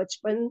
55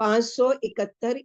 571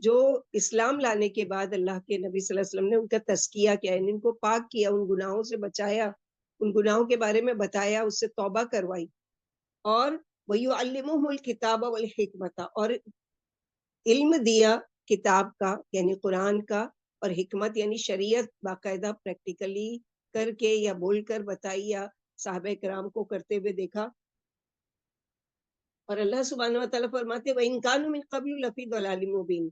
جو اسلام لانے کے بعد اللہ کے نبی صلی اللہ علیہ وسلم نے ان کا تزکیہ کیا، ان کو پاک کیا، ان گناہوں سے بچایا، ان گناہوں کے بارے میں بتایا، اس سے توبہ کروائی، اور وَيُعَلِّمُهُمُ الْكِتَابَ وَالْحِكْمَةَ، اور علم دیا کتاب کا یعنی قرآن کا، اور حکمت یعنی شریعت باقاعدہ پریکٹیکلی کر کے یا بول کر بتائی یا صحابہ کرام کو کرتے ہوئے دیکھا۔ اور اللہ سبحانہ و تعالیٰ فرماتے وَإِن كَانُوا مِن قَبْلُ لَفِي ضَلَالٍ مُبِينٍ،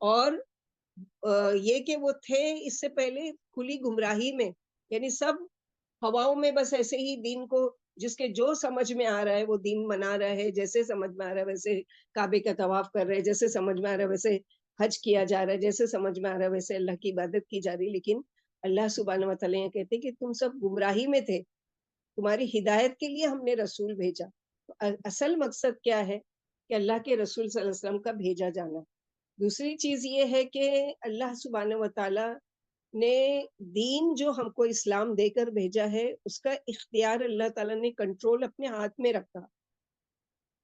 اور یہ کہ وہ تھے اس سے پہلے کھلی گمراہی میں، یعنی سب ہواؤں میں بس ایسے ہی دین کو جس کے جو سمجھ میں آ رہا ہے وہ دین منا رہا ہے، جیسے سمجھ میں آ رہا ہے ویسے کعبے کا طواف کر رہے ہیں، جیسے سمجھ میں آ رہا ہے ویسے حج کیا جا رہا ہے، جیسے سمجھ میں آ رہا ہے ویسے اللہ کی عبادت کی جا رہی ہے۔ لیکن اللہ سبحانہ و تعالیٰ یہ کہتے کہ تم سب گمراہی میں تھے، تمہاری ہدایت کے لیے ہم نے رسول بھیجا۔ اصل مقصد کیا ہے کہ اللہ کے رسول صلی اللہ علیہ وسلم کا بھیجا جانا۔ دوسری چیز یہ ہے کہ اللہ سبحانہ و تعالیٰ نے دین جو ہم کو اسلام دے کر بھیجا ہے اس کا اختیار اللہ تعالیٰ نے کنٹرول اپنے ہاتھ میں رکھا۔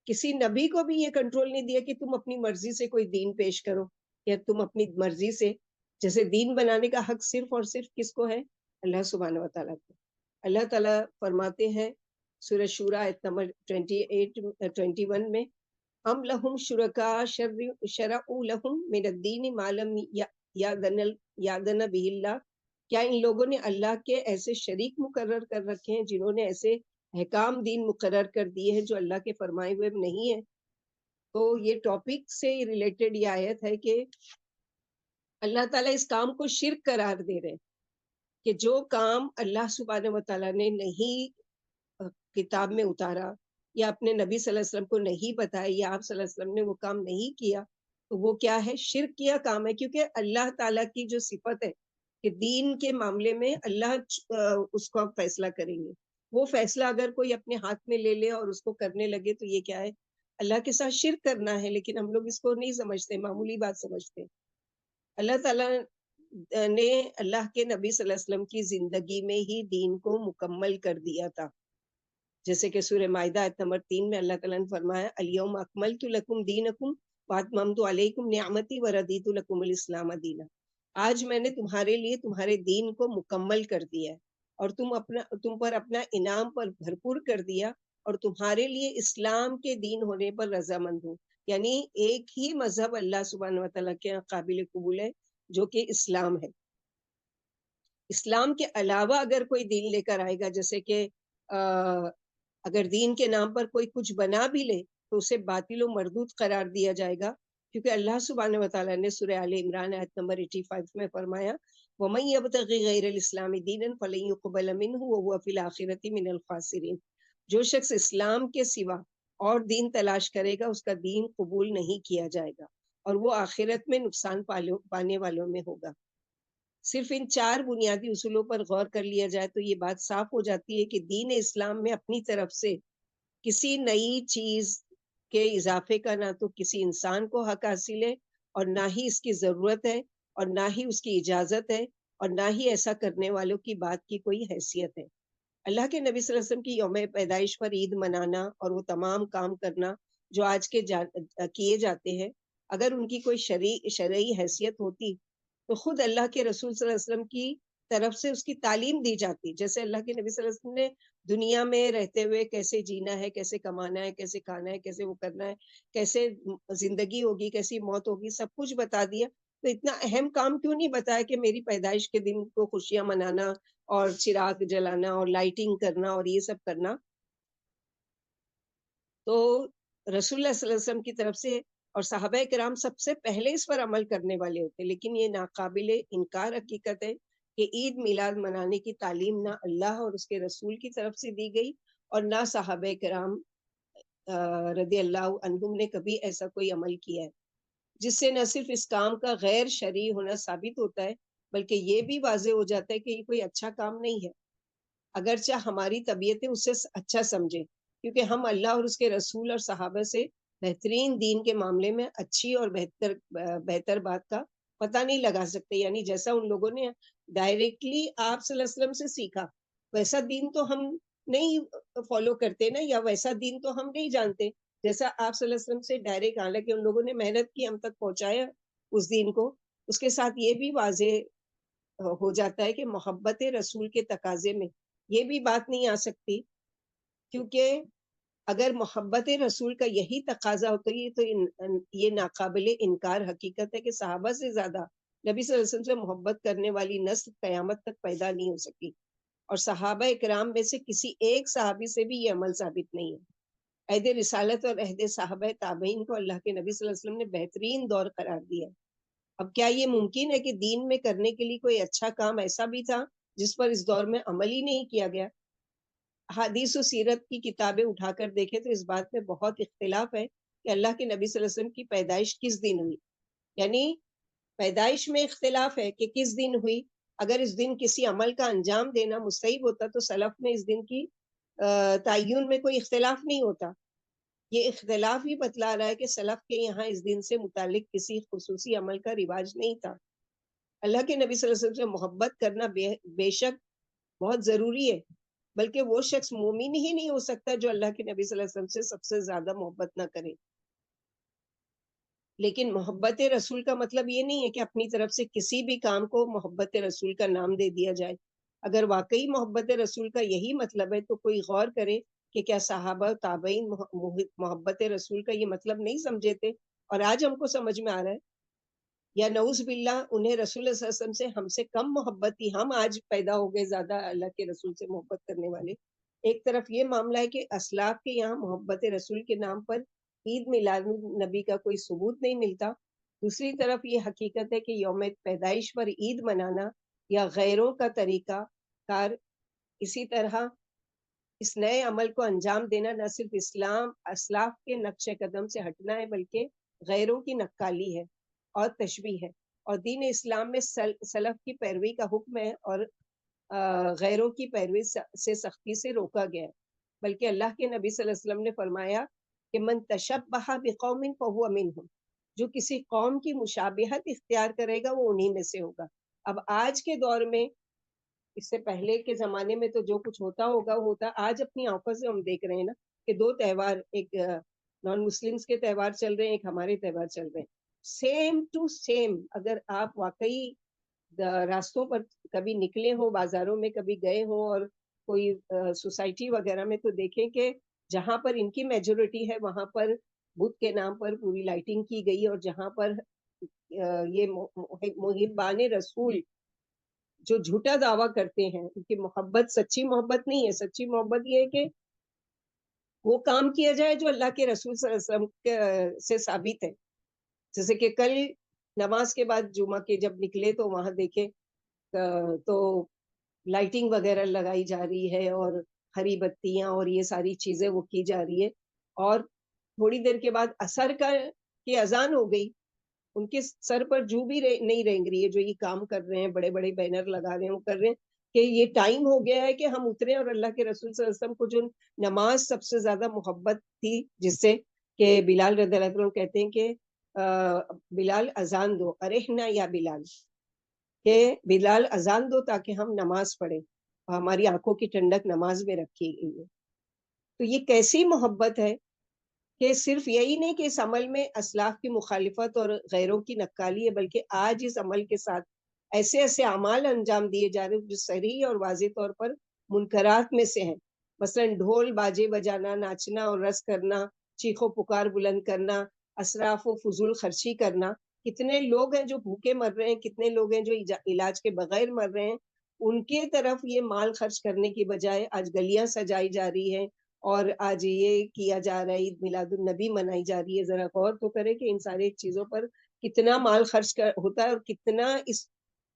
کسی نبی کو بھی یہ کنٹرول نہیں دیا کہ تم اپنی مرضی سے کوئی دین پیش کرو، یا تم اپنی مرضی سے، جیسے دین بنانے کا حق صرف اور صرف کس کو ہے؟ اللہ سبحانہ و تعالیٰ کو۔ اللہ تعالیٰ فرماتے ہیں سورہ شورى آیت نمبر 21 میں، ام لہم شرکاء شرعوا لہم من الدین ما لم یأذن بہ اللہ، کیا ان لوگوں نے اللہ کے ایسے شریک مقرر کر رکھے ہیں جنہوں نے ایسے احکام دین مقرر کر دیے ہیں جو اللہ کے فرمائے ہوئے نہیں ہیں؟ تو یہ ٹاپک سے ریلیٹڈ یہ آیت ہے کہ اللہ تعالیٰ اس کام کو شرک قرار دے رہے ہیں کہ جو کام اللہ سبحانہ و تعالیٰ نے نہیں کتاب میں اتارا یا اپنے نبی صلی اللہ علیہ وسلم کو نہیں بتایا یا آپ صلی اللہ علیہ وسلم نے وہ کام نہیں کیا، تو وہ کیا ہے؟ شرک کیا کام ہے۔ کیونکہ اللہ تعالیٰ کی جو صفت ہے کہ دین کے معاملے میں اللہ اس کو فیصلہ کریں گے، وہ فیصلہ اگر کوئی اپنے ہاتھ میں لے لے اور اس کو کرنے لگے تو یہ کیا ہے؟ اللہ کے ساتھ شرک کرنا ہے۔ لیکن ہم لوگ اس کو نہیں سمجھتے، معمولی بات سمجھتے۔ اللہ تعالیٰ نے اللہ کے نبی صلی اللہ علیہ وسلم کی زندگی میں ہی دین کو مکمل کر دیا تھا، جیسے کہ سورہ مائدہ آیت نمبر 3 میں اللہ تعالیٰ نے فرمایا الیوم اکملت لکم دینکم واتممت علیکم نعمتی ورضیت لکم الاسلام دینا، آج میں نے تمہارے لیے تمہارے دین کو مکمل کر دیا ہے اور تم پر اپنا انعام پر بھرپور کر دیا، اور تمہارے لیے اسلام کے دین ہونے پر رضامند ہوں۔ یعنی ایک ہی مذہب اللہ سبحانہ و تعالیٰ کے قابل قبول ہے جو کہ اسلام ہے۔ اسلام کے علاوہ اگر کوئی دین لے کر آئے گا، جیسے کہ اگر دین کے نام پر کوئی کچھ بنا بھی لے تو اسے باطل و مردود قرار دیا جائے گا، کیونکہ اللہ سبحانہ و تعالیٰ نے سورہ آل عمران آیت نمبر 85 میں فرمایا وَمَن يَبْتَغِ غَيْرَ الْإِسْلَامِ دِينًا فَلَن يُقْبَلَ مِنْهُ وَهُوَ فِي الْآخِرَةِ مِنَ الْخَاسِرِينَ، جو شخص اسلام کے سوا اور دین تلاش کرے گا اس کا دین قبول نہیں کیا جائے گا اور وہ آخرت میں نقصان پانے والوں میں ہوگا۔ صرف ان 4 بنیادی اصولوں پر غور کر لیا جائے تو یہ بات صاف ہو جاتی ہے کہ دین اسلام میں اپنی طرف سے کسی نئی چیز کے اضافے کا نہ تو کسی انسان کو حق حاصل ہے، اور نہ ہی اس کی ضرورت ہے، اور نہ ہی اس کی اجازت ہے، اور نہ ہی ایسا کرنے والوں کی بات کی کوئی حیثیت ہے۔ اللہ کے نبی صلی اللہ علیہ وسلم کی یوم پیدائش پر عید منانا اور وہ تمام کام کرنا جو آج کے کیے جاتے ہیں، اگر ان کی کوئی شرعی حیثیت ہوتی تو خود اللہ کے رسول صلی اللہ علیہ وسلم کی طرف سے اس کی تعلیم دی جاتی، جیسے اللہ کے نبی صلی اللہ علیہ وسلم نے دنیا میں رہتے ہوئے کیسے جینا ہے، کیسے کمانا ہے، کیسے کھانا ہے، کیسے وہ کرنا ہے، کیسے زندگی ہوگی، کیسی موت ہوگی، سب کچھ بتا دیا۔ تو اتنا اہم کام کیوں نہیں بتایا کہ میری پیدائش کے دن کو خوشیاں منانا اور چراغ جلانا اور لائٹنگ کرنا اور یہ سب کرنا؟ تو رسول اللہ صلی اللہ علیہ وسلم کی طرف سے اور صحابہ کرام سب سے پہلے اس پر عمل کرنے والے ہوتے، لیکن یہ ناقابل انکار حقیقت ہے کہ عید میلاد منانے کی تعلیم نہ اللہ اور اس کے رسول کی طرف سے دی گئی اور نہ صحابہ کرام رضی اللہ عنہم نے کبھی ایسا کوئی عمل کیا ہے، جس سے نہ صرف اس کام کا غیر شرعی ہونا ثابت ہوتا ہے بلکہ یہ بھی واضح ہو جاتا ہے کہ یہ کوئی اچھا کام نہیں ہے، اگرچہ ہماری طبیعتیں اسے اچھا سمجھیں، کیونکہ ہم اللہ اور اس کے رسول اور صحابہ سے بہترین دین کے معاملے میں اچھی اور بہتر بات کا پتہ نہیں لگا سکتے۔ یعنی جیسا ان لوگوں نے ڈائریکٹلی آپ صلی اللہ علیہ وسلم سے سیکھا ویسا دین تو ہم نہیں فالو کرتے نا، یا ویسا دین تو ہم نہیں جانتے جیسا آپ صلی اللہ علیہ وسلم سے ڈائریکٹ، حالانکہ ان لوگوں نے محنت کی ہم تک پہنچایا، اس دین کو. اس کے ساتھ یہ بھی واضح ہو جاتا ہے کہ محبت رسول کے تقاضے میں یہ بھی بات نہیں آ سکتی، کیونکہ اگر محبت رسول کا یہی تقاضا ہوتا ہے تو یہ ناقابل انکار حقیقت ہے کہ صحابہ سے زیادہ نبی صلی اللہ علیہ وسلم سے محبت کرنے والی نسل قیامت تک پیدا نہیں ہو سکی، اور صحابہ اکرام میں سے کسی ایک صحابی سے بھی یہ عمل ثابت نہیں ہے. عہد رسالت اور عہد صحابہ تابعین کو اللہ کے نبی صلی اللہ علیہ وسلم نے بہترین دور قرار دیا. اب کیا یہ ممکن ہے کہ دین میں کرنے کے لیے کوئی اچھا کام ایسا بھی تھا جس پر اس دور میں عمل ہی نہیں کیا گیا؟ حدیث و سیرت کی کتابیں اٹھا کر دیکھیں تو اس بات میں بہت اختلاف ہے کہ اللہ کے نبی صلی اللہ علیہ وسلم کی پیدائش کس دن ہوئی. یعنی پیدائش میں اختلاف ہے کہ کس دن ہوئی. اگر اس دن کسی عمل کا انجام دینا مستحب ہوتا تو سلف میں اس دن کی تعین میں کوئی اختلاف نہیں ہوتا. یہ اختلاف ہی بتلا رہا ہے کہ سلف کے یہاں اس دن سے متعلق کسی خصوصی عمل کا رواج نہیں تھا. اللہ کے نبی صلی اللہ علیہ وسلم سے محبت کرنا بے شک بہت ضروری ہے، بلکہ وہ شخص مومن ہی نہیں ہو سکتا جو اللہ کے نبی صلی اللہ علیہ وسلم سے سب سے زیادہ محبت نہ کرے. لیکن محبت رسول کا مطلب یہ نہیں ہے کہ اپنی طرف سے کسی بھی کام کو محبت رسول کا نام دے دیا جائے. اگر واقعی محبت رسول کا یہی مطلب ہے تو کوئی غور کرے کہ کیا صحابہ تابعین محبت رسول کا یہ مطلب نہیں سمجھے تھے اور آج ہم کو سمجھ میں آ رہا ہے، یا نعوذ باللہ انہیں رسول اللہ صلی اللہ علیہ وسلم سے ہم سے کم محبت تھی، ہم آج پیدا ہو گئے زیادہ اللہ کے رسول سے محبت کرنے والے. ایک طرف یہ معاملہ ہے کہ اسلاف کے یہاں محبت رسول کے نام پر عید میلاد نبی کا کوئی ثبوت نہیں ملتا. دوسری طرف یہ حقیقت ہے کہ یوم پیدائش پر عید منانا یا غیروں کا طریقہ کار اسی طرح اس نئے عمل کو انجام دینا نہ صرف اسلاف کے نقش قدم سے ہٹنا ہے بلکہ غیروں کی نقالی ہے اور تشبیہ ہے. اور دین اسلام میں سلف کی پیروی کا حکم ہے اور غیروں کی پیروی سے سختی سے روکا گیا ہے. بلکہ اللہ کے نبی صلی اللہ علیہ وسلم نے فرمایا کہ من تشبہ بقوم فہو منہم، جو کسی قوم کی مشابہت اختیار کرے گا وہ انہی میں سے ہوگا. اب آج کے دور میں، اس سے پہلے کے زمانے میں تو جو کچھ ہوتا ہوگا وہ ہوتا، آج اپنی آنکھوں سے ہم دیکھ رہے ہیں نا کہ دو تہوار، ایک نان مسلمس کے تہوار چل رہے ہیں، ایک ہمارے تہوار چل رہے ہیں، سیم ٹو سیم. اگر آپ واقعی راستوں پر کبھی نکلے ہو، بازاروں میں کبھی گئے ہو اور کوئی سوسائٹی وغیرہ میں، تو دیکھیں کہ جہاں پر ان کی میجورٹی ہے وہاں پر بدھ کے نام پر پوری لائٹنگ کی گئی، اور جہاں پر یہ محبان رسول جو جھوٹا دعویٰ کرتے ہیں ان کی محبت سچی محبت نہیں ہے. سچی محبت یہ ہے کہ وہ کام کیا جائے جو اللہ کے رسول صلی اللہ علیہ وسلم سے ثابت ہے. جیسے کہ کل نماز کے بعد جمعہ کے جب نکلے تو وہاں دیکھے تو لائٹنگ وغیرہ لگائی جا رہی ہے اور ہری بتیاں اور یہ ساری چیزیں وہ کی جا رہی ہے، اور تھوڑی دیر کے بعد عصر کی اذان ہو گئی. ان کے سر پر جو بھی نہیں رینگ رہی ہے جو یہ کام کر رہے ہیں، بڑے بڑے بینر لگا رہے ہیں، وہ کر رہے ہیں کہ یہ ٹائم ہو گیا ہے کہ ہم اترے، اور اللہ کے رسول صلی اللہ علیہ وسلم کو جو نماز سب سے زیادہ محبت تھی، جس سے کہ بلال رضی اللہ عنہ کہتے ہیں کہ بلال اذان دو، ارحنا یا بلال، کہ بلال اذان دو تاکہ ہم نماز پڑھیں، ہماری آنکھوں کی ٹھنڈک نماز میں رکھی گئی ہے. تو یہ کیسی محبت ہے کہ صرف یہی نہیں کہ اس عمل میں اسلاف کی مخالفت اور غیروں کی نکالی ہے، بلکہ آج اس عمل کے ساتھ ایسے ایسے اعمال انجام دیے جا رہے ہیں جو صریح اور واضح طور پر منکرات میں سے ہیں. مثلا ڈھول باجے بجانا، ناچنا اور رقص کرنا، چیخ و پکار بلند کرنا، اسراف و فضول خرچی کرنا. کتنے لوگ ہیں جو بھوکے مر رہے ہیں، کتنے لوگ ہیں جو علاج کے بغیر مر رہے ہیں. ان کے طرف یہ مال خرچ کرنے کی بجائے آج گلیاں سجائی جا رہی ہیں اور آج یہ کیا جا رہا ہے، عید میلاد النبی منائی جا رہی ہے. ذرا غور تو کرے کہ ان ساری چیزوں پر کتنا مال خرچ ہوتا ہے اور کتنا اس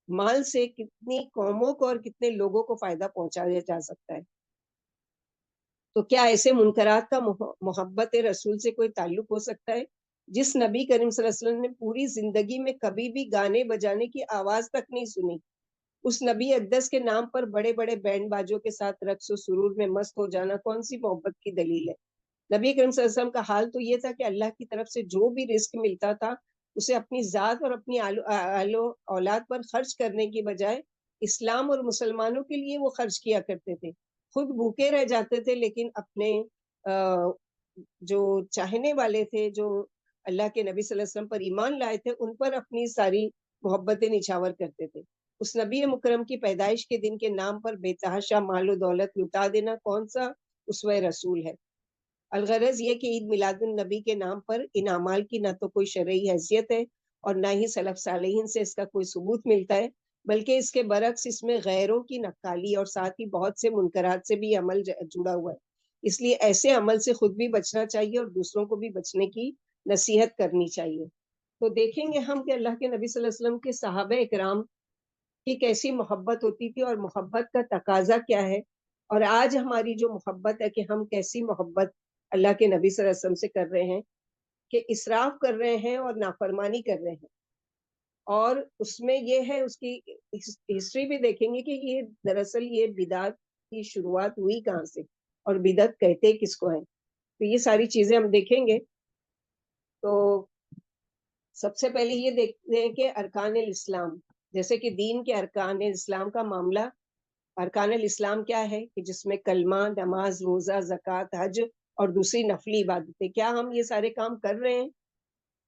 مال سے کتنی قوموں کو اور کتنے لوگوں کو فائدہ پہنچایا جا سکتا ہے. تو کیا ایسے منکرات کا محبت رسول سے کوئی تعلق ہو سکتا ہے؟ جس نبی کریم صلی اللہ علیہ وسلم نے پوری زندگی میں کبھی بھی گانے بجانے کی آواز تک نہیں سنی، اس نبی اقدس کے نام پر بڑے بڑے بینڈ باجوں کے ساتھ رقص و سرور میں مست ہو جانا کون سی محبت کی دلیل ہے؟ نبی کریم صلی اللہ علیہ وسلم کا حال تو یہ تھا کہ اللہ کی طرف سے جو بھی رزق ملتا تھا اسے اپنی ذات اور اپنی اہل و اولاد پر خرچ کرنے کی بجائے اسلام اور مسلمانوں کے لیے وہ خرچ کیا کرتے تھے. خود بھوکے رہ جاتے تھے لیکن اپنے جو چاہنے والے تھے، جو اللہ کے نبی صلی اللہ علیہ وسلم پر ایمان لائے تھے ان پر اپنی ساری محبتیں نچھاور کرتے تھے. اس نبی مکرم کی پیدائش کے دن کے نام پر بے تحاشا مال و دولت لٹا دینا کون سا اسوہ رسول ہے؟ الغرض یہ کہ عید میلاد النبی کے نام پر ان اعمال کی نہ تو کوئی شرعی حیثیت ہے اور نہ ہی سلف صالحین سے اس کا کوئی ثبوت ملتا ہے، بلکہ اس کے برعکس اس میں غیروں کی نقالی اور ساتھ ہی بہت سے منکرات سے بھی عمل جڑا ہوا ہے. اس لیے ایسے عمل سے خود بھی بچنا چاہیے اور دوسروں کو بھی بچنے کی نصیحت کرنی چاہیے. تو دیکھیں گے ہم کہ اللہ کے نبی صلی اللہ علیہ وسلم کے صحابہ اکرام کی کیسی محبت ہوتی تھی اور محبت کا تقاضا کیا ہے، اور آج ہماری جو محبت ہے کہ ہم کیسی محبت اللہ کے نبی صلی اللہ علیہ وسلم سے کر رہے ہیں کہ اسراف کر رہے ہیں اور نافرمانی کر رہے ہیں. اور اس میں یہ ہے، اس کی ہسٹری بھی دیکھیں گے کہ یہ دراصل یہ بدعت کی شروعات ہوئی کہاں سے اور بدعت کہتے کس کو ہیں. تو یہ ساری چیزیں ہم دیکھیں گے. تو سب سے پہلے یہ دیکھتے ہیں کہ ارکان الاسلام، جیسے کہ دین کے ارکان اسلام کا معاملہ. ارکان الاسلام کیا ہے کہ جس میں کلمہ، نماز، روزہ، زکوٰۃ، حج اور دوسری نفلی عبادتیں. کیا ہم یہ سارے کام کر رہے ہیں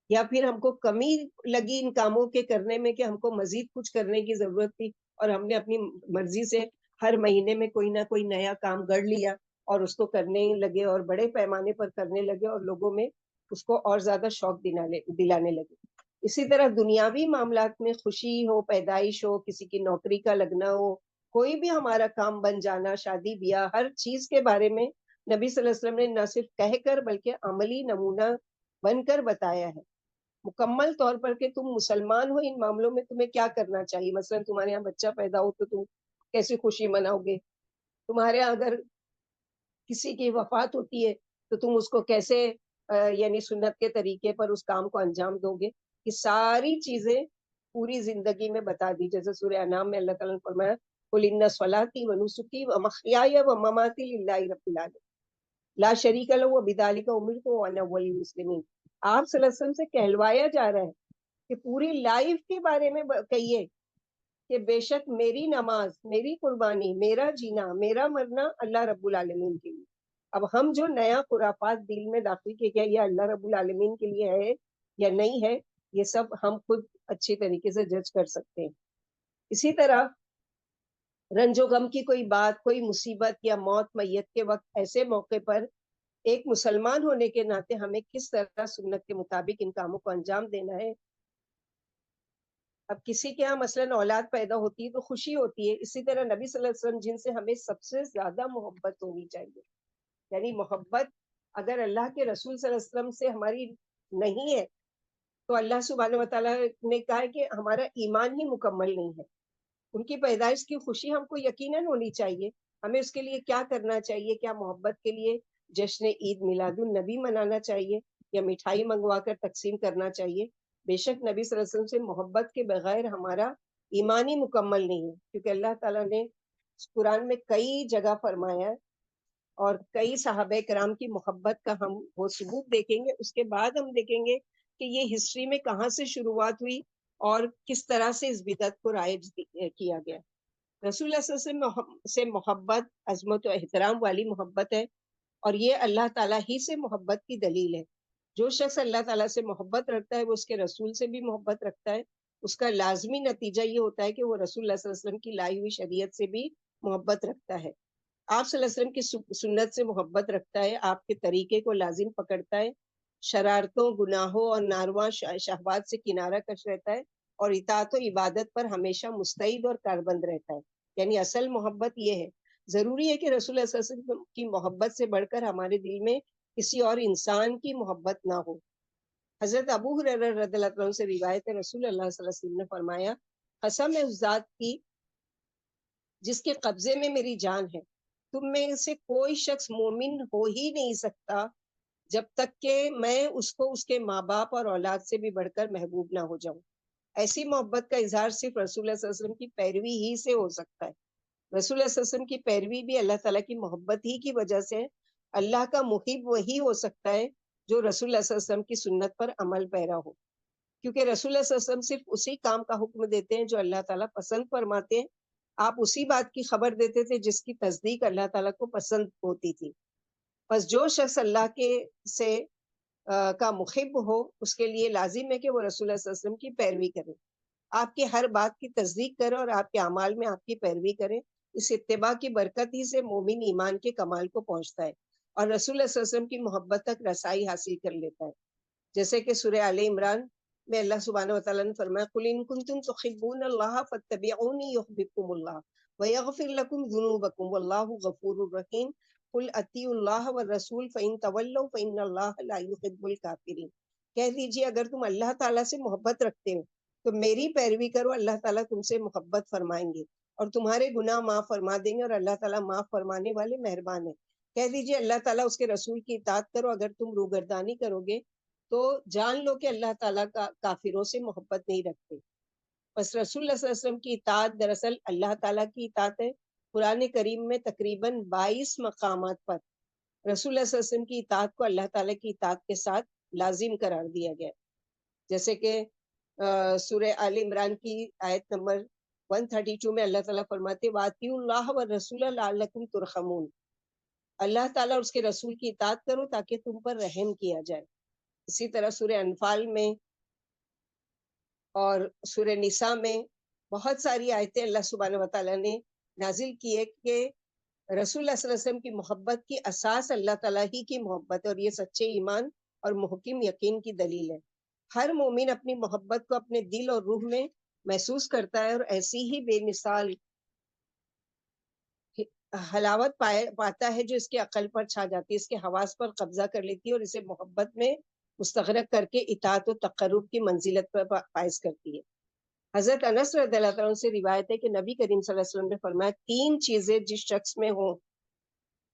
یا پھر ہم کو کمی لگی ان کاموں کے کرنے میں کہ ہم کو مزید کچھ کرنے کی ضرورت تھی اور ہم نے اپنی مرضی سے ہر مہینے میں کوئی نہ کوئی نیا کام گڑھ لیا اور اس کو کرنے لگے اور بڑے پیمانے پر کرنے لگے اور لوگوں میں اس کو اور زیادہ شوق دلانے لگے. اسی طرح دنیاوی معاملات میں خوشی ہو، پیدائش ہو، کسی کی نوکری کا لگنا ہو، کوئی بھی ہمارا کام بن جانا، شادی بیاہ، ہر چیز کے بارے میں نبی صلی اللہ علیہ وسلم نے نہ صرف کہہ کر بلکہ عملی نمونہ بن کر بتایا ہے مکمل طور پر کہ تم مسلمان ہو، ان معاملوں میں تمہیں کیا کرنا چاہیے. مثلا تمہارے یہاں بچہ پیدا ہو تو تم کیسی خوشی مناؤ گے، تمہارے یہاں اگر کسی کی وفات ہوتی ہے تو تم اس کو کیسے یعنی سنت کے طریقے پر اس کام کو انجام دو گے. یہ ساری چیزیں پوری زندگی میں بتا دی. جیسے سورہ انعام میں اللہ تعالیٰ نے فرمایا قل ان صلاتی و نسکی و محیای و مماتی للہ رب العالمین لا شریک لہ وبذلک امرت وانا اول المسلمین. آپ صلی اللہ علیہ وسلم سے کہلوایا جا رہا ہے کہ پوری لائف کے بارے میں کہیے کہ بے شک میری نماز، میری قربانی، میرا جینا، میرا مرنا اللہ رب العالمین کے لیے. اب ہم جو نیا خرافات دل میں داخل کیا گیا یہ اللہ رب العالمین کے لیے ہے یا نہیں ہے، یہ سب ہم خود اچھی طریقے سے جج کر سکتے ہیں. اسی طرح رنج و غم کی کوئی بات، کوئی مصیبت یا موت میت کے وقت، ایسے موقع پر ایک مسلمان ہونے کے ناطے ہمیں کس طرح سنت کے مطابق ان کاموں کو انجام دینا ہے. اب کسی کے یہاں مثلاً اولاد پیدا ہوتی ہے تو خوشی ہوتی ہے، اسی طرح نبی صلی اللہ علیہ وسلم جن سے ہمیں سب سے زیادہ محبت ہونی چاہیے، یعنی محبت اگر اللہ کے رسول صلی اللہ علیہ وسلم سے ہماری نہیں ہے تو اللہ سبحانہ وتعالیٰ نے کہا ہے کہ ہمارا ایمان ہی مکمل نہیں ہے. ان کی پیدائش کی خوشی ہم کو یقیناً ہونی چاہیے. ہمیں اس کے لیے کیا کرنا چاہیے؟ کیا محبت کے لیے جشن عید میلاد النبی منانا چاہیے یا مٹھائی منگوا کر تقسیم کرنا چاہیے؟ بے شک نبی صلی اللہ علیہ وسلم سے محبت کے بغیر ہمارا ایمان ہی مکمل نہیں ہے، کیونکہ اللہ تعالیٰ نے قرآن میں کئی جگہ فرمایا اور کئی صحابہ کرام کی محبت کا ہم وہ ثبوت دیکھیں گے. اس کے بعد ہم دیکھیں گے کہ یہ ہسٹری میں کہاں سے شروعات ہوئی اور کس طرح سے اس بدعت کو رائج کیا گیا. رسول اللہ صلی اللہ علیہ وسلم سے محبت عظمت و احترام والی محبت ہے اور یہ اللہ تعالیٰ ہی سے محبت کی دلیل ہے. جو شخص اللہ تعالیٰ سے محبت رکھتا ہے وہ اس کے رسول سے بھی محبت رکھتا ہے. اس کا لازمی نتیجہ یہ ہوتا ہے کہ وہ رسول اللہ صلی اللہ علیہ وسلم کی لائی ہوئی شریعت سے بھی محبت رکھتا ہے، آپ صلی اللہ علیہ وسلم کی سنت سے محبت رکھتا ہے، آپ کے طریقے کو لازم پکڑتا ہے، شرارتوں، گناہوں اور ناروا شہوات سے کنارہ کش رہتا ہے اور اطاعت و عبادت پر ہمیشہ مستعد اور کاربند رہتا ہے. یعنی اصل محبت یہ ہے. ضروری ہے کہ رسول اللہ صلی اللہ علیہ وسلم کی محبت سے بڑھ کر ہمارے دل میں کسی اور انسان کی محبت نہ ہو. حضرت ابو ہریرہ رضی اللہ عنہ سے روایت ہے، رسول اللہ صلی اللہ علیہ وسلم نے فرمایا قسم ہے اس ذات کی جس کے قبضے میں میری جان ہے، تم میں سے کوئی شخص مومن ہو ہی نہیں سکتا جب تک کہ میں اس کو اس کے ماں باپ اور اولاد سے بھی بڑھ کر محبوب نہ ہو جاؤں. ایسی محبت کا اظہار صرف رسول اللہ صلی اللہ علیہ وسلم کی پیروی ہی سے ہو سکتا ہے. رسول اللہ صلی اللہ علیہ وسلم کی پیروی بھی اللہ تعالیٰ کی محبت ہی کی وجہ سے. اللہ کا محب وہی ہو سکتا ہے جو رسول اللہ صلی اللہ علیہ وسلم کی سنت پر عمل پیرا ہو، کیونکہ رسول اللہ صلی اللہ علیہ وسلم صرف اسی کام کا حکم دیتے ہیں جو اللہ تعالیٰ پسند فرماتے ہیں. آپ اسی بات کی خبر دیتے تھے جس کی تصدیق اللہ تعالیٰ کو پسند ہوتی تھی. بس جو شخص اللہ کے سے کا محب ہو اس کے لیے لازم ہے کہ وہ رسول اللہ صلی اللہ علیہ وسلم کی پیروی کرے، آپ کی ہر بات کی تصدیق کرے اور آپ کے اعمال میں آپ کی پیروی کرے۔ اس اتباع کی برکت ہی سے مومن ایمان کے کمال کو پہنچتا ہے اور رسول اللہ صلی اللہ علیہ وسلم کی محبت تک رسائی حاصل کر لیتا ہے۔ جیسے کہ سورہ آل عمران میں اللہ سبحانہ و تعالیٰ نے فرمایا قُلْ إِن كُنتُمْ تُحِبُّونَ اللَّهَ فَاتَّبِعُونِي يُحْبِبْكُمُ اللَّهُ وَيَغْفِرْ لَكُمْ ذُنُوبَكُمْ وَاللَّهُ غَفُورٌ رَحِيمٌ قُلْ أَطِیعُوا اللَّهَ وَالرَّسُولَ فَإِن تَوَلَّوْا فَإِنَّ اللَّهَ لَا يُحِبُّ الْكَافِرِينَ۔ کہہ دیجیے اگر تم اللہ تعالیٰ سے محبت رکھتے ہو تو میری پیروی کرو، اللہ تعالیٰ تم سے محبت فرمائیں گے اور تمہارے گناہ معاف فرما دیں گے اور اللہ تعالیٰ معاف فرمانے والے مہربان ہیں۔ کہہ دیجیے اللہ تعالیٰ اس کے رسول کی اطاعت کرو، اگر تم روگردانی کرو گے تو جان لو کہ اللہ تعالیٰ کا کافروں سے محبت نہیں رکھتے۔ بس رسول اللہ صلی اللہ علیہ وسلم کی اطاعت دراصل اللہ تعالیٰ کی اطاعت ہے۔ قرآن کریم میں تقریباً 22 مقامات پر رسول اللہ صلی اللہ علیہ وسلم کی اطاعت کو اللہ تعالیٰ کی اطاعت کے ساتھ لازم قرار دیا گیا، جیسے کہ سورہ آل عمران کی آیت نمبر 132 میں اللہ تعالیٰ فرماتے وَأَطِیعُوا اللَّهَ وَالرَّسُولَ لَعَلَّکُمْ تُرْحَمُونَ، اللہ تعالیٰ اور اس کے رسول کی اطاعت کرو تاکہ تم پر رحم کیا جائے۔ اسی طرح سورہ انفال میں اور سورہ نساء میں بہت ساری آیتیں اللہ سبحانہ وتعالیٰ نے نازل کی ہے کہ رسول اللہ صلی اللہ علیہ وسلم کی محبت کی اساس اللہ تعالیٰ ہی کی محبت ہے اور یہ سچے ایمان اور محکم یقین کی دلیل ہے۔ ہر مومن اپنی محبت کو اپنے دل اور روح میں محسوس کرتا ہے اور ایسی ہی بے مثال حلاوت پاتا ہے جو اس کے عقل پر چھا جاتی ہے، اس کے حواس پر قبضہ کر لیتی ہے اور اسے محبت میں مستغرق کر کے اطاعت و تقرب کی منزلت پر فائز کرتی ہے۔ حضرت انس رضی اللہ عنہ سے روایت ہے کہ نبی کریم صلی اللہ علیہ وسلم نے فرمایا 3 چیزیں جس شخص میں ہوں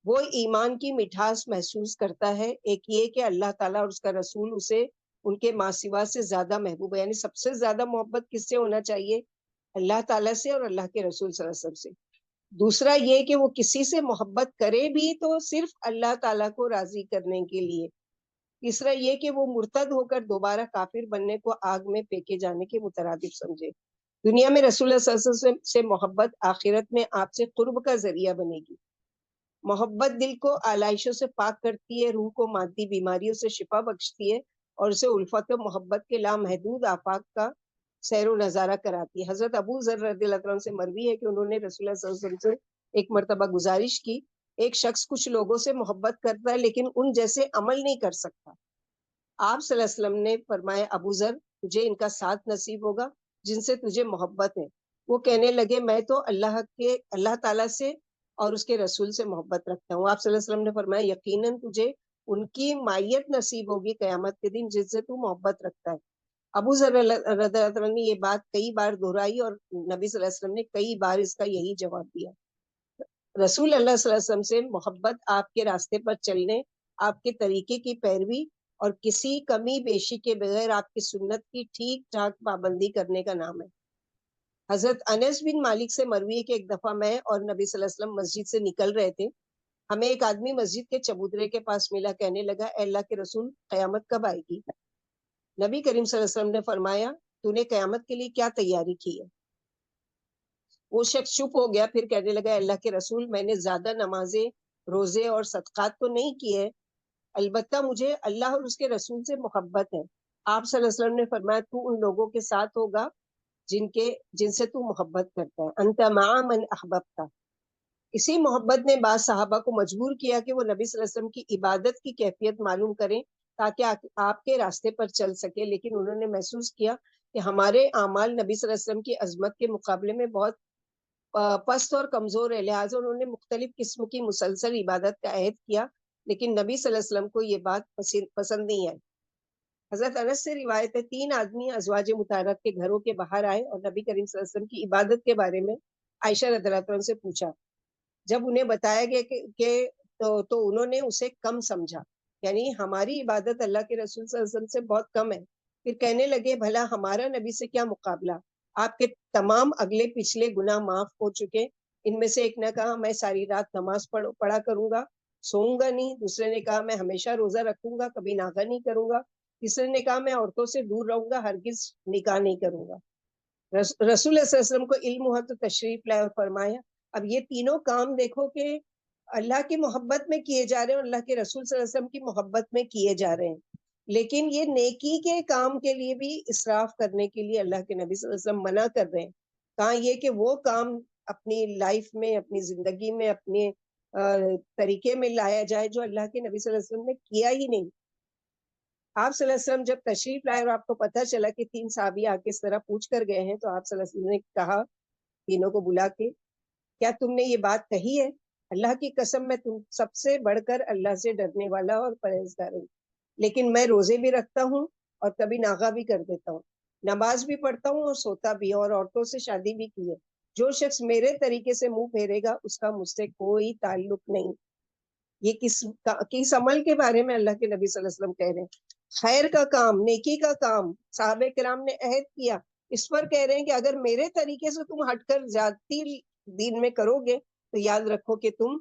وہ ایمان کی مٹھاس محسوس کرتا ہے، ایک یہ کہ اللہ تعالیٰ اور اس کا رسول اسے ان کے ماں سوا سے زیادہ محبوب ہے، یعنی سب سے زیادہ محبت کس سے ہونا چاہیے؟ اللہ تعالیٰ سے اور اللہ کے رسول صلی اللہ علیہ وسلم سے۔ دوسرا یہ کہ وہ کسی سے محبت کرے بھی تو صرف اللہ تعالیٰ کو راضی کرنے کے لیے۔ تیسرا یہ کہ وہ مرتد ہو کر دوبارہ کافر بننے کو آگ میں پھینکے جانے کے مترادف سمجھے۔ دنیا میں رسول اللہ صلی اللہ علیہ وسلم سے محبت آخرت میں آپ سے قرب کا ذریعہ بنے گی۔ محبت دل کو آلائشوں سے پاک کرتی ہے، روح کو مادی بیماریوں سے شفا بخشتی ہے اور اسے الفت و محبت کے لامحدود آفاق کا سیر و نظارہ کراتی ہے۔ حضرت ابو ذر رضی اللہ عنہ سے مروی ہے کہ انہوں نے رسول اللہ صلی اللہ علیہ وسلم سے ایک مرتبہ گزارش کی، ایک شخص کچھ لوگوں سے محبت کرتا ہے لیکن ان جیسے عمل نہیں کر سکتا۔ آپ صلی اللہ علیہ وسلم نے فرمایا ابو ذر تجھے ان کا ساتھ نصیب ہوگا جن سے تجھے محبت ہے۔ وہ کہنے لگے میں تو اللہ تعالیٰ سے اور اس کے رسول سے محبت رکھتا ہوں۔ آپ صلی اللہ علیہ وسلم نے فرمایا یقیناً تجھے ان کی مائیت نصیب ہوگی قیامت کے دن جن سے تو محبت رکھتا ہے۔ ابو ذر رضی اللہ عنہ نے یہ بات کئی بار دہرائی اور نبی صلی اللہ علیہ وسلم نے کئی بار اس کا یہی جواب دیا۔ رسول اللہ صلی اللہ علیہ وسلم سے محبت آپ کے راستے پر چلنے، آپ کے طریقے کی پیروی اور کسی کمی بیشی کے بغیر آپ کی سنت کی ٹھیک ٹھاک پابندی کرنے کا نام ہے۔ حضرت انس بن مالک سے مروی ہے کہ ایک دفعہ میں اور نبی صلی اللہ علیہ وسلم مسجد سے نکل رہے تھے، ہمیں ایک آدمی مسجد کے چبوترے کے پاس ملا، کہنے لگا اے اللہ کے رسول قیامت کب آئے گی؟ نبی کریم صلی اللہ علیہ وسلم نے فرمایا تو نے قیامت کے لیے کیا تیاری کی ہے؟ وہ شخص چپ ہو گیا، پھر کہنے لگا اللہ کے رسول میں نے زیادہ نمازیں، روزے اور صدقات تو نہیں کیے، البتہ مجھے اللہ اور اس کے رسول سے محبت ہے۔ آپ صلی اللہ علیہ وسلم نے فرمایا تو ان لوگوں کے ساتھ ہوگا جن سے تو محبت کرتا ہے، انت مع من احببت۔ اسی محبت نے بعض صحابہ کو مجبور کیا کہ وہ نبی صلی اللہ علیہ وسلم کی عبادت کی کیفیت معلوم کریں تاکہ آپ کے راستے پر چل سکے، لیکن انہوں نے محسوس کیا کہ ہمارے اعمال نبی صلی اللہ علیہ وسلم کی عظمت کے مقابلے میں بہت پست اور کمزور ہے، لہٰذا انہوں نے مختلف قسم کی مسلسل عبادت کا عہد کیا، لیکن نبی صلی اللہ علیہ وسلم کو یہ بات پسند نہیں آئی۔ حضرت انس سے روایت ہے 3 آدمی ازواج مطہرات کے گھروں کے باہر آئے اور نبی کریم صلی اللہ علیہ وسلم کی عبادت کے بارے میں عائشہ رضی اللہ عنہ سے پوچھا۔ جب انہیں بتایا گیا کہ تو انہوں نے اسے کم سمجھا، یعنی ہماری عبادت اللہ کے رسول صلی اللہ علیہ وسلم سے بہت کم ہے۔ پھر کہنے لگے بھلا ہمارا نبی سے کیا مقابلہ، آپ کے تمام اگلے پچھلے گناہ معاف ہو چکے۔ ان میں سے ایک نے کہا میں ساری رات نماز پڑھا کروں گا، سوؤں گا نہیں۔ دوسرے نے کہا میں ہمیشہ روزہ رکھوں گا، کبھی ناغہ نہیں کروں گا۔ تیسرے نے کہا میں عورتوں سے دور رہوں گا، ہرگز نکاح نہیں کروں گا۔ رسول اللہ صلی اللہ علیہ وسلم کو علم ہوا تو تشریف لائے اور فرمایا اب یہ تینوں کام دیکھو کہ اللہ کی محبت میں کیے جا رہے ہیں اور اللہ کے رسول صلی اللہ علیہ وسلم کی محبت میں کیے جا رہے ہیں۔ لیکن یہ نیکی کے کام کے لیے بھی اسراف کرنے کے لیے اللہ کے نبی صلی اللہ علیہ وسلم منع کر رہے ہیں. کہاں یہ کہ وہ کام اپنی لائف میں، اپنی زندگی میں، اپنے طریقے میں لایا جائے جو اللہ کے نبی صلی اللہ علیہ وسلم نے کیا ہی نہیں. آپ صلی اللہ علیہ وسلم جب تشریف لائے اور آپ کو پتہ چلا کہ 3 صحابی آ کے اس طرح پوچھ کر گئے ہیں، تو آپ صلی اللہ علیہ وسلم نے کہا تینوں کو بلا کے، کیا تم نے یہ بات کہی ہے؟ اللہ کی قسم میں تم سب سے بڑھ کر اللہ سے ڈرنے والا اور پرہیزگار ہوں، لیکن میں روزے بھی رکھتا ہوں اور کبھی ناغہ بھی کر دیتا ہوں، نماز بھی پڑھتا ہوں اور سوتا بھی، اور عورتوں سے شادی بھی کی ہے. جو شخص میرے طریقے سے منہ پھیرے گا اس کا مجھ سے کوئی تعلق نہیں. یہ کس عمل کے بارے میں اللہ کے نبی صلی اللہ علیہ وسلم کہہ رہے ہیں؟ خیر کا کام، نیکی کا کام. صحابہ کرام نے عہد کیا، اس پر کہہ رہے ہیں کہ اگر میرے طریقے سے تم ہٹ کر زیادتی دین میں کرو گے تو یاد رکھو کہ تم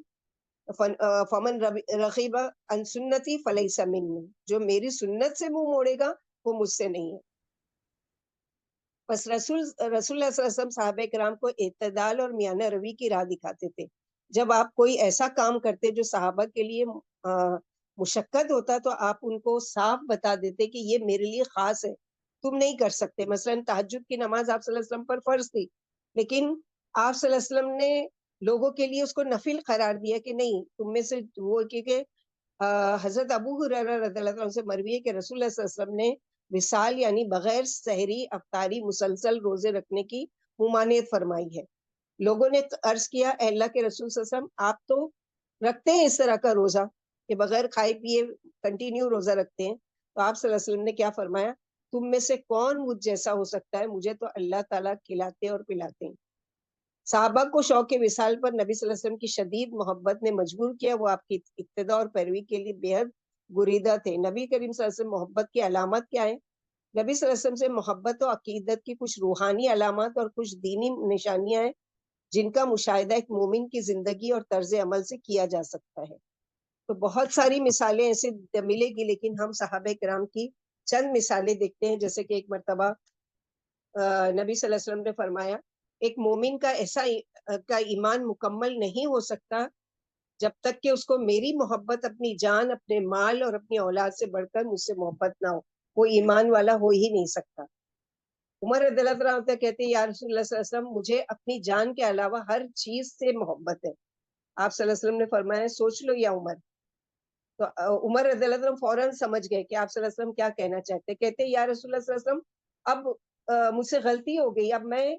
فمن رغب عن سنتی فلیس منی، جو میری سنت سے منہ موڑے گا وہ مجھ سے نہیں ہے. بس رسول اللہ صلی اللہ علیہ وسلم صحابہ کرام کو اعتدال اور میانہ روی کی راہ دکھاتے تھے. جب آپ کوئی ایسا کام کرتے جو صحابہ کے لیے مشقت ہوتا تو آپ ان کو صاف بتا دیتے کہ یہ میرے لیے خاص ہے، تم نہیں کر سکتے. مثلا تہجد کی نماز آپ صلی اللہ علیہ وسلم پر فرض تھی، لیکن آپ صلی اللہ علیہ وسلم نے لوگوں کے لیے اس کو نفل قرار دیا کہ نہیں تم میں سے وہ، کیونکہ حضرت ابو ہریرہ رضی اللہ عنہ سے مروی ہے کہ رسول اللہ صلی اللہ علیہ وسلم نے وصال یعنی بغیر سحری افطاری مسلسل روزے رکھنے کی ممانعت فرمائی ہے. لوگوں نے عرض کیا اے اللہ کے رسول صلی اللہ علیہ وسلم، آپ تو رکھتے ہیں اس طرح کا روزہ کہ بغیر کھائے پیے کنٹینیو روزہ رکھتے ہیں. تو آپ صلی اللہ علیہ وسلم نے کیا فرمایا؟ تم میں سے کون مجھ جیسا ہو سکتا ہے؟ مجھے تو اللہ تعالیٰ کھلاتے اور پلاتے ہیں. صحابہ کو شوق وصال پر نبی صلی اللہ علیہ وسلم کی شدید محبت نے مجبور کیا، وہ آپ کی اقتداء اور پیروی کے لیے بے حد گریدہ تھے. نبی کریم صلی اللہ علیہ وسلم محبت کی علامات کیا ہیں؟ نبی صلی اللہ علیہ وسلم سے محبت و عقیدت کی کچھ روحانی علامات اور کچھ دینی نشانیاں ہیں جن کا مشاہدہ ایک مومن کی زندگی اور طرز عمل سے کیا جا سکتا ہے. تو بہت ساری مثالیں ایسے ملے گی، لیکن ہم صحابہ کرام کی چند مثالیں دیکھتے ہیں. جیسے کہ ایک مرتبہ نبی صلی اللہ علیہ وسلم نے فرمایا ایک مومن کا ایمان مکمل نہیں ہو سکتا جب تک کہ اس کو میری محبت اپنی جان، اپنے مال اور اپنی اولاد سے بڑھ کر مجھ سے محبت نہ ہو، وہ ایمان والا ہو ہی نہیں سکتا. عمر رضی اللہ عنہ کہتے ہیں یا رسول اللہ صلی اللہ علیہ وسلم، مجھے اپنی جان کے علاوہ ہر چیز سے محبت ہے. آپ صلی اللہ علیہ وسلم نے فرمایا سوچ لو یا عمر. تو عمر رضی اللہ عنہ فوراً سمجھ گئے کہ آپ صلی اللہ علیہ وسلم کیا کہنا چاہتے. کہتے یا رسول اللہ صلی اللہ علیہ وسلم، اب مجھ سے غلطی ہو گئی، اب میں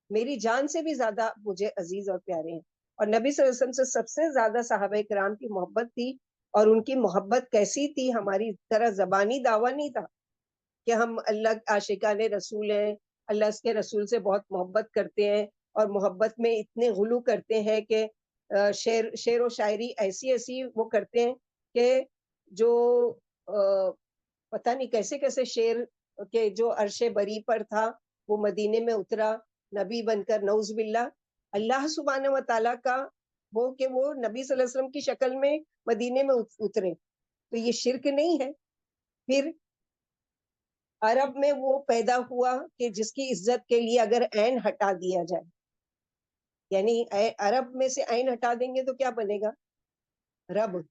میری جان سے بھی زیادہ مجھے عزیز اور پیارے ہیں. اور نبی صلی اللہ علیہ وسلم سے سب سے زیادہ صحابہ کرام کی محبت تھی. اور ان کی محبت کیسی تھی؟ ہماری طرح زبانی دعویٰ نہیں تھا کہ ہم اللہ عاشقان رسول ہیں، اللہ اس کے رسول سے بہت محبت کرتے ہیں اور محبت میں اتنے غلو کرتے ہیں کہ شعر و شاعری ایسی ایسی وہ کرتے ہیں کہ جو پتہ نہیں کیسے کیسے شعر کہ جو عرش بری پر تھا وہ مدینے میں اترا نبی بن کر، نعوذ باللہ. اللہ سبحانہ و تعالیٰ کا وہ کہ وہ نبی صلی اللہ علیہ وسلم کی شکل میں مدینے میں اترے، تو یہ شرک نہیں ہے؟ پھر عرب میں وہ پیدا ہوا کہ جس کی عزت کے لیے اگر عین ہٹا دیا جائے، یعنی عرب میں سے عین ہٹا دیں گے تو کیا بنے گا؟ رب.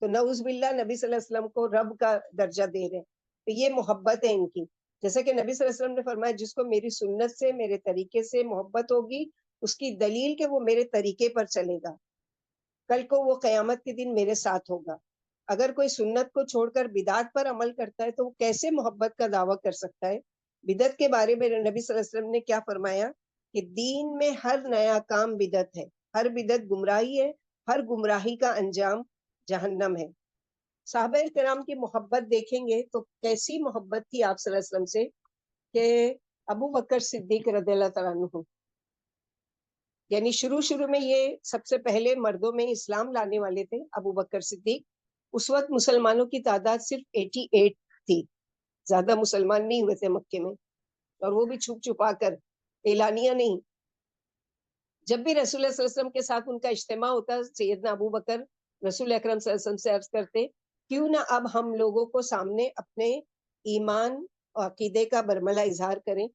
تو نعوذ باللہ نبی صلی اللہ علیہ وسلم کو رب کا درجہ دے رہے ہیں. تو یہ محبت ہے ان کی. جیسے کہ نبی صلی اللہ علیہ وسلم نے فرمایا جس کو میری سنت سے، میرے طریقے سے محبت ہوگی، اس کی دلیل کہ وہ میرے طریقے پر چلے گا، کل کو وہ قیامت کے دن میرے ساتھ ہوگا. اگر کوئی سنت کو چھوڑ کر بدعت پر عمل کرتا ہے تو وہ کیسے محبت کا دعویٰ کر سکتا ہے؟ بدعت کے بارے میں نبی صلی اللہ علیہ وسلم نے کیا فرمایا کہ دین میں ہر نیا کام بدعت ہے، ہر بدعت گمراہی ہے، ہر گمراہی کا انجام جہنم ہے. صحابہ کرام کی محبت دیکھیں گے تو کیسی محبت تھی آپ صلی اللہ علیہ وسلم سے کہ ابو بکر صدیق رضی اللہ تعالیٰ عنہ، یعنی شروع میں یہ سب سے پہلے مردوں میں اسلام لانے والے تھے ابو بکر صدیق. اس وقت مسلمانوں کی تعداد صرف 88 تھی، زیادہ مسلمان نہیں ہوئے تھے مکے میں، اور وہ بھی چھپ چھپا کر، اعلانیہ نہیں. جب بھی رسول اللہ صلی اللہ علیہ وسلم کے ساتھ ان کا اجتماع ہوتا، سیدنا ابو بکر رسول اکرم صلی اللہ علیہ وسلم سے عرض کرتے کیوں نہ اب ہم لوگوں کو سامنے اپنے ایمان اور عقیدے کا برملا اظہار کریں،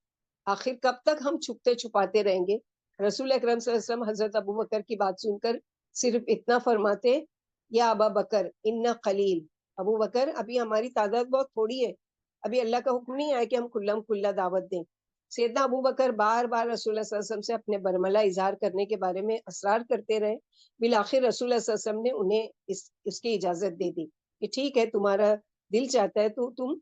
آخر کب تک ہم چھپتے چھپاتے رہیں گے؟ رسول اکرم صلی اللہ علیہ وسلم حضرت ابو بکر کی بات سن کر صرف اتنا فرماتے یا ابا بکر ان قلیل، ابو بکر ابھی ہماری تعداد بہت تھوڑی ہے، ابھی اللہ کا حکم نہیں آیا کہ ہم کھلم کھلا دعوت دیں۔ سیدنا ابو بکر بار بار رسول اللہ صلی اللہ علیہ وسلم سے اپنے برملا اظہار کرنے کے بارے میں اصرار کرتے رہے، بالآخر رسول اللہ صلی اللہ علیہ وسلم نے انہیں اس کی اجازت دے دی کہ ٹھیک ہے، تمہارا دل چاہتا ہے تو تم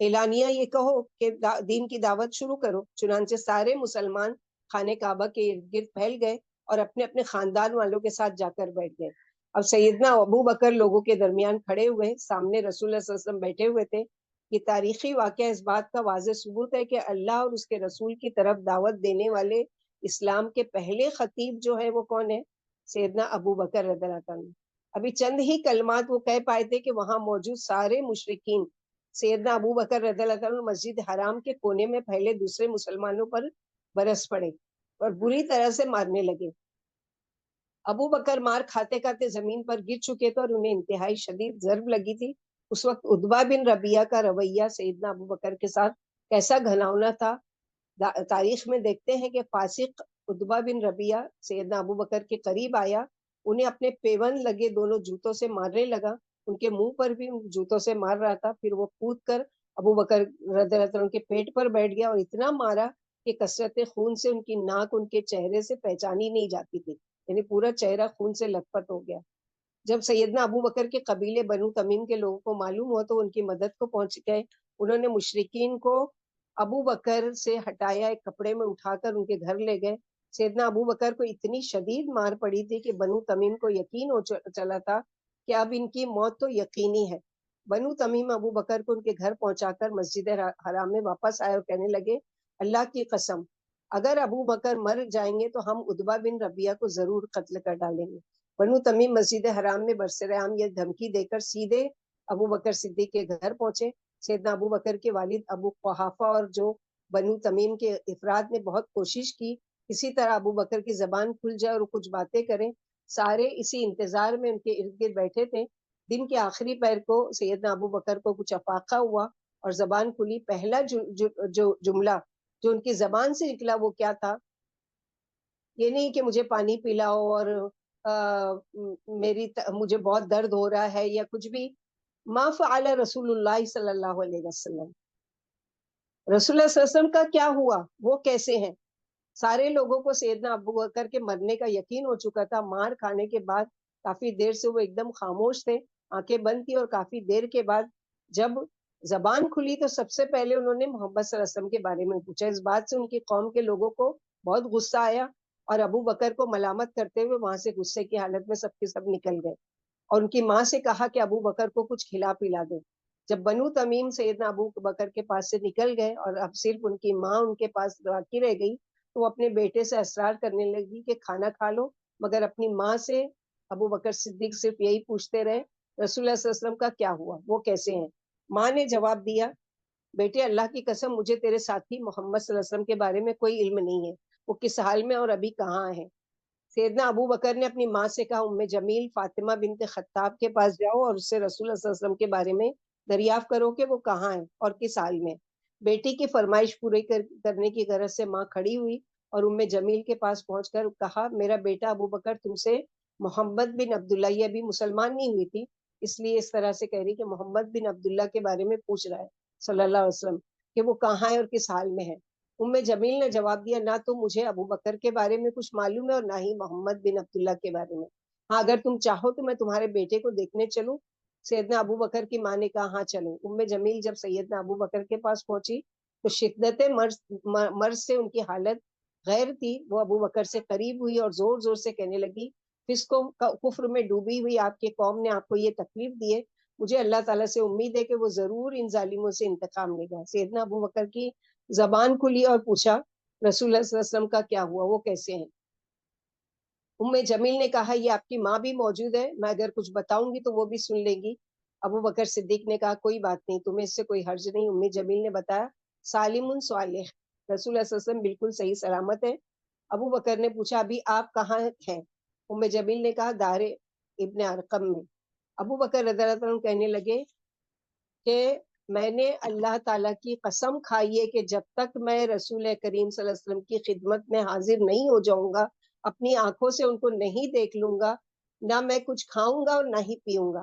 اعلانیہ یہ کہو کہ دین کی دعوت شروع کرو۔ چنانچہ سارے مسلمان خانہ کعبہ کے ارد گرد پھیل گئے اور اپنے اپنے خاندان والوں کے ساتھ جا کر بیٹھ گئے۔ اب سیدنا ابو بکر لوگوں کے درمیان کھڑے ہوئے، سامنے رسول اللہ صلی اللہ علیہ وسلم بیٹھے ہوئے تھے۔ یہ تاریخی واقعہ اس بات کا واضح ثبوت ہے کہ اللہ اور اس کے رسول کی طرف دعوت دینے والے اسلام کے پہلے خطیب جو ہے وہ کون ہے؟ سیدنا ابو بکر رضی اللہ عنہ۔ ابھی چند ہی کلمات وہ کہہ پائے تھے کہ وہاں موجود سارے مشرکین سیدنا ابو بکر رضی اللہ عنہ مسجد حرام کے کونے میں پہلے دوسرے مسلمانوں پر برس پڑے اور بری طرح سے مارنے لگے۔ ابو بکر مار کھاتے کھاتے زمین پر گر چکے تھے اور انہیں انتہائی شدید ضرب لگی تھی۔ اس وقت عتبہ بن ربیعہ کا رویہ سیدنا ابو بکر کے ساتھ کیسا گھناؤنا تھا۔ تاریخ میں دیکھتے ہیں کہ فاسق عتبہ بن ربیعہ سیدنا ابو بکر کے قریب آیا، انہیں اپنے پیوند لگے دونوں جوتوں سے مارنے لگا، ان کے منہ پر بھی جوتوں سے مار رہا تھا۔ پھر وہ کود کر ابو بکر رضی اللہ عنہ کے پیٹ پر بیٹھ گیا اور اتنا مارا کہ کثرت خون سے ان کی ناک ان کے چہرے سے پہچانی نہیں جاتی تھی، یعنی پورا چہرہ خون سے لت پت ہو گیا۔ جب سیدنا ابو بکر کے قبیلے بنو تمیم کے لوگوں کو معلوم ہوا تو ان کی مدد کو پہنچ گئے۔ انہوں نے مشرکین کو ابو بکر سے ہٹایا، ایک کپڑے میں اٹھا کر ان کے گھر لے گئے۔ سیدنا ابو بکر کو اتنی شدید مار پڑی تھی کہ بنو تمیم کو یقین ہو چلا تھا کہ اب ان کی موت تو یقینی ہے۔ بنو تمیم ابو بکر کو ان کے گھر پہنچا کر مسجد حرام میں واپس آئے اور کہنے لگے، اللہ کی قسم اگر ابو بکر مر جائیں گے تو ہم عتبہ بن ربیعہ کو ضرور قتل کر ڈالیں گے۔ بنو تمیم مسجد حرام میں برسر عام یہ دھمکی دے کر سیدھے ابو بکر صدیق کے گھر پہنچے۔ سیدنا ابو بکر کے والد ابو قحافہ اور جو بنو تمیم کے افراد نے بہت کوشش کی اسی طرح ابو بکر کی زبان کھل جائے اور کچھ باتیں کریں۔ سارے اسی انتظار میں ان کے ارد گرد بیٹھے تھے۔ دن کے آخری پہر کو سیدنا ابو بکر کو کچھ افاقہ ہوا اور زبان کھلی۔ پہلا جو جملہ جو ان کی زبان سے نکلا وہ کیا تھا؟ یہ نہیں کہ مجھے پانی پلاؤ اور مجھے بہت درد ہو رہا ہے یا کچھ بھی۔ ما فعل رسول اللہ صلی اللہ علیہ وسلم، رسول اللہ صلی اللہ علیہ وسلم کا کیا ہوا، وہ کیسے ہیں؟ سارے لوگوں کو سیدنا ابو بکر کے مرنے کا یقین ہو چکا تھا۔ مار کھانے کے بعد کافی دیر سے وہ ایک دم خاموش تھے، آنکھیں بند تھی، اور کافی دیر کے بعد جب زبان کھلی تو سب سے پہلے انہوں نے محمد صلی اللہ علیہ وسلم کے بارے میں پوچھا۔ اس بات سے ان کی قوم کے لوگوں کو بہت غصہ آیا اور ابو بکر کو ملامت کرتے ہوئے وہاں سے غصے کی حالت میں سب کے سب نکل گئے اور ان کی ماں سے کہا کہ ابو بکر کو کچھ کھلا پلا دے۔ جب بنو تمیم سیدنا ابو بکر کے پاس سے نکل گئے اور اب صرف ان کی ماں ان کے پاس باقی رہ گئی تو وہ اپنے بیٹے سے اصرار کرنے لگی کہ کھانا کھا لو، مگر اپنی ماں سے ابو بکر صدیق صرف یہی پوچھتے رہے، رسول اللہ صلی اللہ علیہ وسلم کا کیا ہوا، وہ کیسے ہیں؟ ماں نے جواب دیا، بیٹے اللہ کی قسم مجھے تیرے ساتھی محمد صلی اللہ علیہ وسلم کے بارے میں کوئی علم نہیں ہے، وہ کس حال میں اور ابھی کہاں ہے۔ سیدنا ابو بکر نے اپنی ماں سے کہا، ام جمیل فاطمہ بنت خطاب کے پاس جاؤ اور اس سے رسول اللہ صلی اللہ علیہ وسلم کے بارے میں دریافت کرو کہ وہ کہاں ہے اور کس حال میں۔ بیٹی کی فرمائش پوری کرنے کی غرض سے ماں کھڑی ہوئی اور ام جمیل کے پاس پہنچ کر کہا، میرا بیٹا ابو بکر تم سے محمد بن عبداللہ، یہ ابھی مسلمان نہیں ہوئی تھی اس لیے اس طرح سے کہہ رہی کہ محمد بن عبداللہ کے بارے میں پوچھ رہا ہے صلی اللہ علیہ وسلم کہ وہ کہاں ہے اور کس حال میں ہے۔ ام جمیل نے جواب دیا، نہ تو مجھے ابو بکر کے بارے میں کچھ معلوم ہے اور نہ ہی محمد بن عبداللہ کے بارے میں، ہاں اگر تم چاہو تو میں تمہارے بیٹے کو دیکھنے چلوں۔ سیدنا ابو بکر کی ماں نے کہا، ہاں چلو۔ ام جمیل جب سیدنا ابو بکر کے پاس پہنچی تو شدت مرض سے ان کی حالت غیر تھی۔ وہ ابو بکر سے قریب ہوئی اور زور زور سے کہنے لگی، فسق و کفر میں ڈوبی ہوئی آپ کے قوم نے آپ کو یہ تکلیف دی ہے، مجھے اللہ تعالیٰ سے امید ہے کہ وہ ضرور ان ظالموں سے انتقام لے گا۔ سیدنا ابو بکر کی زبان کھلی اور پوچھا، رسول اللہ صلی اللہ علیہ وسلم کا کیا ہوا، وہ کیسے ہیں؟ ام جمیل نے کہا، یہ آپ کی ماں بھی موجود ہے، میں اگر کچھ بتاؤں گی تو وہ بھی سن لیں گی۔ ابو بکر صدیق نے کہا، کوئی بات نہیں، تمہیں اس سے کوئی حرج نہیں۔ ام جمیل نے بتایا، سالم صالح، رسول اللہ صلی اللہ علیہ وسلم بالکل صحیح سلامت ہے۔ ابو بکر نے پوچھا، ابھی آپ کہاں ہیں؟ ام جمیل نے کہا، دار ابن ارقم میں۔ ابو بکر رضی اللہ عنہ کہنے لگے کہ میں نے اللہ تعالیٰ کی قسم کھائی ہے کہ جب تک میں رسول کریم صلی اللہ علیہ وسلم کی خدمت میں حاضر نہیں ہو جاؤں گا، اپنی آنکھوں سے ان کو نہیں دیکھ لوں گا، نہ میں کچھ کھاؤں گا اور نہ ہی پیوں گا۔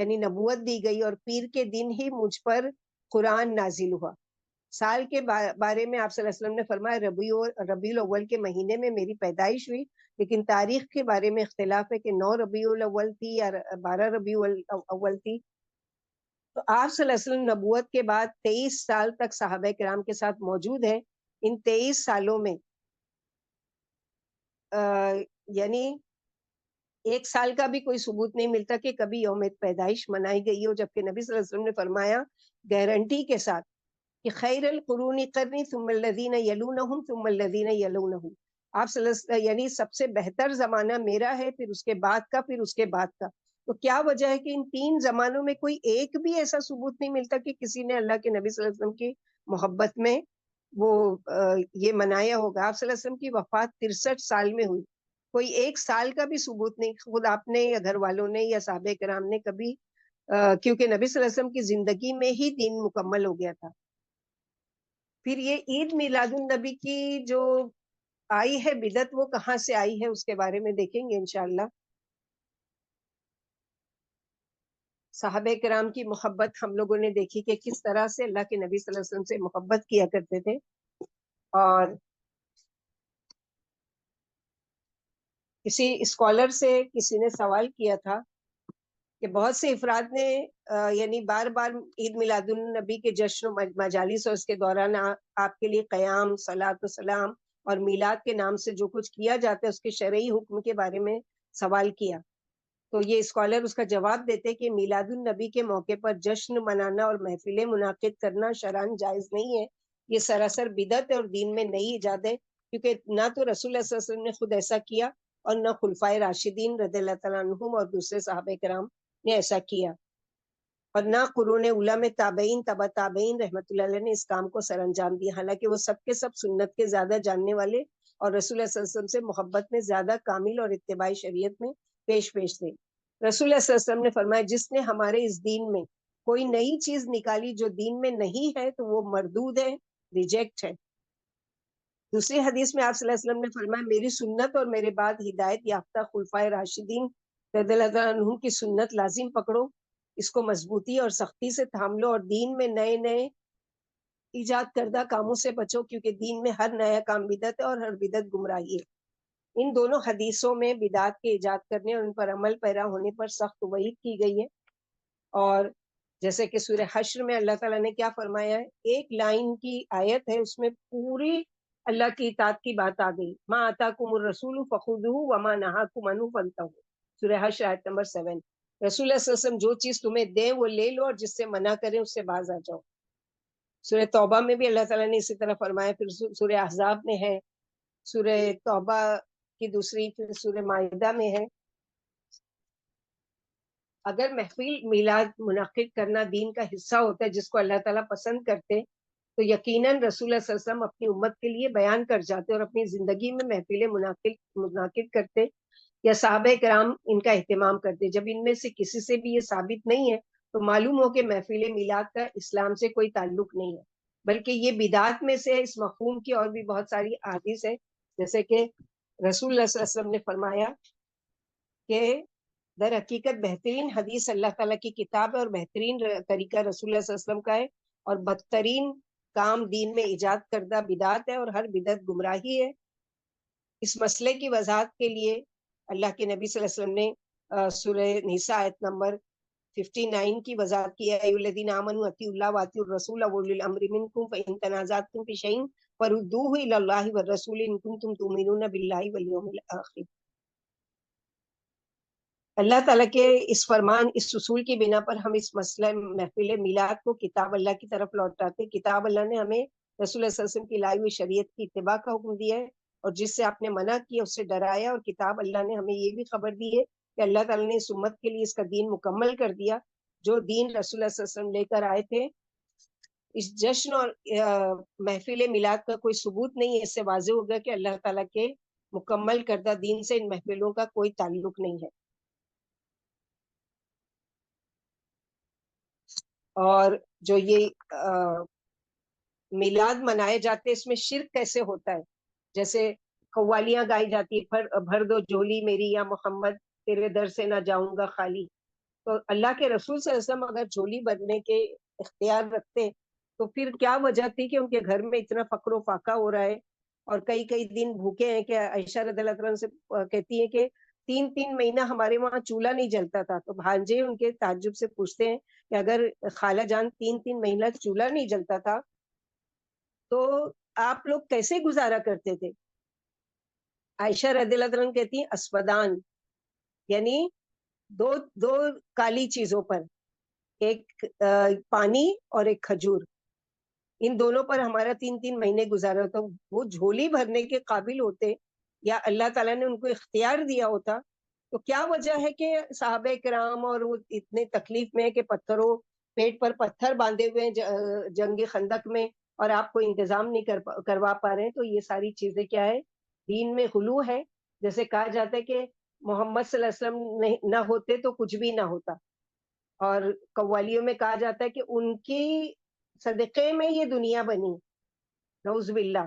یعنی نبوت دی گئی اور پیر کے دن ہی مجھ پر قرآن نازل ہوا. سال کے بارے میں آپ صلی اللہ علیہ وسلم نے فرمایا ربیع الاول کے مہینے میں میری پیدائش ہوئی، لیکن تاریخ کے بارے میں اختلاف ہے کہ 9 ربیع الاول تھی یا 12 ربیع الاول تھی. تو آپ صلی اللہ علیہ وسلم نبوت کے بعد 23 سال تک صحابہ کرام کے ساتھ موجود ہیں. ان 23 سالوں میں یعنی ایک سال کا بھی کوئی ثبوت نہیں ملتا کہ کبھی یوم پیدائش منائی گئی ہو، جبکہ نبی صلی اللہ علیہ وسلم نے فرمایا گارنٹی کے ساتھ کہ خیر القرون قرنی ثم الذین یلونہم ثم الذین یلونہم. آپ صلی اللہ علیہ وسلم یعنی سب سے بہتر زمانہ میرا ہے، پھر اس کے بعد کا، پھر اس کے بعد کا. تو کیا وجہ ہے کہ ان 3 زمانوں میں کوئی ایک بھی ایسا ثبوت نہیں ملتا کہ کسی نے اللہ کے نبی صلی اللہ علیہ وسلم کی محبت میں وہ یہ منایا ہوگا. آپ صلی اللہ علیہ وسلم کی وفات 63 سال میں ہوئی. کوئی ایک سال کا بھی ثبوت نہیں، خود آپ نے یا گھر والوں نے یا صحابہ کرام نے کبھی کیونکہ نبی صلی اللہ علیہ وسلم کی زندگی میں ہی دین مکمل ہو گیا تھا. پھر یہ عید میلاد النبی کی جو آئی ہے بدعت، وہ کہاں سے آئی ہے اس کے بارے میں دیکھیں گے انشاءاللہ. صحابہ کرام کی محبت ہم لوگوں نے دیکھی کہ کس طرح سے اللہ کے نبی صلی اللہ علیہ وسلم سے محبت کیا کرتے تھے. اور کسی اسکالر سے کسی نے سوال کیا تھا کہ بہت سے افراد نے یعنی بار بار عید میلاد النبی کے جشن و مجالس اور اس کے دوران آپ کے لیے قیام، صلاۃ و سلام اور میلاد کے نام سے جو کچھ کیا جاتا ہے اس کے شرعی حکم کے بارے میں سوال کیا. تو یہ اسکالر اس کا جواب دیتے کہ میلاد النبی کے موقع پر جشن منانا اور محفلیں منعقد کرنا شرعاً جائز نہیں ہے. یہ سراسر بدعت ہے اور دین میں نئی ایجاد ہے، کیونکہ نہ تو رسول اللہ صلی اللہ علیہ وسلم نے خود ایسا کیا اور نہ خلفائے راشدین رضی اللہ تعالیٰ عنہم اور دوسرے صحابہ کرام نے ایسا کیا، اور نہ قرون اولیٰ میں تابعین تبع تابعین رحمۃ اللہ علیہ نے اس کام کو سر انجام دیا، حالانکہ وہ سب کے سب سنت کے زیادہ جاننے والے اور رسول اللہ صلی اللہ علیہ وسلم سے محبت میں زیادہ کامل اور اتباع شریعت میں پیش تھے. رسول اللہ صلی اللہ علیہ وسلم نے فرمایا جس نے ہمارے اس دین میں کوئی نئی چیز نکالی جو دین میں نہیں ہے تو وہ مردود ہے، ریجیکٹ ہے. دوسری حدیث میں آپ صلی اللہ علیہ وسلم نے فرمایا میری سنت اور میرے بعد ہدایت یافتہ خلفائے راشدین رضی اللہ عنہم کی سنت لازم پکڑو، اس کو مضبوطی اور سختی سے تھام لو اور دین میں نئے نئے ایجاد کردہ کاموں سے بچو، کیونکہ دین میں ہر نیا کام بدعت ہے اور ہر بدعت گمراہی ہے. ان دونوں حدیثوں میں بدعات کے ایجاد کرنے اور ان پر عمل پیرا ہونے پر سخت وعید کی گئی ہے. اور جیسے کہ سورہ حشر میں اللہ تعالیٰ نے کیا فرمایا ہے، ایک لائن کی آیت ہے، اس میں پوری اللہ کی اطاعت کی بات آ گئی. ما آتاکم الرسول فخذوہ وما نہاکم عنہ فانتہوا، سورہ حشر آیت نمبر 7. رسول اللہ صلی اللہ علیہ وسلم جو چیز تمہیں دیں وہ لے لو اور جس سے منع کریں اس سے باز آ جاؤ. سورہ توبہ میں بھی اللہ تعالیٰ نے اسی طرح فرمایا. پھر سورہ احزاب میں ہے، سورہ توبہ کی دوسری، پھر سورہ مائدہ میں ہے. اگر محفل میلاد منعقد کرنا دین کا حصہ ہوتا ہے جس کو اللہ تعالیٰ پسند کرتے تو یقیناً رسول اللہ صلی اللہ علیہ وسلم اپنی امت کے لیے بیان کر جاتے اور اپنی زندگی میں محفلیں منعقد کرتے یا صحابہ کرام ان کا اہتمام کرتے. جب ان میں سے کسی سے بھی یہ ثابت نہیں ہے تو معلوم ہو کہ محفل میلاد کا اسلام سے کوئی تعلق نہیں ہے، بلکہ یہ بدعات میں سے اس مفہوم کی اور بھی بہت ساری احادیث ہے. جیسے کہ رسول اللہ صلی اللہ علیہ وسلم نے فرمایا کہ در حقیقت بہترین حدیث اللہ تعالیٰ کی کتاب ہے اور بہترین طریقہ رسول اللہ صلی اللہ علیہ وسلم کا ہے، اور بدترین کام دین میں ایجاد کردہ بدعت ہے اور ہر بدعت گمراہی ہے. اس مسئلے کی وضاحت کے لیے اللہ کے نبی صلی اللہ علیہ وسلم نے سورہ نساء آیت نمبر 59 کی وضاحت کی ہے. ایھا الذین آمنوا اطیعوا اللہ واطیعوا الرسول واولی الامر منکم فإن تنازعتم فی شیء فردوہ الی اللہ والرسول ان کنتم تؤمنون باللہ والیوم الآخر. اللہ تعالیٰ کے اس فرمان، اس اصول کی بنا پر ہم اس مسئلہ محفل میلاد کو کتاب اللہ کی طرف لوٹاتے. کتاب اللہ نے ہمیں رسول اللہ صلی اللہ علیہ وسلم کی لائی ہوئی شریعت کی اتباع کا حکم دیا ہے، اور جس سے آپ نے منع کیا اس سے ڈرایا. اور کتاب اللہ نے ہمیں یہ بھی خبر دی ہے کہ اللہ تعالیٰ نے اس امت کے لیے اس کا دین مکمل کر دیا. جو دین رسول اللہ صلی اللہ علیہ وسلم لے کر آئے تھے، اس جشن اور محفل میلاد کا کوئی ثبوت نہیں ہے. اس سے واضح ہوگا کہ اللہ تعالیٰ کے مکمل کردہ دین سے ان محفلوں کا کوئی تعلق نہیں ہے. اور جو یہ میلاد منائے جاتے اس میں شرک کیسے ہوتا ہے، جیسے قوالیاں گائی جاتی ہے، بھر دو جھولی میری یا محمد تیرے در سے نہ جاؤں گا خالی. تو اللہ کے رسول صلی اللہ علیہ وسلم اگر جھولی بھرنے کے اختیار رکھتے تو پھر کیا وجہ تھی کہ ان کے گھر میں اتنا فقر و فاقہ ہو رہا ہے اور کئی کئی دن بھوکے ہیں؟ کہ عائشہ رضی اللہ عنہا سے کہتی ہے کہ 3 مہینہ ہمارے وہاں چولہا نہیں جلتا تھا. تو بھانجے ان کے تعجب سے پوچھتے ہیں کہ اگر خالہ جان 3 مہینہ چولہا نہیں جلتا تھا تو آپ لوگ کیسے گزارا کرتے تھے؟ عائشہ رضی اللہ عنہ کہتی ہیں اسودان، یعنی دو دو کالی چیزوں پر، ایک پانی اور ایک کھجور، ان دونوں پر ہمارا 3 مہینے گزارا ہوتا. وہ جھولی بھرنے کے قابل ہوتے یا اللہ تعالیٰ نے ان کو اختیار دیا ہوتا تو کیا وجہ ہے کہ صحابہ کرام اور وہ اتنے تکلیف میں ہے کہ پتھروں پیٹ پر پتھر باندھے ہوئے ہیں جنگ خندق میں، اور آپ کو انتظام نہیں کروا پا رہے ہیں؟ تو یہ ساری چیزیں کیا ہے؟ دین میں غلو ہے. جیسے کہا جاتا ہے کہ محمد صلی اللہ علیہ وسلم نہ ہوتے تو کچھ بھی نہ ہوتا، اور قوالیوں میں کہا جاتا ہے کہ ان کی صدقے میں یہ دنیا بنی، نعوذ باللہ.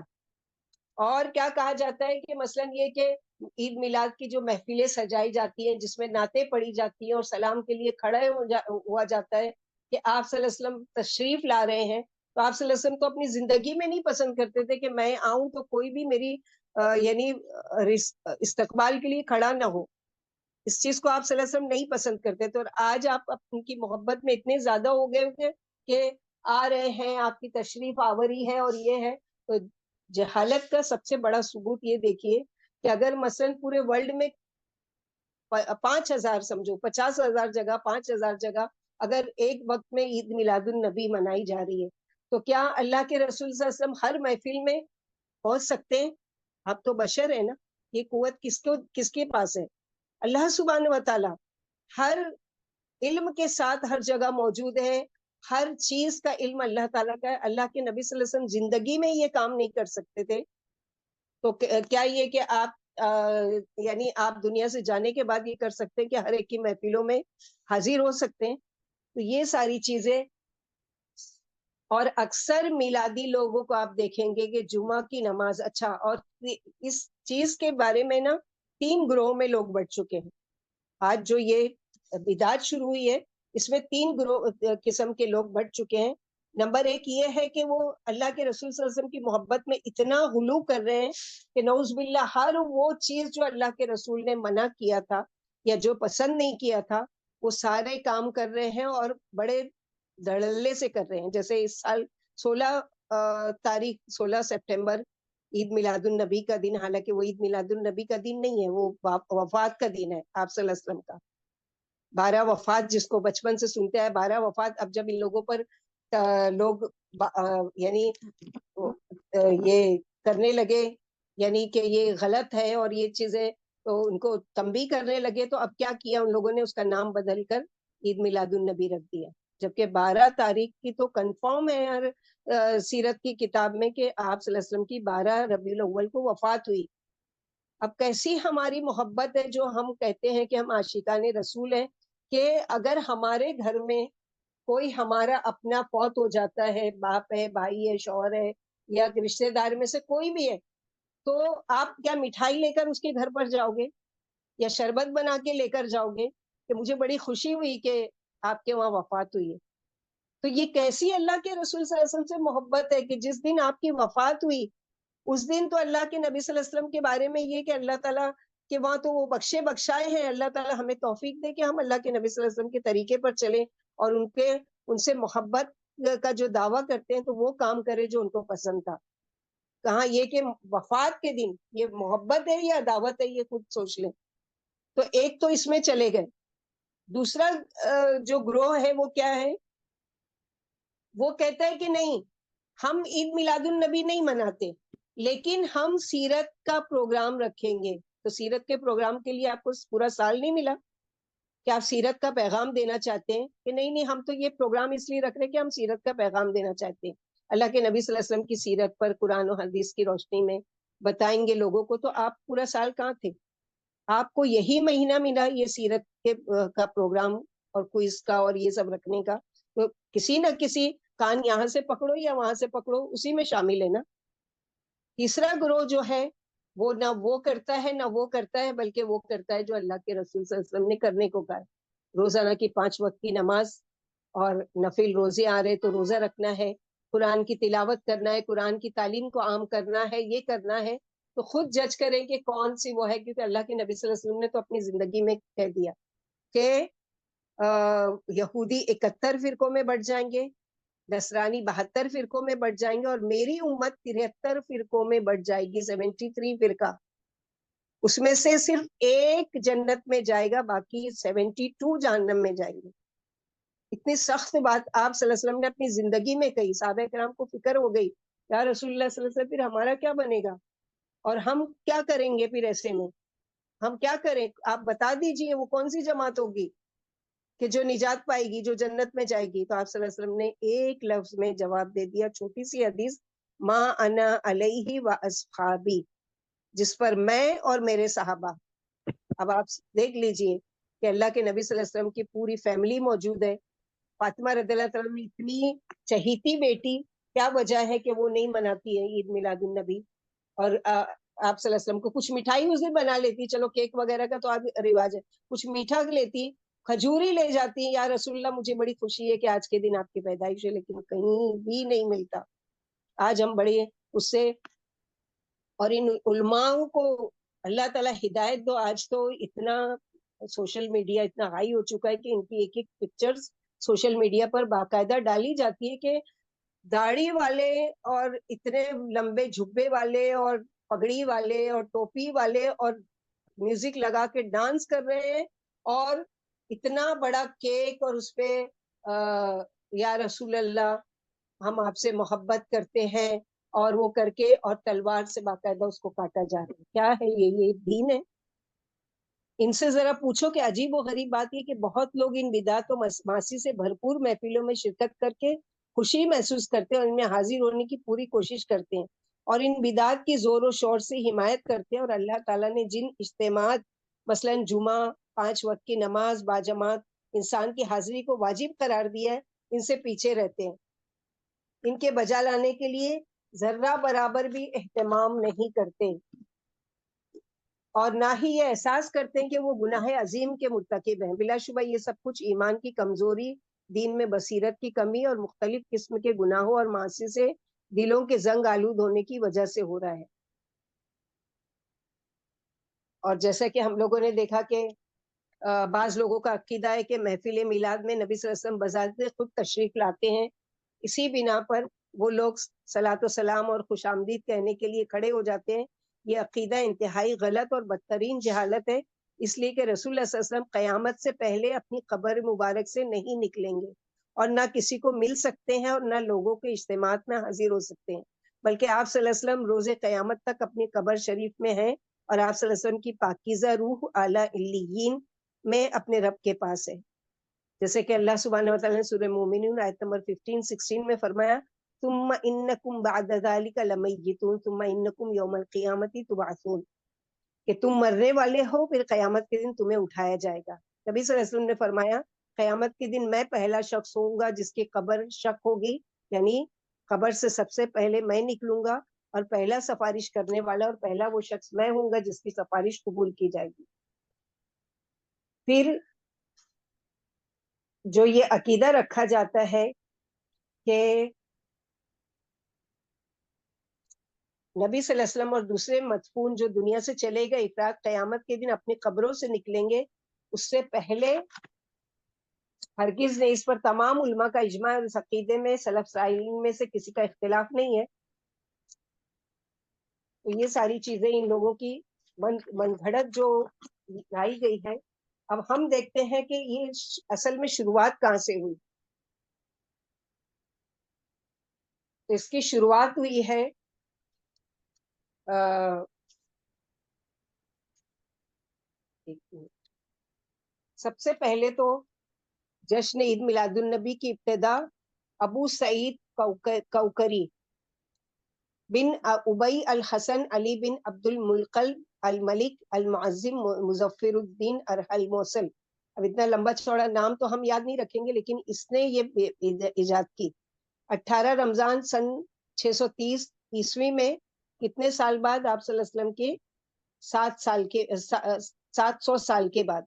اور کیا کہا جاتا ہے کہ مثلا یہ کہ عید میلاد کی جو محفلیں سجائی جاتی ہیں جس میں نعتیں پڑھی جاتی ہیں اور سلام کے لیے کھڑے ہوا جاتا ہے کہ آپ صلی اللہ علیہ وسلم تشریف لا رہے ہیں، تو آپ صلی اللہ علیہ وسلم تو اپنی زندگی میں نہیں پسند کرتے تھے کہ میں آؤں تو کوئی بھی میری یعنی استقبال کے لیے کھڑا نہ ہو. اس چیز کو آپ صلی اللہ علیہ وسلم نہیں پسند کرتے تھے، اور آج آپ ان کی محبت میں اتنے زیادہ ہو گئے ہوتے کہ آ رہے ہیں، آپ کی تشریف آوری ہے اور یہ ہے. تو جہالت کا سب سے بڑا ثبوت یہ دیکھیے کہ اگر مثلا پورے ورلڈ میں 5,000 سمجھو 50,000 جگہ 5,000 جگہ اگر ایک وقت میں عید میلاد النبی منائی جا رہی ہے تو کیا اللہ کے رسول صلی اللہ علیہ وسلم ہر محفل میں پہنچ سکتے ہیں؟ آپ تو بشر ہے نا. یہ قوت کس کے پاس ہے؟ اللہ سبحانہ و تعالی ہر علم کے ساتھ ہر جگہ موجود ہے. ہر چیز کا علم اللہ تعالیٰ کا ہے. اللہ کے نبی صلی اللہ علیہ وسلم زندگی میں یہ کام نہیں کر سکتے تھے تو کیا یہ کہ آپ یعنی آپ دنیا سے جانے کے بعد یہ کر سکتے ہیں کہ ہر ایک کی محفلوں میں حاضر ہو سکتے ہیں؟ تو یہ ساری چیزیں. اور اکثر میلادی لوگوں کو آپ دیکھیں گے کہ جمعہ کی نماز، اچھا، اور اس چیز کے بارے میں نا 3 گروہ میں لوگ بڑھ چکے ہیں. آج جو یہ بدعت شروع ہوئی ہے اس میں 3 قسم کے لوگ بڑھ چکے ہیں. نمبر 1 یہ ہے کہ وہ اللہ کے رسول صلی اللہ علیہ وسلم کی محبت میں اتنا غلو کر رہے ہیں کہ نعوذ باللہ ہر وہ چیز جو اللہ کے رسول نے منع کیا تھا یا جو پسند نہیں کیا تھا وہ سارے کام کر رہے ہیں اور بڑے دھڑلے سے کر رہے ہیں. جیسے اس سال 16 سپٹمبر عید میلاد النبی کا دن، حالانکہ وہ عید میلاد النبی کا دن نہیں ہے، وہ وفات کا دن ہے آپ صلی اللہ علیہ وسلم کا. 12 وفات جس کو بچپن سے سنتے ہیں 12 وفات، اب جب ان لوگوں پر لوگ یعنی یہ کرنے لگے یعنی کہ یہ غلط ہے اور یہ چیزیں تو ان کو تنبیہ کرنے لگے، تو اب کیا کیا ان لوگوں نے؟ اس کا نام بدل کر عید میلاد النبی رکھ دیا. جبکہ 12 تاریخ کی تو کنفرم ہے ہر سیرت کی کتاب میں کہ آپ صلی اللہ علیہ وسلم کی 12 ربیع الاول کو وفات ہوئی. اب کیسی ہماری محبت ہے جو ہم کہتے ہیں کہ ہم عاشقان رسول ہیں کہ اگر ہمارے گھر میں کوئی ہمارا اپنا فوت ہو جاتا ہے، باپ ہے، بھائی ہے، شوہر ہے یا رشتے دار میں سے کوئی بھی ہے، تو آپ کیا مٹھائی لے کر اس کے گھر پر جاؤ گے یا شربت بنا کے لے کر جاؤ گے کہ مجھے بڑی خوشی ہوئی کہ آپ کے وہاں وفات ہوئی ہے؟ تو یہ کیسی اللہ کے رسول صلی اللہ علیہ وسلم سے محبت ہے کہ جس دن آپ کی وفات ہوئی اس دن تو اللہ کے نبی صلی اللہ علیہ وسلم کے بارے میں یہ کہ اللہ تعالیٰ کہ وہاں تو وہ بخشائے ہیں. اللہ تعالیٰ ہمیں توفیق دے کہ ہم اللہ کے نبی صلی اللہ علیہ وسلم کے طریقے پر چلیں اور ان سے محبت کا جو دعویٰ کرتے ہیں تو وہ کام کرے جو ان کو پسند تھا. کہاں یہ کہ وفات کے دن یہ محبت ہے یا دعوت ہے؟ یہ خود سوچ لیں. تو ایک تو اس میں چلے گئے. دوسرا جو گروہ ہے وہ کیا ہے؟ وہ کہتا ہے کہ نہیں، ہم عید میلاد النبی نہیں مناتے لیکن ہم سیرت کا پروگرام رکھیں گے. تو سیرت کے پروگرام کے لیے آپ کو پورا سال نہیں ملا کہ آپ سیرت کا پیغام دینا چاہتے ہیں؟ کہ نہیں ہم تو یہ پروگرام اس لیے رکھ رہے ہیں کہ ہم سیرت کا پیغام دینا چاہتے ہیں، اللہ کے نبی صلی اللہ علیہ وسلم کی سیرت پر قرآن و حدیث کی روشنی میں بتائیں گے لوگوں کو. تو آپ پورا سال کہاں تھے؟ آپ کو یہی مہینہ ملا یہ سیرت کا پروگرام اور کوئز کا اور یہ سب رکھنے کا. تو کسی نہ کسی کان یہاں سے پکڑو یا وہاں سے پکڑو، اسی میں شامل ہے نا. تیسرا گروہ جو ہے وہ نہ وہ کرتا ہے نہ وہ کرتا ہے، بلکہ وہ کرتا ہے جو اللہ کے رسول صلی اللہ علیہ وسلم نے کرنے کو کہا ہے. روزانہ کی 5 وقت کی نماز اور نفل روزے آ رہے تو روزہ رکھنا ہے، قرآن کی تلاوت کرنا ہے، قرآن کی تعلیم کو عام کرنا ہے، یہ کرنا ہے، تو خود جج کریں کہ کون سی وہ ہے، کیونکہ اللہ کے نبی صلی اللہ علیہ وسلم نے تو اپنی زندگی میں کہہ دیا کہ یہودی 71 فرقوں میں بٹ جائیں گے، نصرانی 72 فرقوں میں بٹ جائیں گے، اور میری امت 73 فرقوں میں بٹ جائے گی، 73 فرقہ، اس میں سے صرف ایک جنت میں جائے گا، باقی 72 جہنم میں جائیں گے۔ اتنی سخت بات آپ صلی اللہ علیہ وسلم نے اپنی زندگی میں کہی، صحابہ کرام کو فکر ہو گئی، یا رسول اللہ صلی اللہ علیہ وسلم پھر ہمارا کیا بنے گا، اور ہم کیا کریں گے پھر ایسے میں، ہم کیا کریں، آپ بتا دیجئے وہ کون سی جماعت ہوگی کہ جو نجات پائے گی، جو جنت میں جائے گی۔ تو آپ صلی اللہ علیہ وسلم نے ایک لفظ میں جواب دے دیا، چھوٹی سی حدیث، ما انا علیہ و اصحابی، جس پر میں اور میرے صحابہ۔ اب آپ دیکھ لیجئے کہ اللہ کے نبی صلی اللہ علیہ وسلم کی پوری فیملی موجود ہے، فاطمہ رضی اللہ تعالیٰ عنہ اتنی چہیتی بیٹی، کیا وجہ ہے کہ وہ نہیں مناتی ہے عید میلاد النبی، اور آپ صلی اللہ علیہ وسلم کو کچھ مٹھائی اس دن بنا لیتی، چلو کیک وغیرہ کا تو آج رواج ہے، کچھ میٹھا لیتی، کھجوری لے جاتی، یا رسول اللہ مجھے بڑی خوشی ہے کہ آج کے دن آپ کی پیدائش ہے، لیکن کہیں بھی نہیں ملتا۔ آج ہم بڑے اس سے، اور ان علماء کو اللہ تعالیٰ ہدایت دو، آج تو اتنا سوشل میڈیا اتنا ہائی ہو چکا ہے کہ ان کی ایک ایک پکچرز سوشل میڈیا پر باقاعدہ ڈالی جاتی ہے کہ داڑھی والے اور اتنے لمبے جھبے والے اور پگڑی والے اور ٹوپی والے اور میوزک لگا کے ڈانس کر رہے ہیں، اور اتنا بڑا کیک، اور اس پہ یا رسول اللہ ہم آپ سے محبت کرتے ہیں، اور وہ کر کے اور تلوار سے باقاعدہ اس کو کاٹا جا رہا ہے۔ کیا ہے یہ دین ہے؟ ان سے ذرا پوچھو کہ عجیب و غریب بات یہ کہ بہت لوگ ان بدعت و معاصی سے بھرپور محفلوں میں شرکت کر کے خوشی محسوس کرتے ہیں، اور ان میں حاضر ہونے کی پوری کوشش کرتے ہیں، اور ان بدعت کی زور و شور سے حمایت کرتے ہیں، اور اللہ تعالیٰ نے جن اجتماعات مثلا جمعہ، 5 وقت کی نماز باجماعت انسان کی حاضری کو واجب قرار دیا ہے، ان سے پیچھے رہتے ہیں، ان کے بجا لانے کے لیے ذرہ برابر بھی اہتمام نہیں کرتے، اور نہ ہی یہ احساس کرتے ہیں کہ وہ گناہ عظیم کے مرتکب ہیں۔ بلا شبہ یہ سب کچھ ایمان کی کمزوری، دین میں بصیرت کی کمی، اور مختلف قسم کے گناہوں اور معاصی سے دلوں کے زنگ آلود ہونے کی وجہ سے ہو رہا ہے۔ اور جیسا کہ ہم لوگوں نے دیکھا کہ بعض لوگوں کا عقیدہ ہے کہ محفل میلاد میں نبی صلی اللہ علیہ وسلم بذات خود تشریف لاتے ہیں، اسی بنا پر وہ لوگ صلاۃ و سلام اور خوش آمدید کہنے کے لیے کھڑے ہو جاتے ہیں۔ یہ عقیدہ انتہائی غلط اور بدترین جہالت ہے، اس لیے کہ رسول اللہ صلی اللہ علیہ وسلم قیامت سے پہلے اپنی قبر مبارک سے نہیں نکلیں گے، اور نہ کسی کو مل سکتے ہیں، اور نہ لوگوں کے اجتماعات میں حاضر ہو سکتے ہیں، بلکہ آپ صلی اللہ علیہ وسلم روز قیامت تک اپنی قبر شریف میں ہیں، اور آپ صلی اللہ علیہ وسلم کی پاکیزہ روح اعلیٰ علیین میں اپنے رب کے پاس ہے، جیسے کہ اللہ سبحانہ و تعالیٰ نے سورہ مومنون آیت نمبر 15-16 میں فرمایا، ثم انکم بعد ذلک لمیتون ثم انکم یوم القیامت تبعثون، کہ تم مرنے والے ہو، پھر قیامت کے دن تمہیں اٹھایا جائے گا۔ نبی صلی اللہ علیہ وسلم نے فرمایا، قیامت کے دن میں پہلا شخص ہوں گا جس کی قبر شک ہوگی، یعنی قبر سے سب سے پہلے میں نکلوں گا، اور پہلا سفارش کرنے والا اور پہلا وہ شخص میں ہوں گا جس کی سفارش قبول کی جائے گی۔ پھر جو یہ عقیدہ رکھا جاتا ہے کہ نبی صلی اللہ علیہ وسلم اور دوسرے مدفون جو دنیا سے چلے گئے افراد قیامت کے دن اپنی قبروں سے نکلیں گے، اس سے پہلے ہرگز نہیں، اس پر تمام علماء کا اجماع ہے، اور اس عقیدے میں سلف صالحین میں سے کسی کا اختلاف نہیں ہے۔ تو یہ ساری چیزیں ان لوگوں کی من گھڑت جو لائی گئی ہے۔ اب ہم دیکھتے ہیں کہ یہ اصل میں شروعات کہاں سے ہوئی۔ تو اس کی شروعات ہوئی ہے سب سے پہلے تو جشن عید میلاد النبی کی ابتدا ابو سعید کوکری بن ابی الحسن علی بن عبد الملک الملک المعظم مظفر الدین ارحل موصل، اب اتنا لمبا چوڑا نام تو ہم یاد نہیں رکھیں گے، لیکن اس نے یہ ایجاد کی 18 رمضان سن 630 عیسوی میں، کتنے سال بعد؟ آپ صلی اللہ علیہ وسلم کے 700 سال کے بعد۔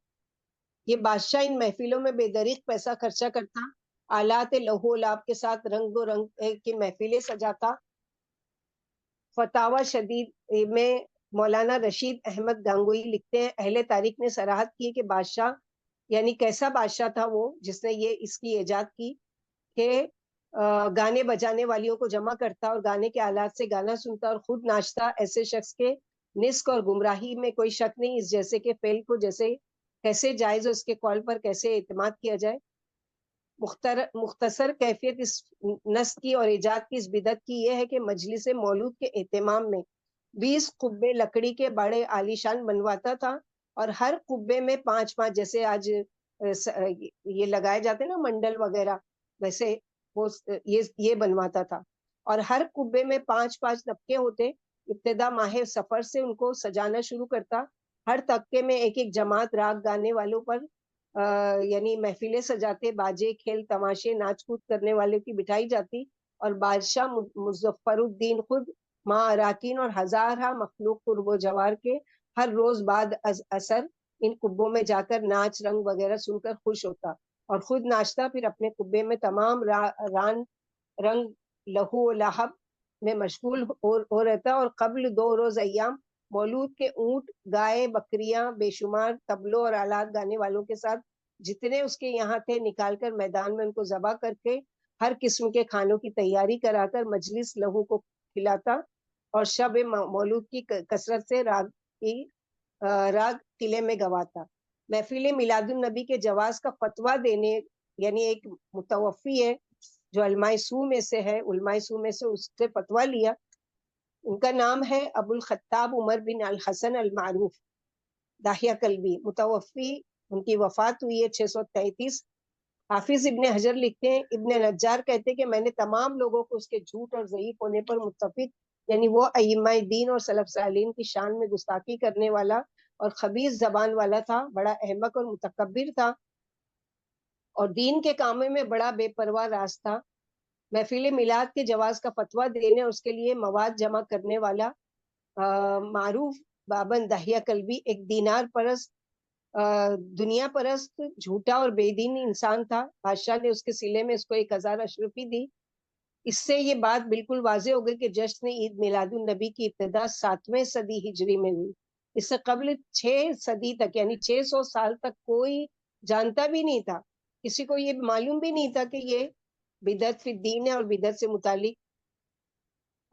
یہ بادشاہ ان محفلوں میں بے دریغ پیسہ خرچہ کرتا، آلات لہو لعب کے ساتھ رنگ و رنگ کی محفلیں سجاتا۔ فتاوی شدید میں مولانا رشید احمد گانگوئی لکھتے ہیں، اہل تاریخ نے صراحت کی کہ بادشاہ یعنی کیسا بادشاہ تھا وہ جس نے یہ اس کی ایجاد کی کہ گانے بجانے والیوں کو جمع کرتا اور گانے کے آلات سے گانا سنتا اور خود ناچتا۔ ایسے شخص کے نسک اور گمراہی میں کوئی شک نہیں، اس جیسے کہ فعل کو جیسے کیسے جائز اور اس کے قول پر کیسے اعتماد کیا جائے۔ مختصر کیفیت اس نسق کی اور ایجاد کی اس بدعت کی یہ ہے کہ مجلس مولود کے اہتمام میں 20 قبے لکڑی کے بڑے عالیشان بنواتا تھا، اور ہر قبے میں 5 جیسے آج یہ لگائے جاتے نا منڈل وغیرہ، ویسے وہ یہ بنواتا تھا، اور ہر قبے میں 5 طبقے ہوتے۔ ابتدا ماہ سفر سے ان کو سجانا شروع کرتا، ہر طبقے میں ایک ایک جماعت راگ گانے والوں پر یعنی محفلیں سجاتے، باجے کھیل تماشے ناچ کود کرنے والوں کی بٹھائی جاتی، اور بادشاہ مظفر الدین خود ماں اراکین اور ہزارہ مخلوق قرب و جوار کے ہر روز بعد اثر ان قبوں میں جا کر ناچ رنگ وغیرہ سن کر خوش ہوتا اور خود ناچتا، پھر اپنے قبے میں تمام ران رنگ لہو و لہب میں مشغول ہو رہتا، اور قبل 2 روز ایام مولود کے اونٹ گائے بکریاں بے شمار طبلوں اور آلات گانے والوں کے ساتھ جتنے اس کے یہاں تھے نکال کر میدان میں ان کو ذبح کر کے ہر قسم کے کھانوں کی تیاری کرا کر مجلس لہو کو کھلاتا، اور شب مولود کی کثرت سے راگ قلعے میں گواتا۔ محفل میلاد النبی کے جواز کا فتویٰ دینے یعنی ایک متوفی ہے جو علماء سو میں سے ہے، علماء سو میں سے اس سے فتویٰ لیا، ان کا نام ہے ابو الخطاب عمر بن الحسن المعروف داہیہ کلبی، متوفی ان کی وفات ہوئی ہے 633۔ حافظ ابن حجر لکھتے ہیں، ابن نجار کہتے کہ میں نے تمام لوگوں کو اس کے جھوٹ اور ضعیف ہونے پر متفق، یعنی وہ ائمہ دین اور سلف صالحین کی شان میں گستاخی کرنے والا اور خبیث زبان والا تھا، بڑا احمق اور متکبر تھا، اور دین کے کاموں میں بڑا بے پرواہ راز تھا۔ محفل میلاد کے جواز کا فتویٰ دینے اور اس کے لیے مواد جمع کرنے والا معروف بابن داہیہ کلبی ایک دینار پرست دنیا پرست جھوٹا اور بے دین انسان تھا۔ بادشاہ نے اس کے سلے میں اس کو 1000 اشرفی دی۔ اس سے یہ بات بالکل واضح ہو گئی کہ جشن عید میلاد النبی کی ابتدا 7ویں صدی ہجری میں ہوئی۔ اس سے قبل 6 صدی تک یعنی 600 سال تک کوئی جانتا بھی نہیں تھا، کسی کو یہ معلوم بھی نہیں تھا کہ یہ بدعت فی الدین ہے اور بدعت سے متعلق۔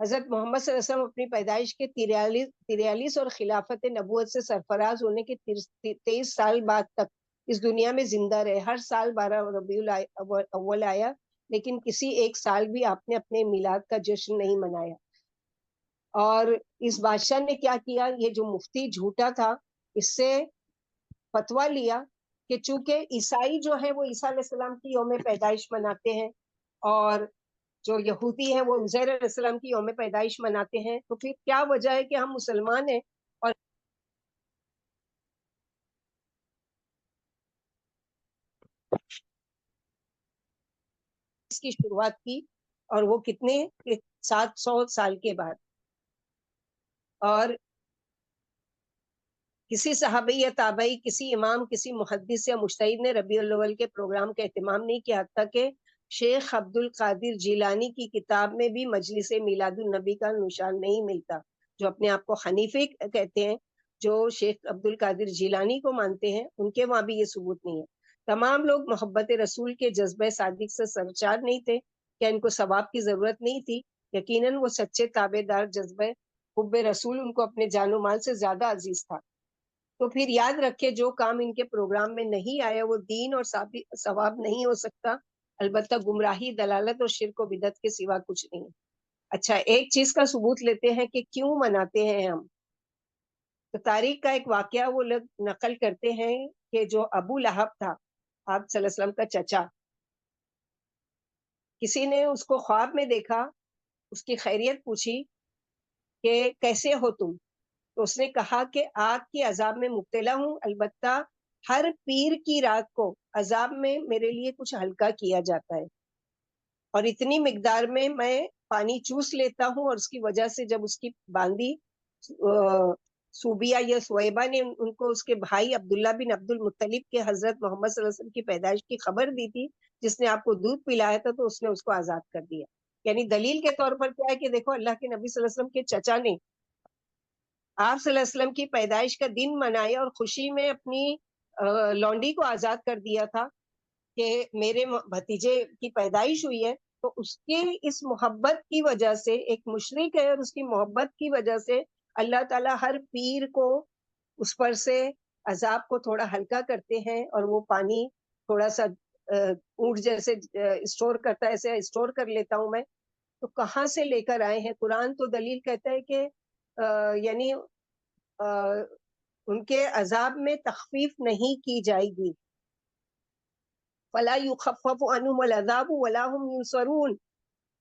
حضرت محمد صلی اللہ علیہ وسلم اپنی پیدائش کے 43 اور خلافت نبوت سے سرفراز ہونے کے 23 سال بعد تک اس دنیا میں زندہ رہے۔ ہر سال 12 ربیع الاول آیا، لیکن کسی ایک سال بھی آپ نے اپنے میلاد کا جشن نہیں منایا۔ اور اس بادشاہ نے کیا کیا، یہ جو مفتی جھوٹا تھا، اس سے فتویٰ لیا کہ چونکہ عیسائی جو ہے وہ عیسیٰ علیہ السلام کی یوم پیدائش مناتے ہیں، اور جو یہودی ہیں وہ عزیر علیہ السلام کی یوم پیدائش مناتے ہیں، تو پھر کیا وجہ ہے کہ ہم مسلمان ہیں اور اس کی شروعات کی، اور وہ کتنے 700 سال کے بعد۔ اور کسی صحابی یا تابعی، کسی امام، کسی محدث یا مجتہد نے ربیع الاول کے پروگرام کا اہتمام نہیں کیا، حتیٰ کہ شیخ عبد القادر جیلانی کی کتاب میں بھی مجلس میلاد النبی کا نشان نہیں ملتا۔ جو اپنے آپ کو حنیفی کہتے ہیں، جو شیخ عبد القادر جیلانی کو مانتے ہیں، ان کے وہاں بھی یہ ثبوت نہیں ہے۔ تمام لوگ محبت رسول کے جذبہ صادق سے سرشار نہیں تھے، کیا ان کو ثواب کی ضرورت نہیں تھی؟ یقیناً وہ سچے تابع دار جذبہ حب رسول ان کو اپنے جان و مال سے زیادہ عزیز تھا۔ تو پھر یاد رکھے جو کام ان کے پروگرام میں نہیں آیا وہ دین اور ثواب نہیں ہو سکتا، البتہ گمراہی، دلالت اور شرک و بدعت کے سوا کچھ نہیں۔ اچھا، ایک چیز کا ثبوت لیتے ہیں کہ کیوں مناتے ہیں ہم۔ تو تاریخ کا ایک واقعہ وہ لوگ نقل کرتے ہیں کہ جو ابو لہب تھا، آپ صلی اللہ علیہ وسلم کا چچا، کسی نے اس کو خواب میں دیکھا، اس کی خیریت پوچھی کہ کیسے ہو تم، تو اس نے کہا کہ آگ کے عذاب میں مبتلا ہوں، البتہ ہر پیر کی رات کو عذاب میں میرے لیے کچھ ہلکا کیا جاتا ہے، اور اتنی مقدار میں پانی چوس لیتا ہوں، اور اس کی وجہ سے جب اس کی باندی صوبیہ یا سویبہ نے ان کو اس کے بھائی عبداللہ بن عبد المطلب کے حضرت محمد صلی اللہ علیہ وسلم کی پیدائش کی خبر دی تھی، جس نے آپ کو دودھ پلایا تھا، تو اس نے اس کو آزاد کر دیا. یعنی دلیل کے طور پر کیا ہے کہ دیکھو اللہ کے نبی صلی اللہ علیہ وسلم کے چچا نے آپ صلی اللہ علیہ وسلم کی پیدائش کا دن منایا اور خوشی میں اپنی لونڈی کو آزاد کر دیا تھا کہ میرے بھتیجے کی پیدائش ہوئی ہے. تو اس کی اس محبت کی وجہ سے، ایک مشرک ہے اور اس کی محبت کی وجہ سے اللہ تعالیٰ ہر پیر کو اس پر سے عذاب کو تھوڑا ہلکا کرتے ہیں، اور وہ پانی تھوڑا سا اونٹ جیسے اسٹور کرتا ہے، ایسے اسٹور کر لیتا ہوں میں. تو کہاں سے لے کر آئے ہیں؟ قرآن تو دلیل کہتا ہے کہ یعنی ان کے عذاب میں تخفیف نہیں کی جائے گی. فَلَا يُخَفَّفُ عَنْهُمُ الْعَذَابُ وَلَا هُمْ يُنصَرُونَ.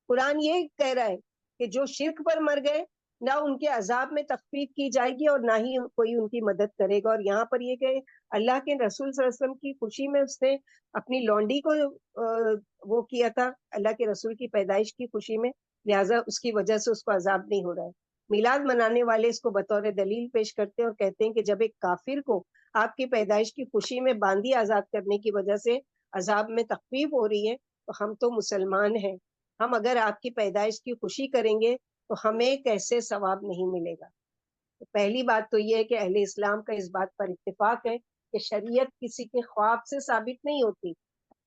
قرآن یہ کہہ رہا ہے کہ جو شرک پر مر گئے، نہ ان کے عذاب میں تخفیف کی جائے گی اور نہ ہی کوئی ان کی مدد کرے گا. اور یہاں پر یہ کہ اللہ کے رسول صلی اللہ علیہ وسلم کی خوشی میں اس نے اپنی لونڈی کو وہ کیا تھا اللہ کے رسول کی پیدائش کی خوشی میں، لہٰذا اس کی وجہ سے اس کو عذاب نہیں ہو رہا ہے. میلاد منانے والے اس کو بطور دلیل پیش کرتے ہیں اور کہتے ہیں کہ جب ایک کافر کو آپ کی پیدائش کی خوشی میں باندھی آزاد کرنے کی وجہ سے عذاب میں تخفیف ہو رہی ہے، تو ہم تو مسلمان ہیں، ہم اگر آپ کی پیدائش کی خوشی کریں گے تو ہمیں کیسے ثواب نہیں ملے گا؟ تو پہلی بات تو یہ ہے کہ اہل اسلام کا اس بات پر اتفاق ہے کہ شریعت کسی کے خواب سے ثابت نہیں ہوتی،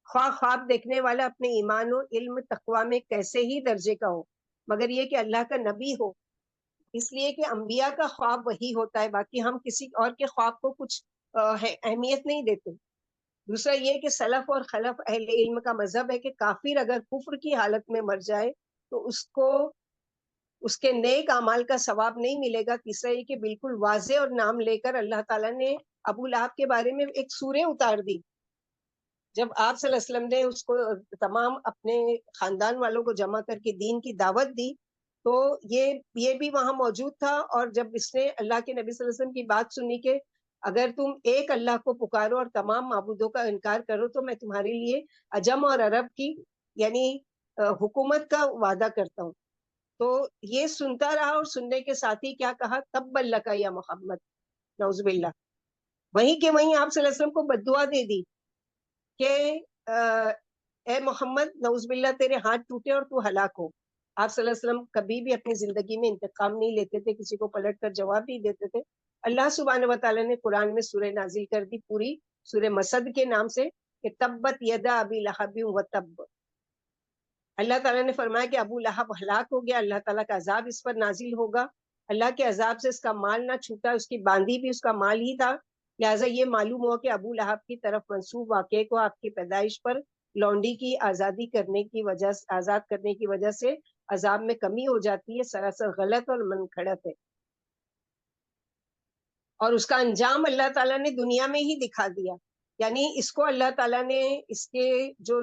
خواہ خواب دیکھنے والا اپنے ایمان و علم تقوی میں کیسے ہی درجے کا ہو، مگر یہ کہ اللہ کا نبی ہو. اس لیے کہ انبیاء کا خواب وہی ہوتا ہے، باقی ہم کسی اور کے خواب کو کچھ اہمیت نہیں دیتے. دوسرا یہ کہ سلف اور خلف اہل علم کا مذہب ہے کہ کافر اگر کفر کی حالت میں مر جائے تو اس کو اس کے نیک اعمال کا ثواب نہیں ملے گا. تیسرا یہ کہ بالکل واضح اور نام لے کر اللہ تعالیٰ نے ابو لہب کے بارے میں ایک سورہ اتار دی. جب آپ صلی اللہ علیہ وسلم نے اس کو تمام اپنے خاندان والوں کو جمع کر کے دین کی دعوت دی، تو یہ بھی وہاں موجود تھا. اور جب اس نے اللہ کے نبی صلی اللہ علیہ وسلم کی بات سنی کہ اگر تم ایک اللہ کو پکارو اور تمام معبودوں کا انکار کرو تو میں تمہارے لیے عجم اور عرب کی یعنی حکومت کا وعدہ کرتا ہوں. تو یہ سنتا رہا اور سننے کے ساتھ ہی کیا کہا؟ تب اللہ یا محمد، نعوذ باللہ. وہیں کہ وہیں آپ صلی اللہ علیہ وسلم کو بددعا دے دی کہ اے محمد نعوذ باللہ تیرے ہاتھ ٹوٹے اور تو ہلاک ہو. آپ صلی اللہ علیہ وسلم کبھی بھی اپنی زندگی میں انتقام نہیں لیتے تھے، کسی کو پلٹ کر جواب نہیں دیتے تھے. اللہ سبحانہ وتعالیٰ نے قرآن میں سورہ نازل کر دی پوری سورہ مسد کے نام سے کہ تبت یدا ابی لہب وتب. اللہ تعالیٰ نے فرمایا کہ ابو لہب ہلاک ہو گیا، اللہ تعالیٰ کا عذاب اس پر نازل ہوگا. اللہ کے عذاب سے اس کا مال نہ چھوٹا، اس کی باندھی بھی اس کا مال ہی تھا. لہٰذا یہ معلوم ہوا کہ ابو لہب کی طرف منسوب واقعے کو آپ کی پیدائش پر لونڈی کی آزادی کرنے کی وجہ سے، آزاد کرنے کی وجہ سے عذاب میں کمی ہو جاتی ہے، سراسر غلط اور منگھڑت ہے. اور اس کا انجام اللہ تعالیٰ نے دنیا میں ہی دکھا دیا. یعنی اس کو اللہ تعالیٰ نے اس کے جو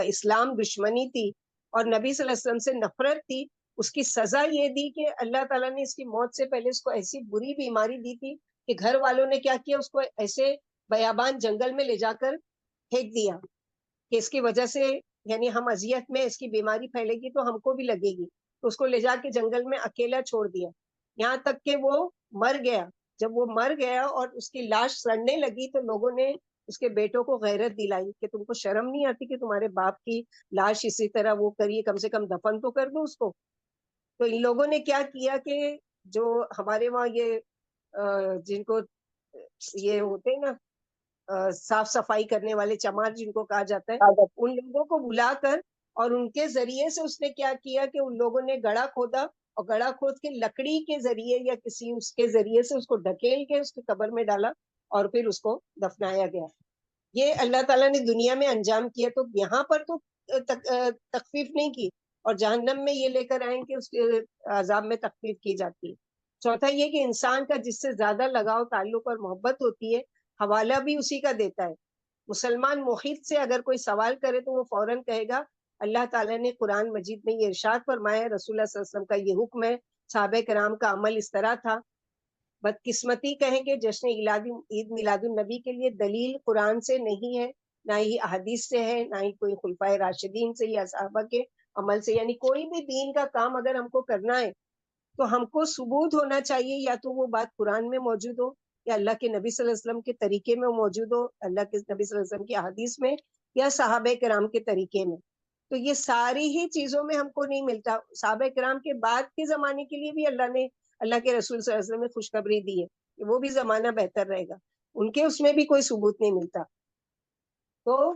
اسلام دشمنی تھی اور نبی صلی اللہ علیہ وسلم سے نفرت تھی، اس کی سزا یہ دی کہ اللہ تعالیٰ نے اس کی موت سے پہلے اس کو ایسی بری بیماری دی تھی کہ گھر والوں نے کیا کیا، اس کو ایسے بیابان جنگل میں لے جا کر پھینک دیا کہ اس کی وجہ سے یعنی ہم اذیت میں، اس کی بیماری پھیلے گی تو ہم کو بھی لگے گی. تو اس کو لے جا کے جنگل میں اکیلا چھوڑ دیا، یہاں تک کہ وہ مر گیا. جب وہ مر گیا اور اس کی لاش سڑنے لگی تو لوگوں نے اس کے بیٹوں کو غیرت دلائی کہ تم کو شرم نہیں آتی کہ تمہارے باپ کی لاش اسی طرح وہ کریے، کم سے کم دفن تو کر دو اس کو. تو ان لوگوں نے کیا کیا کہ جو ہمارے وہاں یہ جن کو یہ ہوتے ہیں نا صاف صفائی کرنے والے چمار جن کو کہا جاتا ہے، ان لوگوں کو بلا کر اور ان کے ذریعے سے اس نے کیا کیا کہ ان لوگوں نے گڑھا کھودا اور گڑھا کھود کے لکڑی کے ذریعے یا کسی اس کے ذریعے سے اس کو ڈھکیل کے اس کی قبر میں ڈالا اور پھر اس کو دفنایا گیا. یہ اللہ تعالیٰ نے دنیا میں انجام کیا. تو یہاں پر تو تخفیف نہیں کی، اور جہنم میں یہ لے کر آئیں کہ اس کے عذاب میں تخفیف کی جاتی ہے. چوتھا یہ کہ انسان کا جس سے زیادہ لگاؤ تعلق اور محبت ہوتی ہے حوالہ بھی اسی کا دیتا ہے. مسلمان موحد سے اگر کوئی سوال کرے تو وہ فوراً کہے گا اللہ تعالیٰ نے قرآن مجید میں یہ ارشاد فرمایا ہے، رسول اللہ صلی اللہ علیہ وسلم کا یہ حکم ہے، صحابہ کرام کا عمل اس طرح تھا. بدقسمتی کہیں کہ جشن عید میلاد النبی کے لیے دلیل قرآن سے نہیں ہے، نہ ہی احادیث سے ہے، نہ ہی کوئی خلفائے راشدین سے یا صحابہ کے عمل سے. یعنی کوئی بھی دین کا کام اگر ہم کو کرنا ہے تو ہم کو ثبوت ہونا چاہیے، یا تو وہ بات قرآن میں موجود ہو، یا اللہ کے نبی صلی اللہ علیہ وسلم کے طریقے میں موجود ہو، اللہ کے نبی صلی اللہ علیہ وسلم کی احادیث میں، یا صحابہ کرام کے طریقے میں. تو یہ ساری ہی چیزوں میں ہم کو نہیں ملتا. صحابہ کرام کے بعد کے زمانے کے لیے بھی اللہ نے، اللہ کے رسول صلی اللہ علیہ وسلم نے خوشخبری دی ہے کہ وہ بھی زمانہ بہتر رہے گا. ان کے اس میں بھی کوئی ثبوت نہیں ملتا. تو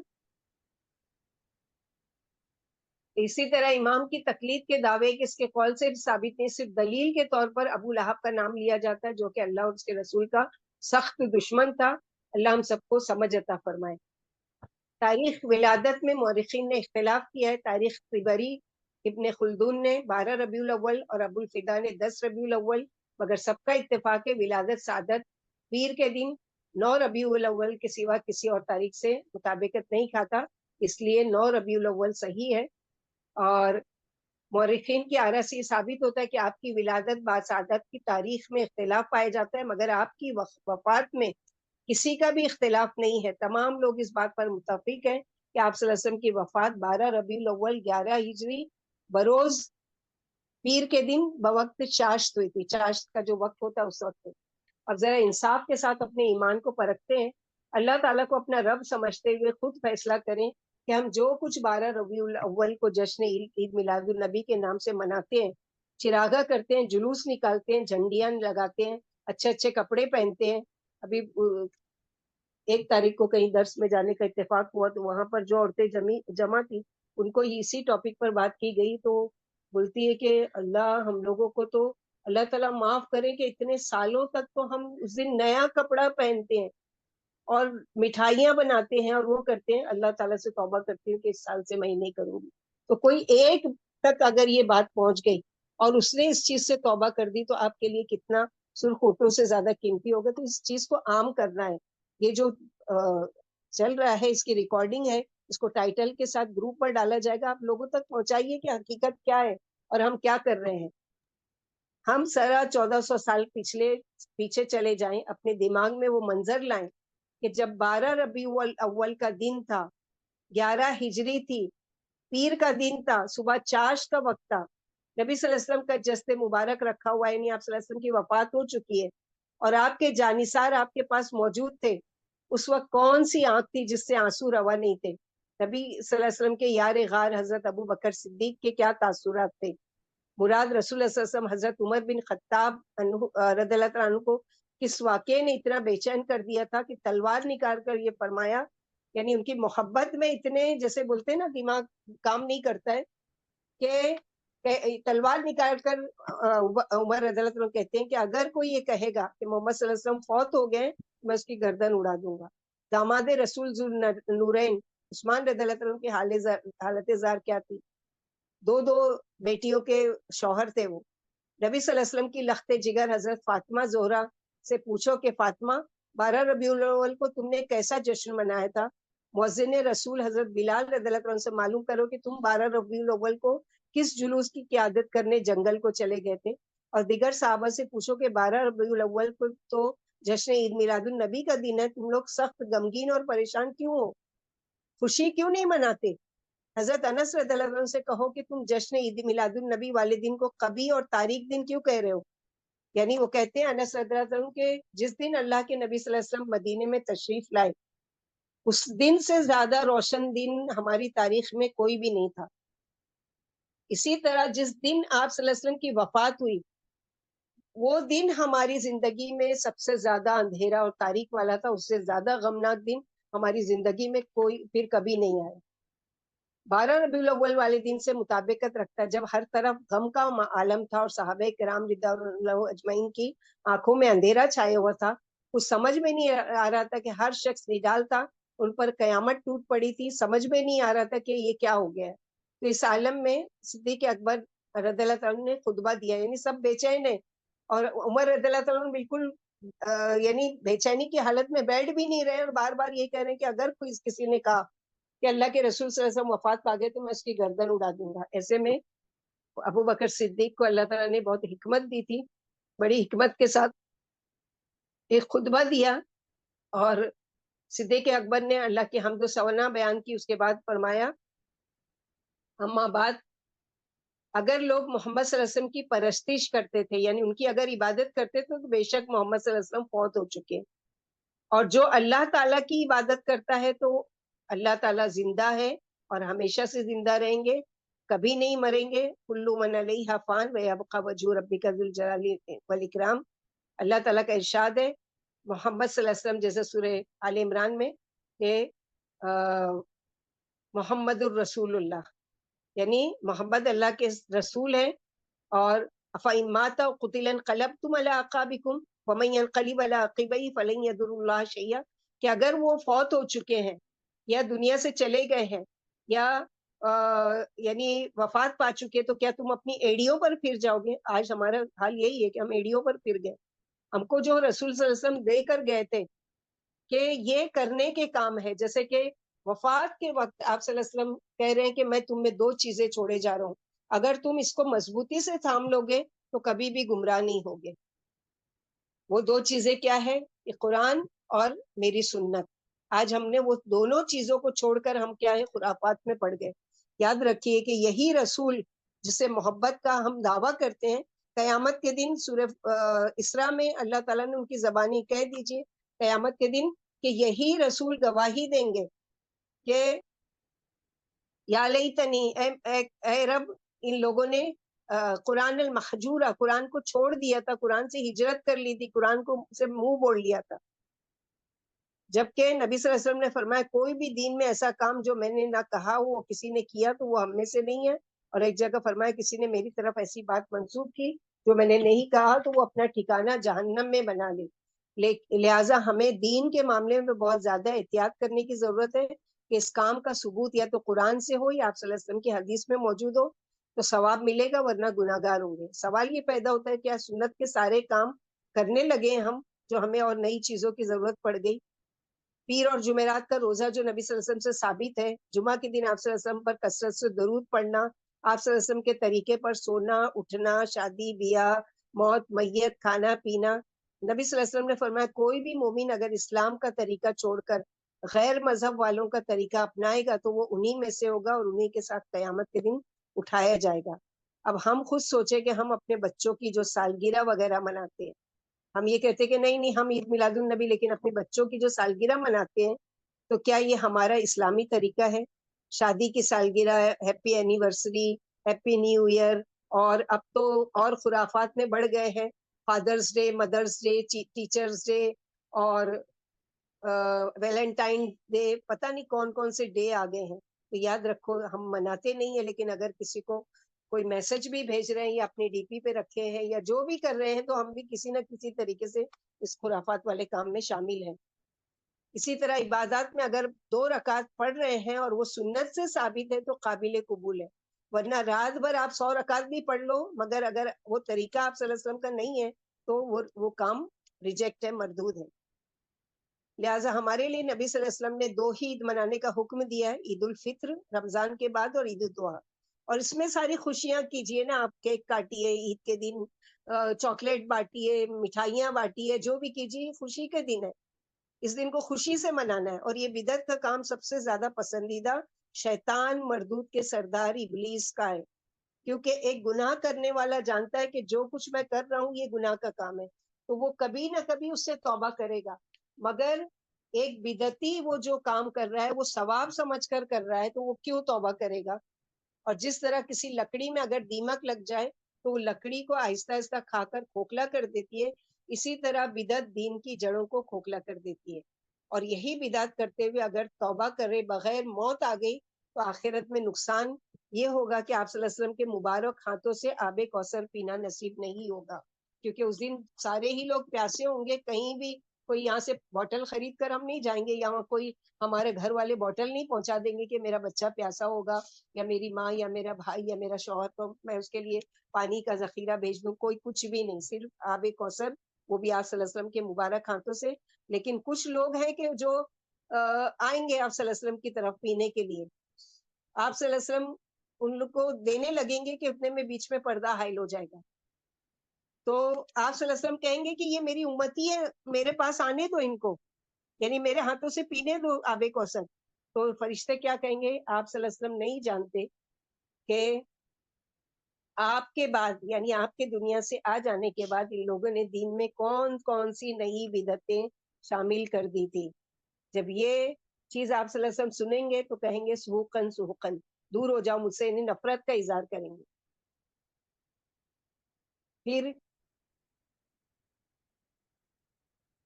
اسی طرح امام کی تقلید کے دعوے کہ اس کے قول سے ثابت نہیں، صرف دلیل کے طور پر ابو لہب کا نام لیا جاتا ہے، جو کہ اللہ اور اس کے رسول کا سخت دشمن تھا. اللہ ہم سب کو سمجھ عطا فرمائے. تاریخ ولادت میں مورخین نے اختلاف کیا ہے. تاریخ طبری ابن خلدون نے 12 ربیع الاول اور ابو الفدا نے 10 ربیع الاول، مگر سب کا اتفاق ہے ولادت سعادت پیر کے دن 9 ربیع الاول کے سوا کسی اور تاریخ سے مطابقت نہیں کھاتا، اس لیے 9 ربیع الاول صحیح ہے. اور مورخین کی آرا سے ثابت ہوتا ہے کہ آپ کی ولادت باسعادت کی تاریخ میں اختلاف پایا جاتا ہے، مگر آپ کی وفات میں کسی کا بھی اختلاف نہیں ہے. تمام لوگ اس بات پر متفق ہیں کہ آپ صلی اللہ علیہ وسلم کی وفات 12 ربیع الاول 11 ہجری بروز پیر کے دن بوقت چاشت ہوئی تھی. چاشت کا جو وقت ہوتا ہے اس وقت. اور ذرا انصاف کے ساتھ اپنے ایمان کو پرکھتے ہیں، اللہ تعالیٰ کو اپنا رب سمجھتے ہوئے خود فیصلہ کریں کہ ہم جو کچھ 12 ربیع الاول کو جشن عید میلاد النبی کے نام سے مناتے ہیں، چراغا کرتے ہیں، جلوس نکالتے ہیں، جھنڈیاں لگاتے ہیں، اچھے اچھے کپڑے پہنتے ہیں. ابھی 1 تاریخ کو کہیں درس میں جانے کا اتفاق ہوا تو وہاں پر جو عورتیں جمع تھی ان کو اسی ٹاپک پر بات کی گئی، تو بولتی ہے کہ اللہ ہم لوگوں کو تو اللہ تعالیٰ معاف کرے کہ اتنے سالوں تک تو ہم اس دن نیا کپڑا پہنتے ہیں اور مٹھائیاں بناتے ہیں اور وہ کرتے ہیں. اللہ تعالیٰ سے توبہ کرتی ہوں کہ اس سال سے میں نہیں کروں گی. تو کوئی ایک تک اگر یہ بات پہنچ گئی اور اس نے اس چیز سے توبہ کر دی تو آپ کے لیے کتنا سرخ ہوٹوں سے زیادہ قیمتی ہوگا. تو اس چیز کو عام کرنا ہے. یہ جو چل رہا ہے اس کی ریکارڈنگ ہے، اس کو ٹائٹل کے ساتھ گروپ پر ڈالا جائے گا. آپ لوگوں تک پہنچائیے کہ حقیقت کیا ہے اور ہم کیا کر رہے ہیں. ہم سرا 1400 سال پیچھے چلے جائیں، اپنے دماغ میں وہ منظر لائیں کہ جب 12 ربیع الاول کا دن تھا، 11 ہجری تھی، پیر کا دن تھا، صبح چاشت کا وقت تھا، نبی صلی اللہ علیہ وسلم کا جسد مبارک رکھا ہوا ہے، یعنی آپ صلی اللہ علیہ وسلم کی وفات ہو چکی ہے اور آپ کے جانثار آپ کے پاس موجود تھے. اس وقت کون سی آنکھ تھی جس سے آنسو روا نہیں تھے؟ نبی صلی اللہ علیہ وسلم کے یار غار حضرت ابو بکر صدیق کے کیا تاثرات تھے؟ مراد رسول اللہ صلی اللہ علیہ وسلم حضرت عمر بن خطاب رضی اللہ عنہ کو کس واقعے نے اتنا بے چین کر دیا تھا کہ تلوار نکال کر یہ فرمایا، یعنی ان کی محبت میں اتنے، جیسے بولتے ہیں نا دماغ کام نہیں کرتا ہے، کہ تلوار نکال کر عمر رضی اللہ عنہ کہتے ہیں کہ اگر کوئی یہ کہے گا کہ محمد صلی اللہ علیہ وسلم فوت ہو گئے میں اس کی گردن اڑا دوں گا. داماد رسول ذو نورین عثمان رضی اللہ عنہ کی حالت زار کیا تھی؟ 2 بیٹیوں کے شوہر تھے وہ. نبی صلی اللہ علیہ وسلم کی لخت جگر حضرت فاطمہ زہرا سے پوچھو کہ فاطمہ 12 ربیع الاول کو تم نے کیسا جشن منایا تھا؟ مؤذن رسول حضرت بلال رضی اللہ عنہ سے معلوم کرو کہ تم 12 ربیع الاول کو کس جلوس کی قیادت کرنے جنگل کو چلے گئے تھے. اور دیگر صحابہ سے پوچھو کہ 12 ربیع الاول کو تو جشن عید میلاد النبی کا دن ہے، تم لوگ سخت غمگین اور پریشان کیوں ہو؟ خوشی کیوں نہیں مناتے؟ حضرت انس رضی اللہ عنہ سے کہو کہ تم جشن عید میلاد النبی والے دن کو قبیح اور تاریک دن کیوں کہہ رہے ہو؟ یعنی وہ کہتے ہیں انس رضی اللہ عنہ کہ جس دن اللہ کے نبی صلی اللہ علیہ وسلم مدینے میں تشریف لائے اس دن سے زیادہ روشن دن ہماری تاریخ میں کوئی بھی نہیں تھا. اسی طرح جس دن آپ صلی اللہ علیہ وسلم کی وفات ہوئی وہ دن ہماری زندگی میں سب سے زیادہ اندھیرا اور تاریک والا تھا. اس سے زیادہ غمناک دن ہماری زندگی میں کوئی پھر کبھی نہیں آیا. 12 ربیع الاول والے دن سے مطابقت رکھتا ہے جب ہر طرف غم کا عالم تھا اور صحابہ کرام رضوان اللہ اجمعین کی آنکھوں میں اندھیرا چھائے ہوا تھا. کچھ سمجھ میں نہیں آ رہا تھا کہ ہر شخص نڈال تھا، ان پر قیامت ٹوٹ پڑی تھی، سمجھ میں نہیں آ رہا تھا کہ یہ کیا ہو گیا ہے. تو اس عالم میں صدیق اکبر رضی اللہ عنہ نے خطبہ دیا، یعنی سب بے چین ہیں اور عمر رضی اللہ عنہ بالکل یعنی بے چینی کی حالت میں بیٹھ بھی نہیں رہے اور بار بار یہ کہہ رہے ہیں کہ اگر کوئی کسی نے کہا کہ اللہ کے رسول صلی اللہ علیہ وسلم وفات پا گئے تو میں اس کی گردن اڑا دوں گا. ایسے میں ابو بکر صدیق کو اللہ تعالیٰ نے بہت حکمت دی تھی، بڑی حکمت کے ساتھ ایک خطبہ دیا اور صدیق اکبر نے اللہ کی حمد و ثنا بیان کی. اس کے بعد فرمایا اما بعد اگر لوگ محمد صلی اللہ علیہ وسلم کی پرستش کرتے تھے، یعنی ان کی اگر عبادت کرتے تھے، تو بے شک محمد صلی اللہ علیہ وسلم فوت ہو چکے. اور جو اللہ تعالیٰ کی عبادت کرتا ہے تو اللہ تعالیٰ زندہ ہے اور ہمیشہ سے زندہ رہیں گے، کبھی نہیں مریں گے. کل من علیہا فان ویبقی وجہ ربک ذو الجلال والاکرام. اللہ تعالیٰ کا ارشاد ہے محمد صلی اللہ علیہ وسلم، جیسے سورہ آل عمران میں، کہ محمد الرسول اللہ، یعنی محمد اللہ کے رسول ہیں. اور فَإِن مَاتَ أَوْ قُتِلَ انقلبتم علی اعقابکم ومن ينقلب علی عقبیہ فلن یضر اللہ شیئا. کہ اگر وہ فوت ہو چکے ہیں یا دنیا سے چلے گئے ہیں یا یعنی وفات پا چکے، تو کیا تم اپنی ایڑیوں پر پھر جاؤ گے؟ آج ہمارا حال یہی ہے کہ ہم ایڑیوں پر پھر گئے. ہم کو جو رسول صلی اللہ علیہ وسلم دے کر گئے تھے کہ یہ کرنے کے کام ہے، جیسے کہ وفات کے وقت آپ صلی اللہ علیہ وسلم کہہ رہے ہیں کہ میں تم میں 2 چیزیں چھوڑے جا رہا ہوں، اگر تم اس کو مضبوطی سے تھام لو گے تو کبھی بھی گمراہ نہیں ہوگے. وہ 2 چیزیں کیا ہے؟ کہ قرآن اور میری سنت. آج ہم نے وہ دونوں چیزوں کو چھوڑ کر ہم کیا ہے؟ خرافات میں پڑ گئے. یاد رکھیے کہ یہی رسول جسے محبت کا ہم دعویٰ کرتے ہیں، قیامت کے دن سورہ اسراء میں اللہ تعالیٰ نے ان کی زبانی کہہ دیجئے قیامت کے دن کہ یہی رسول گواہی دیں گے کہ یا لیتنی، اے رب، ان لوگوں نے قرآن المحجورہ، قرآن کو چھوڑ دیا تھا، قرآن سے ہجرت کر لی تھی، قرآن کو سے منہ موڑ لیا تھا. جبکہ نبی صلی اللہ علیہ وسلم نے فرمایا کوئی بھی دین میں ایسا کام جو میں نے نہ کہا وہ کسی نے کیا تو وہ ہم میں سے نہیں ہے. اور ایک جگہ فرمایا کسی نے میری طرف ایسی بات منسوب کی جو میں نے نہیں کہا تو وہ اپنا ٹھکانہ جہنم میں بنا لے. لہٰذا ہمیں دین کے معاملے میں بہت زیادہ احتیاط کرنے کی ضرورت ہے کہ اس کام کا ثبوت یا تو قرآن سے ہو یا آپ صلی اللہ علیہ وسلم کی حدیث میں موجود ہو تو ثواب ملے گا، ورنہ گناہ گار ہوں گے. سوال یہ پیدا ہوتا ہے کیا سنت کے سارے کام کرنے لگے ہم جو ہمیں اور نئی چیزوں کی ضرورت پڑ گئی؟ پیر اور جمعرات کا روزہ جو نبی صلی اللہ علیہ وسلم سے ثابت ہے، جمعہ کے دن آپ صلی اللہ علیہ وسلم پر کثرت سے درود پڑھنا، آپ صلی اللہ علیہ وسلم کے طریقے پر سونا اٹھنا، شادی بیاہ، موت میت، کھانا پینا. نبی صلی اللہ علیہ وسلم نے فرمایا کوئی بھی مومن اگر اسلام کا طریقہ چھوڑ کر غیر مذہب والوں کا طریقہ اپنائے گا تو وہ انہی میں سے ہوگا اور انہی کے ساتھ قیامت کے دن اٹھایا جائے گا. اب ہم خود سوچیں کہ ہم اپنے بچوں کی جو سالگرہ وغیرہ مناتے ہیں، ہم یہ کہتے ہیں کہ نہیں ہم عید میلاد النبی، لیکن اپنے بچوں کی جو سالگرہ مناتے ہیں تو کیا یہ ہمارا اسلامی طریقہ ہے؟ شادی کی سالگرہ، happy anniversary, happy new year, اور اب تو اور خرافات میں بڑھ گئے ہیں، fathers day, mothers day, teachers day, اور ویلنٹائن ڈے، پتہ نہیں کون کون سے ڈے آ گئے ہیں. تو یاد رکھو ہم مناتے نہیں ہیں، لیکن اگر کسی کو کوئی میسج بھی بھیج رہے ہیں یا اپنی ڈی پی پہ رکھے ہیں یا جو بھی کر رہے ہیں تو ہم بھی کسی نہ کسی طریقے سے اس خرافات والے کام میں شامل ہیں. اسی طرح عبادات میں اگر 2 رکعت پڑھ رہے ہیں اور وہ سنت سے ثابت ہے تو قابل قبول ہے، ورنہ رات بھر آپ 100 رکعت بھی پڑھ لو مگر اگر وہ طریقہ آپ صلی اللہ علیہ وسلم کا نہیں ہے تو وہ کام ریجیکٹ ہے، مردود ہے. لہٰذا ہمارے لیے نبی صلی اللہ علیہ وسلم نے 2 ہی عید منانے کا حکم دیا ہے، عید الفطر رمضان کے بعد اور عید الضحیٰ. اور اس میں ساری خوشیاں کیجئے نا، آپ کیک کاٹیے عید کے دن، چاکلیٹ بانٹیے، مٹھائیاں بانٹیے، جو بھی کیجیے، خوشی کے دن ہے، اس دن کو خوشی سے منانا ہے. اور یہ بدعت کا کام سب سے زیادہ پسندیدہ شیطان مردود کے سردار ابلیس کا ہے، کیونکہ ایک گناہ کرنے والا جانتا ہے کہ جو کچھ میں کر رہا ہوں یہ گناہ کا کام ہے تو وہ کبھی نہ کبھی اس سے توبہ کرے گا. مگر ایک بدعتی وہ جو کام کر رہا ہے وہ ثواب سمجھ کر رہا ہے تو وہ کیوں توبہ کرے گا؟ اور جس طرح کسی لکڑی میں اگر دیمک لگ جائے تو وہ لکڑی کو آہستہ آہستہ کھا کر کھوکھلا کر دیتی ہے، اسی طرح بدعت دین کی جڑوں کو کھوکھلا کر دیتی ہے. اور یہی بدعت کرتے ہوئے اگر توبہ کرے بغیر موت آ گئی تو آخرت میں نقصان یہ ہوگا کہ آپ صلی اللہ علیہ وسلم کے مبارک ہاتھوں سے آب کوثر پینا نصیب نہیں ہوگا، کیونکہ اس دن سارے ہی لوگ پیاسے ہوں گے. کہیں بھی کوئی یہاں سے بوٹل خرید کر ہم نہیں جائیں گے، یہاں کوئی ہمارے گھر والے بوٹل نہیں پہنچا دیں گے کہ میرا بچہ پیاسا ہوگا یا میری ماں یا میرا بھائی یا میرا شوہر تو میں اس کے لیے پانی کا ذخیرہ بھیج دوں. کوئی کچھ بھی نہیں، صرف آب کوثر، وہ بھی آپ صلی اللہ علیہ وسلم کے مبارک ہاتھوں سے. لیکن کچھ لوگ ہیں کہ جو آئیں گے آپ صلی اللہ علیہ وسلم کی طرف پینے کے لیے، آپ صلی اللہ علیہ وسلم ان لوگ کو دینے لگیں گے کہ اتنے میں بیچ میں پردہ حائل ہو جائے گا. تو آپ صلی اللہ علیہ وسلم کہیں گے کہ یہ میری امتی ہے، میرے پاس آنے دو ان کو، یعنی میرے ہاتھوں سے پینے دو آب کوثر. تو فرشتے کیا کہیں گے؟ آپ صلی اللہ علیہ وسلم نہیں جانتے کہ آپ کے بعد یعنی آپ کے دنیا سے آ جانے کے بعد ان لوگوں نے دین میں کون کون سی نئی بدعتیں شامل کر دی تھی. جب یہ چیز آپ صلی اللہ علیہ وسلم سنیں گے تو کہیں گے سحوقن سحوقن، دور ہو جاؤ مجھ سے، یعنی نفرت کا اظہار کریں گے. پھر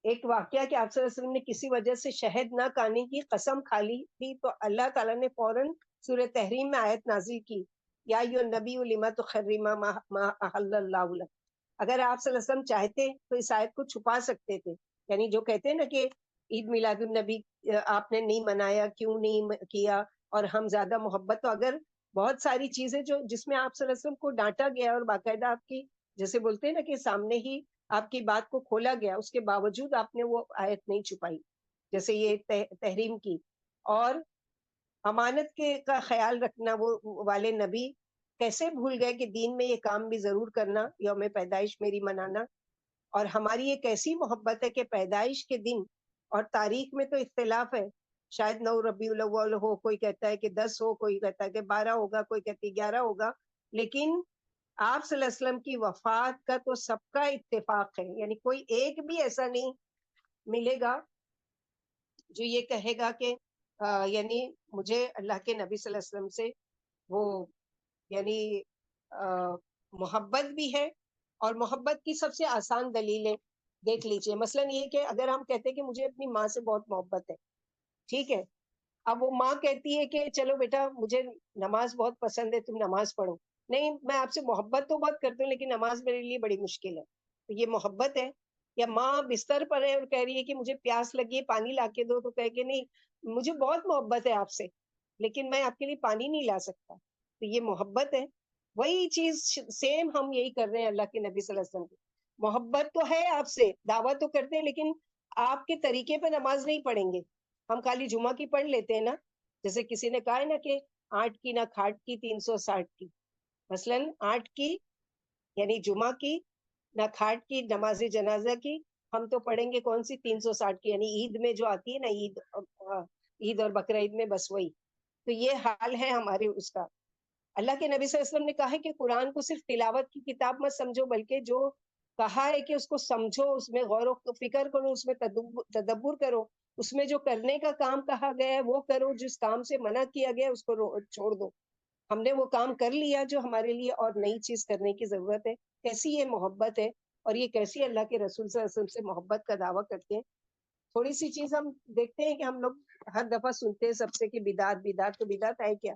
ایک واقعہ کہ آپ صلی اللہ علیہ وسلم نے کسی وجہ سے شہد نہ کھانے کی قسم کھا لی تھی تو اللہ تعالیٰ نے فوراً سورہ تحریم میں آیت نازل کی، یا ایھا النبی لما تحرم ما احل اللہ لک. اگر آپ صلی اللہ علیہ وسلم چاہتے تو اس آیت کو چھپا سکتے تھے. یعنی جو کہتے ہیں نا کہ عید میلاد النبی آپ نے نہیں منایا، کیوں نہیں کیا، اور ہم زیادہ محبت، تو اگر بہت ساری چیزیں جو جس میں آپ صلی اللہ علیہ وسلم کو ڈانٹا گیا اور باقاعدہ آپ کی جیسے بولتے ہیں نا کہ سامنے ہی آپ کی بات کو کھولا گیا، اس کے باوجود آپ نے وہ آیت نہیں چھپائی، جیسے یہ تحریم کی. اور امانت کے کا خیال رکھنا، وہ والے نبی کیسے بھول گئے کہ دین میں یہ کام بھی ضرور کرنا، یوم پیدائش میری منانا. اور ہماری ایک ایسی محبت ہے کہ پیدائش کے دن اور تاریخ میں تو اختلاف ہے، شاید 9 ربیع الاول ہو، کوئی کہتا ہے کہ 10 ہو، کوئی کہتا ہے کہ 12 ہوگا، کوئی کہتی ہے 11 ہوگا، لیکن آپ صلی اللہ علیہ وسلم کی وفات کا تو سب کا اتفاق ہے. یعنی کوئی ایک بھی ایسا نہیں ملے گا جو یہ کہے گا کہ یعنی مجھے اللہ کے نبی صلی اللہ علیہ وسلم سے وہ یعنی محبت بھی ہے. اور محبت کی سب سے آسان دلیلیں دیکھ لیجئے. مثلا یہ کہ اگر ہم کہتے ہیں کہ مجھے اپنی ماں سے بہت محبت ہے، ٹھیک ہے، اب وہ ماں کہتی ہے کہ چلو بیٹا مجھے نماز بہت پسند ہے، تم نماز پڑھو. نہیں، میں آپ سے محبت تو بہت کرتی ہوں لیکن نماز میرے لیے بڑی مشکل ہے. تو یہ محبت ہے. یا ماں بستر پر ہے اور کہہ رہی ہے کہ مجھے پیاس لگی ہے، پانی لا کے دو، تو کہے کہ نہیں مجھے بہت محبت ہے آپ سے لیکن میں آپ کے لیے پانی نہیں لا سکتا. تو یہ محبت ہے. وہی چیز سیم ہم یہی کر رہے ہیں اللہ کے نبی صلی اللہ علیہ وسلم کی. محبت تو ہے آپ سے، دعویٰ تو کرتے ہیں، لیکن آپ کے طریقے پہ نماز نہیں پڑھیں گے. ہم خالی جمعہ کی پڑھ لیتے ہیں نا، جیسے کسی نے کہا ہے نا کہ 8 کی نہ کھاٹ کی 360 کی. مثلاً 8 کی یعنی جمعہ کی، نہ کھاٹ کی نماز جنازہ کی، ہم تو پڑھیں گے کون سی 360 کی، یعنی عید میں جو آتی ہے نا، عید اور بقرہ عید میں، بس وہی. تو یہ حال ہے ہمارے اس کا. اللہ کے نبی صلی اللہ علیہ وسلم نے کہا ہے کہ قرآن کو صرف تلاوت کی کتاب مت سمجھو، بلکہ جو کہا ہے کہ اس کو سمجھو، اس میں غور و فکر کرو، اس میں تدبر کرو، اس میں جو کرنے کا کام کہا گیا ہے وہ کرو، جس کام سے منع کیا گیا اس کو چھوڑ دو. ہم نے وہ کام کر لیا جو ہمارے لیے اور نئی چیز کرنے کی ضرورت ہے. کیسی یہ محبت ہے، اور یہ کیسی اللہ کے رسول صلی اللہ علیہ وسلم سے محبت کا دعویٰ کرتے ہیں. تھوڑی سی چیز ہم دیکھتے ہیں کہ ہم لوگ ہر دفعہ سنتے ہیں سب سے کہ بدعت بدعت، تو بدعت ہے کیا؟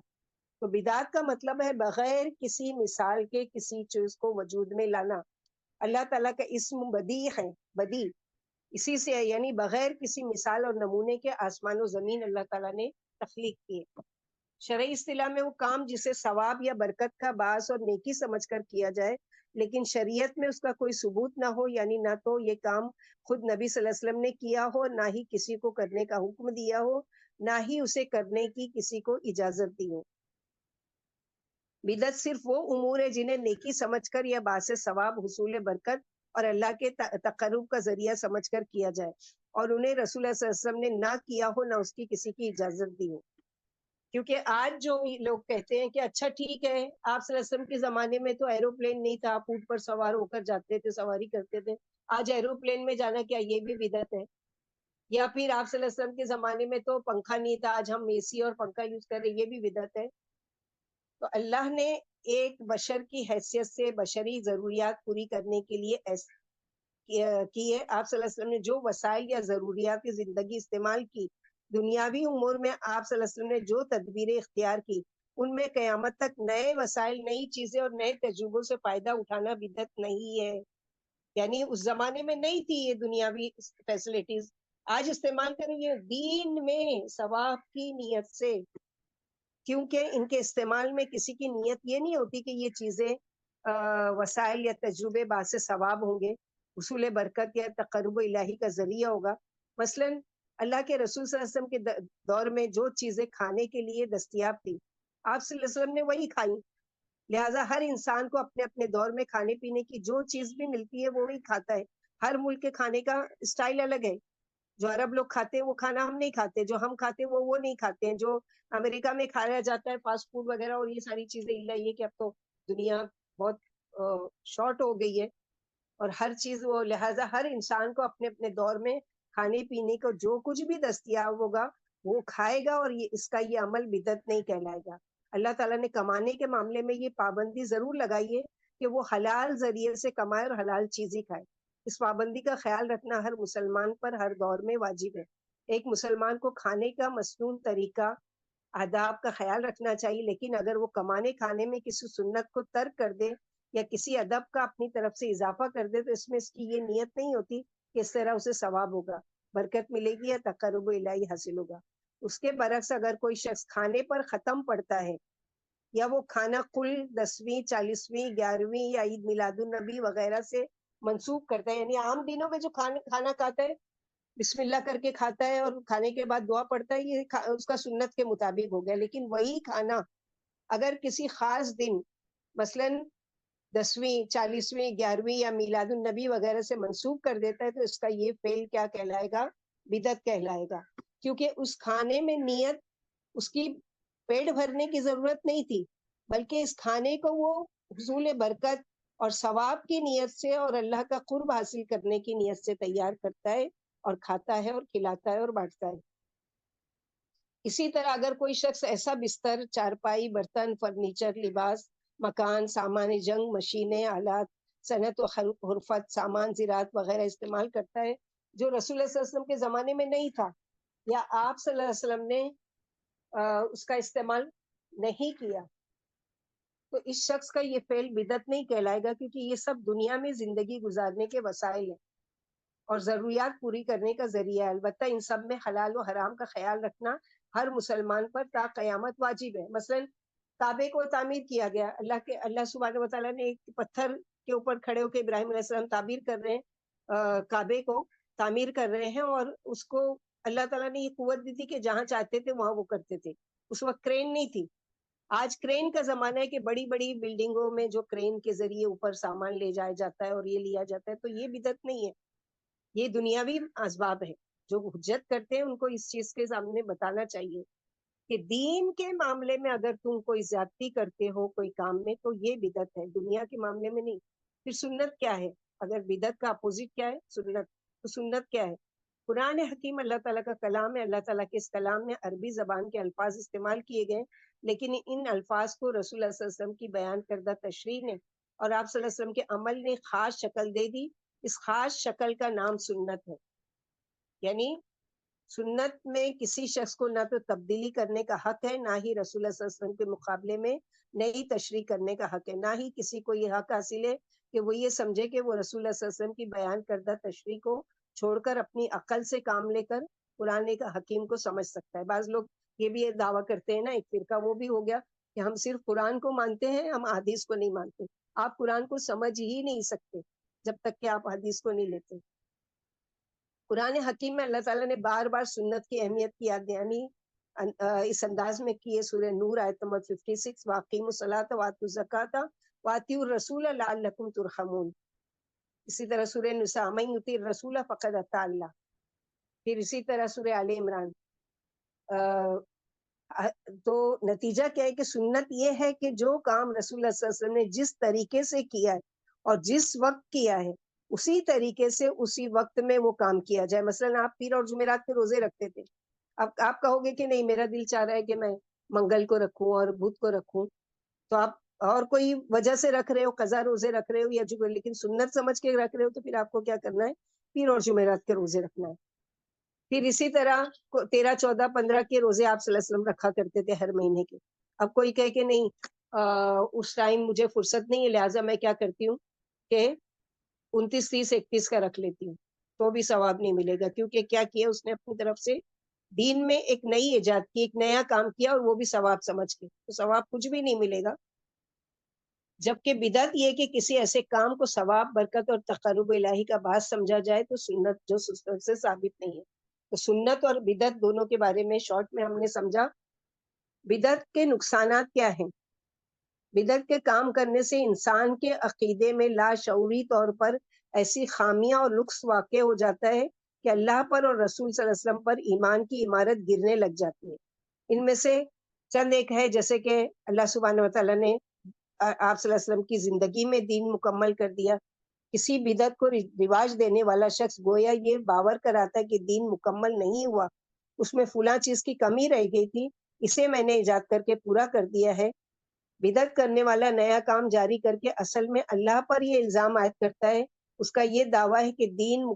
تو بدعت کا مطلب ہے بغیر کسی مثال کے کسی چیز کو وجود میں لانا. اللہ تعالیٰ کا اسم بدیع ہے، بدیع اسی سے ہے، یعنی بغیر کسی مثال اور نمونے کے آسمان و زمین اللہ تعالیٰ نے تخلیق کی ہے. شرعی اصطلاح میں وہ کام جسے ثواب یا برکت کا باعث اور نیکی سمجھ کر کیا جائے لیکن شریعت میں اس کا کوئی ثبوت نہ ہو، یعنی نہ تو یہ کام خود نبی صلی اللہ علیہ وسلم نے کیا ہو، نہ ہی کسی کو کرنے کا حکم دیا ہو، نہ ہی اسے کرنے کی کسی کو اجازت دی ہو. بدعت صرف وہ امور ہے جنہیں نیکی سمجھ کر یا باعث ثواب، حصول برکت اور اللہ کے تقرب کا ذریعہ سمجھ کر کیا جائے، اور انہیں رسول اللہ صلی اللہ علیہ وسلم نے نہ کیا ہو، نہ اس کی کسی کی اجازت دی ہو. کیونکہ آج جو لوگ کہتے ہیں کہ اچھا ٹھیک ہے، آپ صلی اللہ علیہ وسلم کے زمانے میں تو ایروپلین نہیں تھا، آپ اونٹ پر سوار ہو کر جاتے تھے، سواری کرتے تھے، آج ایروپلین میں جانا کیا یہ بھی بدعت ہے؟ یا پھر آپ صلی اللہ علیہ وسلم کے زمانے میں تو پنکھا نہیں تھا، آج ہم اے سی اور پنکھا یوز کر رہے ہیں، یہ بھی بدعت ہے؟ تو اللہ نے ایک بشر کی حیثیت سے بشری ضروریات پوری کرنے کے لیے کیے آپ صلی اللہ علیہ وسلم نے جو وسائل یا ضروریات زندگی استعمال کی، دنیاوی امور میں آپ صلی اللہ علیہ وسلم نے جو تدبیریں اختیار کی، ان میں قیامت تک نئے وسائل، نئی چیزیں اور نئے تجربوں سے فائدہ اٹھانا بدعت نہیں ہے. یعنی اس زمانے میں نہیں تھی یہ دنیاوی فیسلٹیز، آج استعمال کریں گے دین میں ثواب کی نیت سے، کیونکہ ان کے استعمال میں کسی کی نیت یہ نہیں ہوتی کہ یہ چیزیں وسائل یا تجربے باعث ثواب ہوں گے، حصول برکت یا تقرب الہی کا ذریعہ ہوگا. مثلا اللہ کے رسول صلی اللہ علیہ وسلم کے دور میں جو چیزیں کھانے کے لیے دستیاب تھی آپ صلی اللہ علیہ وسلم نے وہی کھائی. لہٰذا ہر انسان کو اپنے اپنے دور میں کھانے پینے کی جو چیز بھی ملتی ہے وہ وہی کھاتا ہے. ہر ملک کے کھانے کا اسٹائل الگ ہے. جو عرب لوگ کھاتے ہیں وہ کھانا ہم نہیں کھاتے، جو ہم کھاتے ہیں وہ نہیں کھاتے ہیں. جو امریکہ میں کھایا جاتا ہے فاسٹ فوڈ وغیرہ اور یہ ساری چیزیں، اللہ یہ کہ اب تو دنیا بہت شارٹ ہو گئی ہے، اور ہر چیز وہ، لہٰذا ہر انسان کو اپنے اپنے دور میں کھانے پینے کو جو کچھ بھی دستیاب ہوگا وہ کھائے گا، اور اس کا یہ عمل بدعت نہیں کہلائے گا۔ اللہ تعالیٰ نے کمانے کے معاملے میں یہ پابندی ضرور لگائی ہے کہ وہ حلال ذریعے سے کمائے اور حلال چیز ہی کھائے۔ اس پابندی کا خیال رکھنا ہر مسلمان پر ہر دور میں واجب ہے۔ ایک مسلمان کو کھانے کا مسنون طریقہ، آداب کا خیال رکھنا چاہیے، لیکن اگر وہ کمانے کھانے میں کسی سنت کو ترک کر دے یا کسی ادب کا اپنی طرف سے اضافہ کر دے تو اس میں اس کی یہ نیت نہیں ہوتی کہ اس طرح اسے ثواب ہوگا، برکت ملے گی یا تقرب الہی حاصل ہوگا۔ اس کے برعکس اگر کوئی شخص کھانے پر ختم پڑتا ہے، یا وہ کھانا کل 10ویں 40ویں 11ویں یا عید میلاد النبی وغیرہ سے منسوخ کرتا ہے، یعنی عام دنوں میں جو کھانا کھاتا ہے بسم اللہ کر کے کھاتا ہے اور کھانے کے بعد دعا پڑھتا ہے، یہ اس کا سنت کے مطابق ہو گیا، لیکن وہی کھانا اگر کسی خاص دن مثلاً 10ویں 40ویں 11ویں یا میلاد النبی وغیرہ سے منسوخ کر دیتا ہے تو اس کا یہ فعل کیا کہلائے گا؟ بدعت کہلائے گا، کیونکہ اس کھانے میں نیت اس کی پیٹ بھرنے کی ضرورت نہیں تھی، بلکہ اس کھانے کو وہ حصول برکت اور ثواب کی نیت سے اور اللہ کا قرب حاصل کرنے کی نیت سے تیار کرتا ہے اور کھاتا ہے اور کھلاتا ہے اور بانٹتا ہے۔ اسی طرح اگر کوئی شخص ایسا بستر، چارپائی، برتن، فرنیچر، لباس، مکان، سامان جنگ، مشینیں، آلات صنعت و حرفت، سامان زراعت وغیرہ استعمال کرتا ہے جو رسول اللہ صلی اللہ علیہ وسلم کے زمانے میں نہیں تھا، یا آپ صلی اللہ علیہ وسلم نے اس کا استعمال نہیں کیا، تو اس شخص کا یہ فعل بدعت نہیں کہلائے گا، کیونکہ یہ سب دنیا میں زندگی گزارنے کے وسائل ہیں اور ضروریات پوری کرنے کا ذریعہ ہے۔ البتہ ان سب میں حلال و حرام کا خیال رکھنا ہر مسلمان پر تا قیامت واجب ہے۔ مثلا کعبے کو تعمیر کیا گیا، اللہ سبحانہ و تعالیٰ نے ایک پتھر کے اوپر کھڑے ہو کے ابراہیم علیہ السلام تعبیر کر رہے ہیں، کعبے کو تعمیر کر رہے ہیں، اور اس کو اللہ تعالیٰ نے یہ قوت دی تھی کہ جہاں چاہتے تھے وہاں وہ کرتے تھے۔ اس وقت کرین نہیں تھی، آج کرین کا زمانہ ہے کہ بڑی بڑی بلڈنگوں میں جو کرین کے ذریعے اوپر سامان لے جایا جاتا ہے اور یہ لیا جاتا ہے، تو یہ بدعت نہیں ہے، یہ دنیاوی اسباب ہے۔ جو حجت کرتے ہیں ان کو اس چیز کے سامنے بتانا چاہیے کہ دین کے معاملے میں اگر تم کوئی زیادتی کرتے ہو کوئی کام میں تو یہ بدعت ہے، دنیا کے معاملے میں نہیں۔ پھر سنت کیا ہے؟ اگر بدعت کا اپوزٹ کیا ہے؟ سنت۔ تو سنت کیا ہے؟ قرآن حکیم اللہ تعالیٰ کا کلام ہے، اللہ تعالیٰ کے اس کلام میں عربی زبان کے الفاظ استعمال کیے گئے، لیکن ان الفاظ کو رسول اللہ صلی اللہ علیہ وسلم کی بیان کردہ تشریح نے اور آپ صلی اللہ علیہ وسلم کے عمل نے خاص شکل دے دی۔ اس خاص شکل کا نام سنت ہے، یعنی سنت میں کسی شخص کو نہ تو تبدیلی کرنے کا حق ہے، نہ ہی رسول اللہ صلی اللہ علیہ وسلم کے مقابلے میں نئی تشریح کرنے کا حق ہے، نہ ہی کسی کو یہ حق حاصل ہے کہ وہ یہ سمجھے کہ وہ رسول اللہ صلی اللہ علیہ وسلم کی بیان کردہ تشریح کو چھوڑ کر اپنی عقل سے کام لے کر قرآن کا حکیم کو سمجھ سکتا ہے۔ بعض لوگ یہ بھی دعویٰ کرتے ہیں نا، ایک فرقہ وہ بھی ہو گیا کہ ہم صرف قرآن کو مانتے ہیں، ہم حدیث کو نہیں مانتے۔ آپ قرآن کو سمجھ ہی نہیں سکتے جب تک کہ آپ حدیث کو نہیں لیتے۔ قرآن حکیم میں اللہ تعالیٰ نے بار بار سنت کی اہمیت کی یاد دہانی اس انداز میں کی ہے۔ سورہ نور آیت نمبر 56، وَأَقِیمُوا الصَّلَاةَ وَآتُوا الزَّکَاةَ وَأَطِیعُوا الرَّسُولَ لَعَلَّکُمْ تُرْحَمُونَ۔ اسی طرح سورہ نساء، مَن یُطِیعِ الرَّسُولَ فَقَدْ اطاع اللہ۔ پھر اسی طرح سورہ آل عمران۔ تو نتیجہ کیا ہے کہ سنت یہ ہے کہ جو کام رسول اللہ صلی اللہ علیہ وسلم نے جس طریقے سے کیا ہے اور جس وقت کیا ہے اسی طریقے سے اسی وقت میں وہ کام کیا جائے۔ مثلا آپ پیر اور جمعرات کے روزے رکھتے تھے، اب آپ کہو گے کہ نہیں میرا دل چاہ رہا ہے کہ میں منگل کو رکھوں اور بدھ کو رکھوں، تو آپ اور کوئی وجہ سے رکھ رہے ہو، قضا روزے رکھ رہے ہو یا جو، لیکن سنت سمجھ کے رکھ رہے ہو، تو پھر آپ کو کیا کرنا ہے؟ پیر اور جمعرات کے روزے رکھنا ہے۔ پھر اسی طرح 13 14 15 کے روزے آپ صلی اللہ علیہ وسلم رکھا کرتے تھے ہر مہینے کے۔ اب کوئی کہے کہ نہیں اس ٹائم مجھے فرصت نہیں ہے، لہٰذا میں کیا کرتی ہوں کہ 29 30 31 کا رکھ لیتی ہوں، تو بھی ثواب نہیں ملے گا، کیونکہ کیا کیا اس نے اپنی طرف سے دین میں ایک نئی ایجاد کی، ایک نیا کام کیا، اور وہ بھی ثواب سمجھ کے، تو ثواب کچھ بھی نہیں ملے گا۔ جبکہ بدعت یہ کہ کسی ایسے کام کو ثواب، برکت اور تقرب الہی کا باعث سمجھا جائے تو سنت جو سنت سے ثابت نہیں ہے۔ تو سنت اور بدعت دونوں کے بارے میں شارٹ میں ہم نے سمجھا۔ بدعت کے نقصانات کیا ہیں؟ بدعت کے کام کرنے سے انسان کے عقیدے میں لاشعوری طور پر ایسی خامیاں اور نقص واقع ہو جاتا ہے کہ اللہ پر اور رسول صلی اللہ علیہ وسلم پر ایمان کی عمارت گرنے لگ جاتی ہے۔ ان میں سے چند ایک ہے، جیسے کہ اللہ سبحانہ و تعالیٰ نے آپ صلی اللہ علیہ وسلم کی زندگی میں دین مکمل کر دیا. کسی بدعت کو رواج دینے والا شخص گویا یہ باور کراتا ہے کہ دین مکمل نہیں ہوا, اس میں فلاں چیز کی کمی رہ گئی تھی, اسے میں نے ایجاد کر کے پورا کر دیا ہے. بدعت کرنے والا نیا کام جاری کر کے اصل میں اللہ پر یہ الزام عائد کرتا ہے, اس کا یہ دعویٰ ہے کہ دین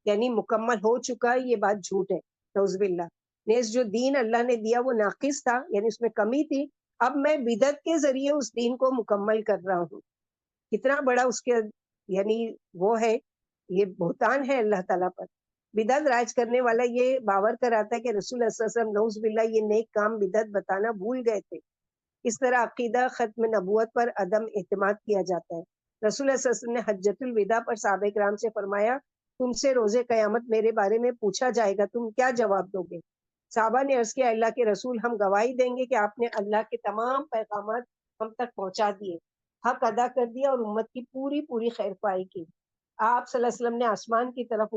یعنی مکمل ہو چکا ہے. یہ بات جھوٹ ہے, نعوذ باللہ. نیز جو دین اللہ نے دیا وہ ناقص تھا, یعنی اس میں کمی تھی, اب میں بدعت کے ذریعے اس دین کو مکمل کر رہا ہوں. کتنا بڑا اس کے یعنی وہ ہے, یہ بہتان ہے اللہ تعالیٰ پر. بدعت رائج کرنے والا یہ باور کراتا ہے کہ رسول اللہ صلی اللہ علیہ وسلم نعوذ باللہ یہ نیک کام بدعت بتانا بھول گئے تھے. اس طرح عقیدہ ختم نبوت پر عدم اعتماد کیا جاتا ہے. رسول اللہ صلی اللہ علیہ وسلم نے حجۃ الوداع پر صحابہ کرام سے فرمایا, تم سے روز قیامت میرے بارے میں پوچھا جائے گا, تم کیا جواب دو گے؟ صحابہ نے عرض کیا, اللہ کے رسول ہم گواہی دیں گے کہ آپ نے اللہ کے تمام پیغامات ہم تک پہنچا دیے, حق ادا کر دیا اور امت کی پوری پوری خیر خواہی کی. آپ صلی اللہ علیہ وسلم نے آسمان کی طرف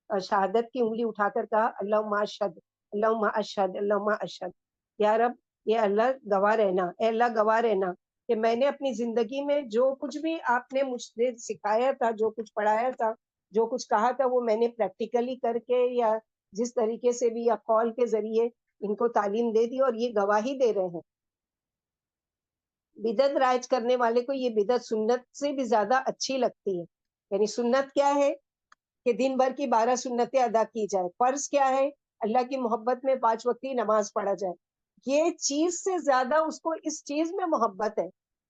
شہادت کی انگلی اٹھا کر کہا, اللہم اشہد اللہم اشہد اللہم اشہد, یا رب یہ اللہ گواہ رہنا, اے اللہ گواہ رہنا کہ میں نے اپنی زندگی میں جو کچھ بھی آپ نے مجھے سکھایا تھا, جو کچھ پڑھایا تھا, جو کچھ کہا تھا, وہ میں نے پریکٹیکلی کر کے یا جس طریقے سے بھی یا قول کے ذریعے ان کو تعلیم دے دی, اور یہ گواہی دے رہے ہیں. بدعت رائج کرنے والے کو یہ بدعت سنت سے بھی زیادہ اچھی لگتی ہے. یعنی سنت کیا ہے کہ دن بھر کی 12 سنتیں ادا کی جائے. فرض کیا ہے, اللہ کی محبت میں 5 وقتی نماز پڑھا جائے. یہ چیز سے زیادہ اس کو اس چیز میں محبت ہے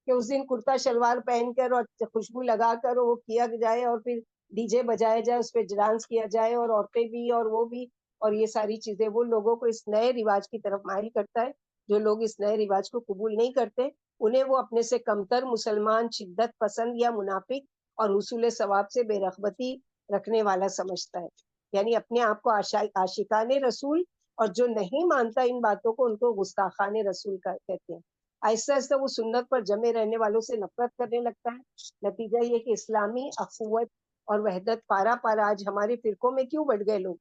کہ اس دن کرتا شلوار پہن کر اور خوشبو لگا کر وہ کیا جائے, اور پھر ڈی جے بجایا جائے, اس پہ ڈانس کیا جائے, اور عورتیں بھی اور وہ بھی, اور یہ ساری چیزیں. وہ لوگوں کو اس نئے رواج کی طرف مائل کرتا ہے. جو لوگ اس نئے رواج کو قبول نہیں کرتے, انہیں وہ اپنے سے کمتر مسلمان, شدت پسند یا منافق اور حصول ثواب سے بے رغبتی رکھنے والا سمجھتا ہے. یعنی اپنے آپ کو عاشقان رسول, اور جو نہیں مانتا ان باتوں کو ان کو گستاخان رسول کہتے ہیں. آہستہ آہستہ وہ سنت پر جمے رہنے والوں سے نفرت کرنے لگتا ہے. نتیجہ یہ کہ اسلامی اخوت اور وحدت پارا پارا آج ہمارے فرقوں میں کیوں بڑھ گئے لوگ,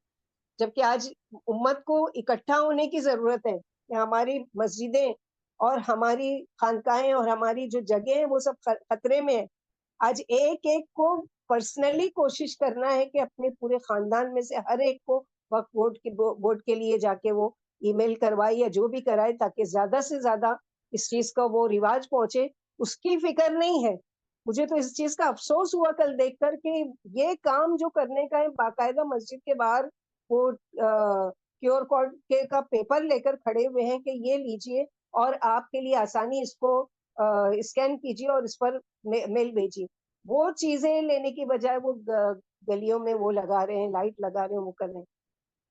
جبکہ آج امت کو اکٹھا ہونے کی ضرورت ہے کہ ہماری مسجدیں اور ہماری خانقاہیں اور ہماری جو جگہیں ہیں وہ سب خطرے میں ہیں. آج ایک ایک کو پرسنلی کوشش کرنا ہے کہ اپنے پورے خاندان میں سے ہر ایک کو وقت ووٹ کے لیے جا کے وہ ای میل کروائے یا جو بھی کرائے, تاکہ زیادہ سے زیادہ اس چیز کا وہ رواج پہنچے. اس کی فکر نہیں ہے. مجھے تو اس چیز کا افسوس ہوا کل دیکھ کر کہ یہ کام جو کرنے کا ہے, باقاعدہ مسجد کے باہر وہ کیو آر کوڈ کا پیپر لے کر کھڑے ہوئے ہیں کہ یہ لیجئے اور آپ کے لیے آسانی, اس کو اسکین کیجیے اور اس پر میل بھیجیے. وہ چیزیں لینے کی بجائے وہ گلیوں میں وہ لگا رہے ہیں, لائٹ لگا رہے ہیں, وہ کر رہے ہیں.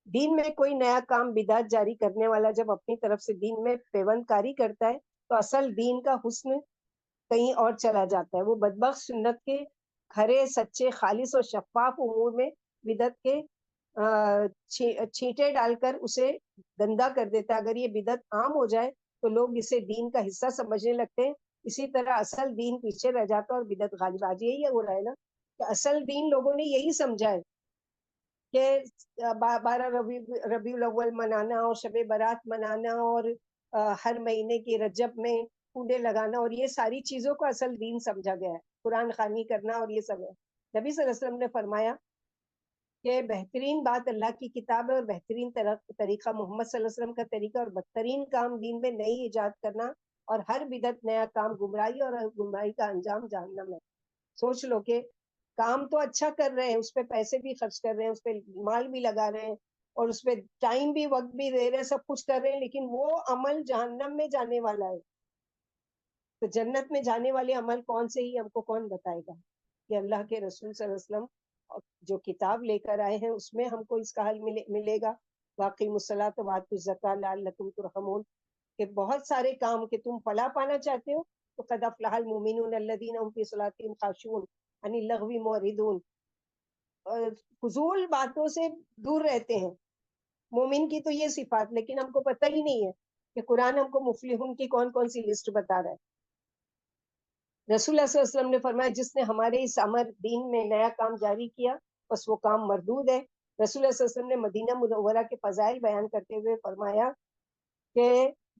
دین میں کوئی نیا کام بدعت جاری کرنے والا جب اپنی طرف سے دین میں پیوند کاری کرتا ہے تو اصل دین کا حسن کہیں اور چلا جاتا ہے. وہ بدبخت سنت کے کھرے سچے خالص اور شفاف امور میں بدعت کے چھینٹے ڈال کر اسے گندا کر دیتا ہے. اگر یہ بدعت عام ہو جائے تو لوگ اسے دین کا حصہ سمجھنے لگتے ہیں. اسی طرح اصل دین پیچھے رہ جاتا ہے اور بدعت غالب. آج یہی ہو رہا ہے نا کہ اصل دین لوگوں نے یہی سمجھا ہے کہ 12 ربیع الاول منانا اور شب برات منانا اور ہر مہینے کی رجب میں کنڈے لگانا, اور یہ ساری چیزوں کو اصل دین سمجھا گیا ہے. قرآن خوانی کرنا اور یہ سب ہے. نبی صلی اللہ علیہ وسلم نے فرمایا کہ بہترین بات اللہ کی کتاب ہے اور بہترین طریقہ محمد صلی اللہ علیہ وسلم کا طریقہ, اور بدترین کام دین میں نئی ایجاد کرنا, اور ہر بدعت نیا کام گمراہی, اور گمراہی کا انجام جہنم ہے. سوچ لو کہ کام تو اچھا کر رہے ہیں, اس پہ پیسے بھی خرچ کر رہے ہیں, اس پہ مال بھی لگا رہے ہیں, اور اس پہ ٹائم بھی وقت بھی دے رہے ہیں, سب کچھ کر رہے ہیں, لیکن وہ عمل جہنم میں جانے والا ہے. تو جنت میں جانے والے عمل کون سے ہی ہم کو کون بتائے گا؟ کہ اللہ کے رسول صلی اللہ علیہ وسلم جو کتاب لے کر آئے ہیں اس میں ہم کو اس کا حل ملے گا. واقعی الصلاۃ وآتوا الزکاۃ لعلکم ترحمون, کہ بہت سارے کام کہ تم فلاح پانا چاہتے ہو تو قد افلح المؤمنون الذین هم فی صلاتهم خاشعون عن اللغو معرضون. فضول باتوں سے دور رہتے ہیں مومن کی تو یہ صفات, لیکن ہم کو پتہ ہی نہیں ہے کہ قرآن ہم کو مفلحون کی کون کون سی لسٹ بتا رہا ہے. رسول اللہ صلی اللہ علیہ وسلم نے فرمایا جس نے ہمارے اس امر دین میں نیا کام جاری کیا بس وہ کام مردود ہے. رسول اللہ صلی اللہ علیہ وسلم نے مدینہ منورہ کے فضائل بیان کرتے ہوئے فرمایا کہ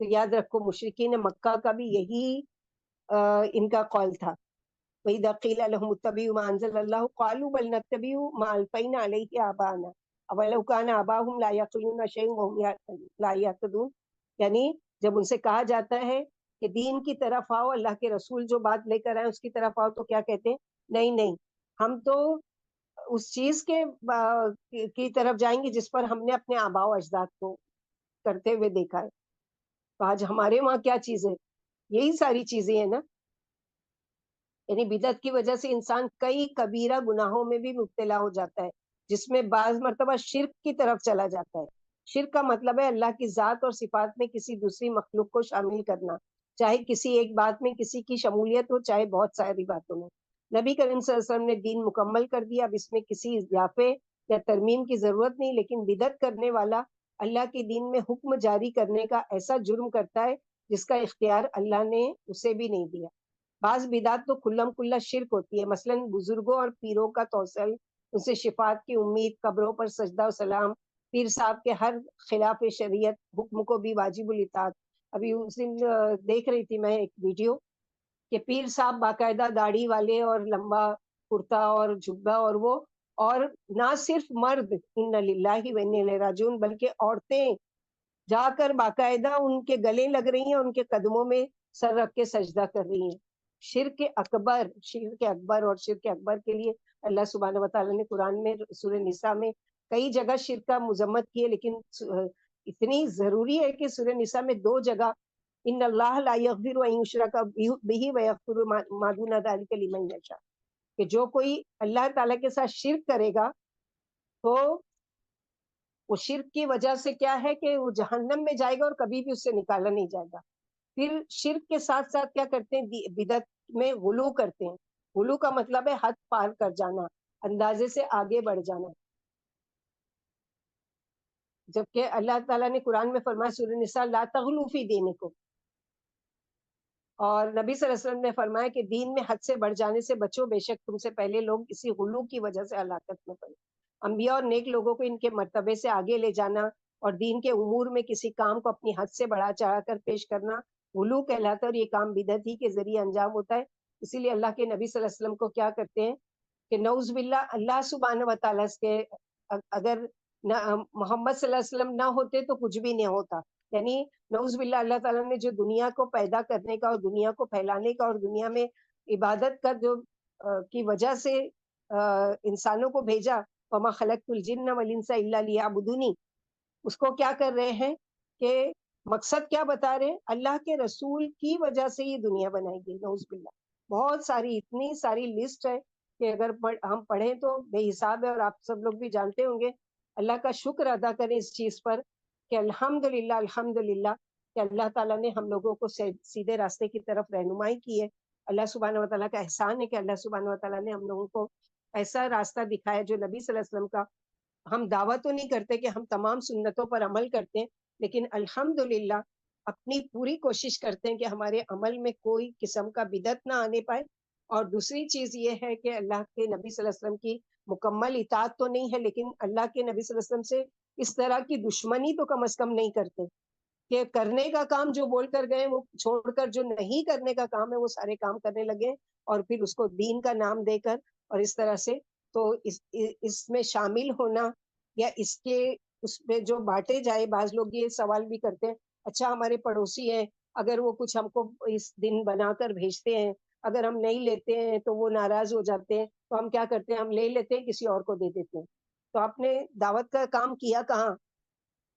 تو یاد رکھو مشرکین مکہ کا بھی یہی ان کا قول تھا. وَإِذَا قِيلَ لَهُمُ اتَّبِعُوا مَا أَنزَلَ اللَّهُ قَالُوا بَلْ نَتَّبِعُ مَا أَلْفَيْنَا عَلَيْهِ آبَاءَنَا أَوَلَوْ كَانَ آبَاؤُهُمْ لَا يَعْقِلُونَ شَيْئًا وَهُمْ لَا يَهْتَدُونَ. یعنی جب ان سے کہا جاتا ہے کہ دین کی طرف آؤ، اللہ کے رسول جو بات لے کر آئے اس کی طرف آؤ، تو کیا کہتے ہیں؟ نہیں نہیں، ہم تو اس چیز کی طرف جائیں گے جس پر ہم نے اپنے آباء و اجداد کو کرتے ہوئے دیکھا ہے. تو آج ہمارے وہاں کیا چیز ہے؟ یہی ساری چیزیں ہیں نا. یعنی بدعت کی وجہ سے انسان کئی کبیرہ گناہوں میں بھی مبتلا ہو جاتا ہے، جس میں بعض مرتبہ شرک کی طرف چلا جاتا ہے. شرک کا مطلب ہے اللہ کی ذات اور صفات میں کسی دوسری مخلوق کو شامل کرنا، چاہے کسی ایک بات میں کسی کی شمولیت ہو، چاہے بہت ساری باتوں میں. نبی کریم صلی اللہ علیہ وسلم نے دین مکمل کر دیا، اب اس میں کسی اضافے یا ترمیم کی ضرورت نہیں. لیکن بدعت کرنے والا اللہ کے دین میں حکم جاری کرنے کا ایسا جرم کرتا ہے جس کا اختیار اللہ نے اسے بھی نہیں دیا. بعض بدعات تو کھلم کھلا شرک ہوتی ہے، مثلا بزرگوں اور پیروں کا توسل، ان سے شفاعت کی امید، قبروں پر سجدہ و سلام، پیر صاحب کے ہر خلاف شریعت حکم کو بھی واجب الاطاعت. ابھی اس دن دیکھ رہی تھی میں ایک ویڈیو کہ پیر صاحب باقاعدہ داڑھی والے اور لمبا کرتا اور جھبا، اور وہ اور نہ صرف مرد ان للہ و انا الیہ راجعون بلکہ عورتیں جا کر باقاعدہ ان کے گلے لگ رہی ہیں، ان کے قدموں میں سر رکھ کے سجدہ کر رہی ہیں. شرک اکبر اور شرک اکبر کے لیے اللہ سبحانہ و تعالیٰ نے قرآن میں سورہ نساء میں کئی جگہ شرک کا مذمت کی ہے، لیکن اتنی ضروری ہے کہ سورہ نساء میں 2 جگہ ان اللہ لا یغفر ان یشرک بہ ویغفر ما دون ذلک لمن یشاء، کہ جو کوئی اللہ تعالیٰ کے ساتھ شرک کرے گا تو وہ شرک کی وجہ سے کیا ہے کہ وہ جہنم میں جائے گا اور کبھی بھی اس سے نکالا نہیں جائے گا. پھر شرک کے ساتھ ساتھ کیا کرتے ہیں؟ بدعت میں غلو کرتے ہیں. غلو کا مطلب ہے حد پار کر جانا، اندازے سے آگے بڑھ جانا. جبکہ اللہ تعالیٰ نے قرآن میں فرمایا سورہ نساء لا تغلو فی دینکم، اور نبی صلی اللہ علیہ وسلم نے فرمایا کہ دین میں حد سے بڑھ جانے سے بچو، بے شک تم سے پہلے لوگ اسی غلو کی وجہ سے ہلاکت میں پڑے. انبیاء اور نیک لوگوں کو ان کے مرتبے سے آگے لے جانا اور دین کے امور میں کسی کام کو اپنی حد سے بڑھا چڑھا کر پیش کرنا غلو کہلاتا ہے، اور یہ کام بدعت ہی کے ذریعے انجام ہوتا ہے. اسی لیے اللہ کے نبی صلی اللہ علیہ وسلم کو کیا کرتے ہیں کہ نعوذ باللہ اللہ سبحانہ و تعالیٰ کے اگر محمد صلی اللہ علیہ وسلم نہ ہوتے تو کچھ بھی نہیں ہوتا. یعنی نعوذ باللہ اللہ تعالیٰ نے جو دنیا کو پیدا کرنے کا اور دنیا کو پھیلانے کا اور دنیا میں عبادت کا جو کی وجہ سے انسانوں کو بھیجا، وما خلقت الجن والانس الا لیعبدونی، اس کو کیا کر رہے ہیں کہ مقصد کیا بتا رہے ہیں؟ اللہ کے رسول کی وجہ سے یہ دنیا بنائی گئی. نعوذ باللہ بہت ساری اتنی ساری لسٹ ہے کہ اگر ہم پڑھیں تو بے حساب ہے، اور آپ سب لوگ بھی جانتے ہوں گے. اللہ کا شکر ادا کریں اس چیز پر کہ الحمدللہ کہ اللہ تعالیٰ نے ہم لوگوں کو سیدھے راستے کی طرف رہنمائی کی ہے. اللہ سبحانہ و تعالیٰ کا احسان ہے کہ اللہ سبحانہ و تعالیٰ نے ہم لوگوں کو ایسا راستہ دکھایا جو نبی صلی اللہ علیہ وسلم کا. ہم دعویٰ تو نہیں کرتے کہ ہم تمام سنتوں پر عمل کرتے ہیں، لیکن الحمدللہ اپنی پوری کوشش کرتے ہیں کہ ہمارے عمل میں کوئی قسم کا بدعت نہ آنے پائے. اور دوسری چیز یہ ہے کہ اللہ کے نبی صلی اللہ علیہ وسلم کی مکمل اطاعت تو نہیں ہے، لیکن اللہ کے نبی صلی اللہ علیہ وسلم سے اس طرح کی دشمنی تو کم از کم نہیں کرتے کہ کرنے کا کام جو بول کر گئے وہ چھوڑ کر جو نہیں کرنے کا کام ہے وہ سارے کام کرنے لگے، اور پھر اس کو دین کا نام دے کر اور اس طرح سے. تو اس میں شامل ہونا یا اس کے اس میں جو بانٹے جائے. بعض لوگ یہ سوال بھی کرتے ہیں اچھا ہمارے پڑوسی ہیں، اگر وہ کچھ ہم کو اس دن بنا کر بھیجتے ہیں، اگر ہم نہیں لیتے ہیں تو وہ ناراض ہو جاتے ہیں، تو ہم کیا کرتے ہیں؟ ہم لے لیتے ہیں، کسی اور کو دے دیتے ہیں. تو آپ نے دعوت کا کام کیا کہاں؟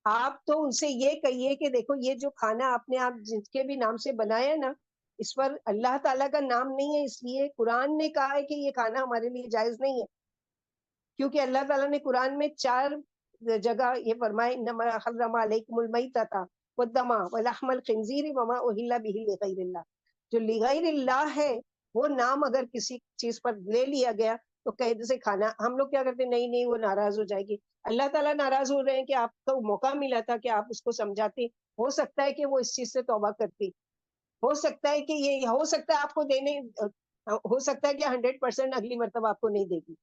آپ تو ان سے یہ کہیے کہ دیکھو یہ جو کھانا آپ نے آپ جس کے بھی نام سے بنایا نا، اس پر اللہ تعالیٰ کا نام نہیں ہے، اس لیے قرآن نے کہا ہے کہ یہ کھانا ہمارے لیے جائز نہیں ہے. کیونکہ اللہ تعالیٰ نے قرآن میں 4 جگہ یہ فرمائے انما حرم علیکم المیتۃ والدم ولحم الخنزیر وما اہل به لغیر اللہ. جو لغیر اللہ ہے وہ نام اگر کسی چیز پر لے لیا گیا تو قید سے کھانا. ہم لوگ کیا کرتے ہیں؟ نہیں وہ ناراض ہو جائے گی. اللہ تعالیٰ ناراض ہو رہے ہیں کہ آپ کو موقع ملا تھا کہ آپ اس کو سمجھاتے. ہو سکتا ہے کہ وہ اس چیز سے توبہ کرتی، ہو سکتا ہے کہ یہ ہو سکتا ہے آپ کو دینے، ہو سکتا ہے کہ 100% اگلی مرتبہ آپ کو نہیں دے گی.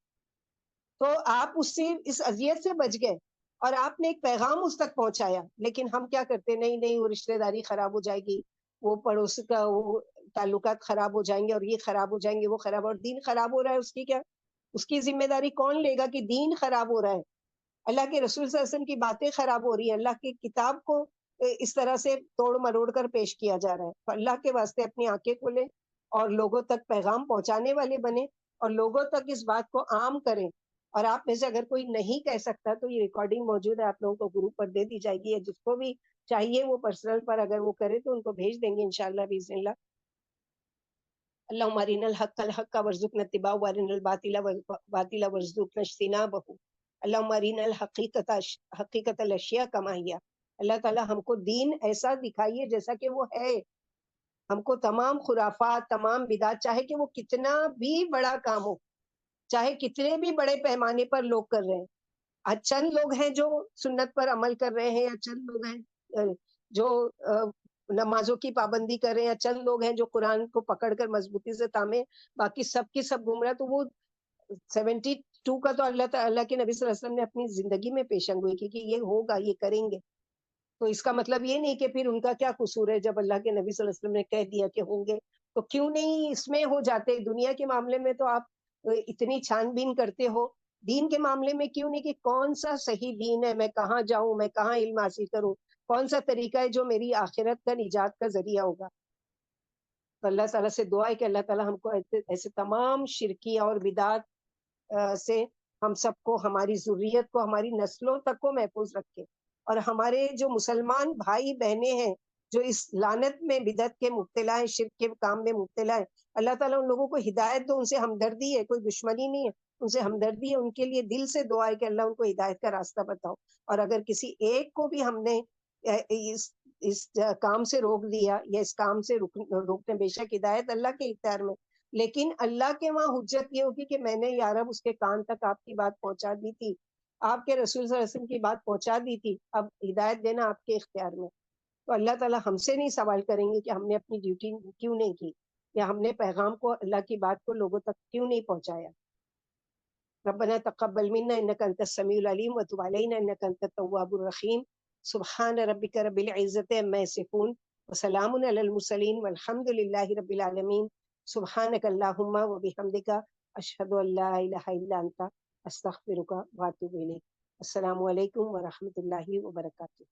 تو آپ اس سے اس اذیت سے بچ گئے اور آپ نے ایک پیغام اس تک پہنچایا، لیکن ہم کیا کرتے، نہیں نہیں وہ رشتہ داری خراب ہو جائے گی، وہ پڑوس کا وہ تعلقات خراب ہو جائیں گے، اور یہ خراب ہو جائیں گے، وہ خراب، اور دین خراب ہو رہا ہے، اس کی کیا، اس کی ذمہ داری کون لے گا کہ دین خراب ہو رہا ہے؟ اللہ کے رسول صلی اللہ علیہ وسلم کی باتیں خراب ہو رہی ہیں، اللہ کی کتاب کو اس طرح سے توڑ مروڑ کر پیش کیا جا رہا ہے. تو اللہ کے واسطے اپنی آنکھیں کھولیں اور لوگوں تک پیغام پہنچانے والے بنے، اور لوگوں تک اس بات کو عام کریں. اور آپ میں سے اگر کوئی نہیں کہہ سکتا تو یہ ریکارڈنگ موجود ہے، آپ لوگوں کو گروپ پر دے دی جائے گی، یا جس کو بھی چاہیے وہ پرسنل پر اگر وہ کرے تو ان کو بھیج دیں گے انشاءاللہ باذن اللہ. اللهم ارنا الحق الحق وارزقنا اتباعه وارنا الباطل باطلا وارزقنا اجتنابه. اللهم ارنا الحقیقت حقیقت الاشیاء کما ہی. اللہ تعالیٰ ہم کو دین ایسا دکھائیے جیسا کہ وہ ہے. ہم کو تمام خرافات، تمام بدعت، چاہے کہ وہ کتنا بھی بڑا کام ہو، چاہے کتنے بھی بڑے پیمانے پر لوگ کر رہے ہیں، آج چند لوگ ہیں جو سنت پر عمل کر رہے ہیں، یا چند لوگ ہیں جو نمازوں کی پابندی کر رہے ہیں، یا چند لوگ ہیں جو قرآن کو پکڑ کر مضبوطی سے تھامے، باقی سب کی سب گمراہ. تو وہ 72 کا تو اللہ کے نبی صلی اللہ علیہ وسلم نے اپنی زندگی میں پیشن گوئی کی کہ یہ ہوگا، یہ کریں گے. تو اس کا مطلب یہ نہیں کہ پھر ان کا کیا قصور ہے، جب اللہ کے نبی صلی اللہ علیہ وسلم نے کہہ دیا کہ ہوں گے تو کیوں نہیں اس میں ہو جاتے. دنیا کے معاملے میں تو آپ اتنی چھان بین کرتے ہو، دین کے معاملے میں کیوں نہیں کہ کون سا صحیح دین ہے، میں کہاں جاؤں، میں کہاں علم حاصل کروں، کون سا طریقہ ہے جو میری آخرت کا نجات کا ذریعہ ہوگا. تو اللہ تعالیٰ سے دعا ہے کہ اللہ تعالیٰ ہم کو ایسے تمام شرکیہ اور بدعت سے ہم سب کو، ہماری ذریت کو، ہماری نسلوں تک کو محفوظ رکھے. اور ہمارے جو مسلمان بھائی بہنیں ہیں جو اس لعنت میں، بدعت کے مبتلا ہیں، شرک کے کام میں مبتلا ہے، اللہ تعالیٰ ان لوگوں کو ہدایت دو. ان سے ہمدردی ہے، کوئی دشمنی نہیں ہے، ان سے ہمدردی ہے، ان کے لیے دل سے دعا ہے کہ اللہ ان کو ہدایت کا راستہ بتاؤ. اور اگر کسی ایک کو بھی ہم نے اس کام سے روک دیا یا اس کام سے روکنے، بے شک ہدایت اللہ کے اختیار میں، لیکن اللہ کے وہاں حجت یہ ہوگی کہ میں نے یا رب اس کے کان تک آپ کی بات پہنچا دی تھی، آپ کے رسول صلی اللہ علیہ وسلم کی بات پہنچا دی تھی، اب ہدایت دینا آپ کے اختیار میں. تو اللہ تعالیٰ ہم سے نہیں سوال کریں گے کہ ہم نے اپنی ڈیوٹی کیوں نہیں کی، یا ہم نے پیغام کو، اللہ کی بات کو لوگوں تک کیوں نہیں پہنچایا. ربنا تقبل منا انك انت السميع العليم وتب علينا انك انت التواب الرحيم. سبحان ربك رب العزة عما يصفون وسلام على المرسلين والحمد لله رب العالمين. سبحانك اللهم وبحمدك اشهد ان لا اله الا انت استغفرك واتوب اليك. السلام علیکم ورحمۃ اللہ وبرکاتہ.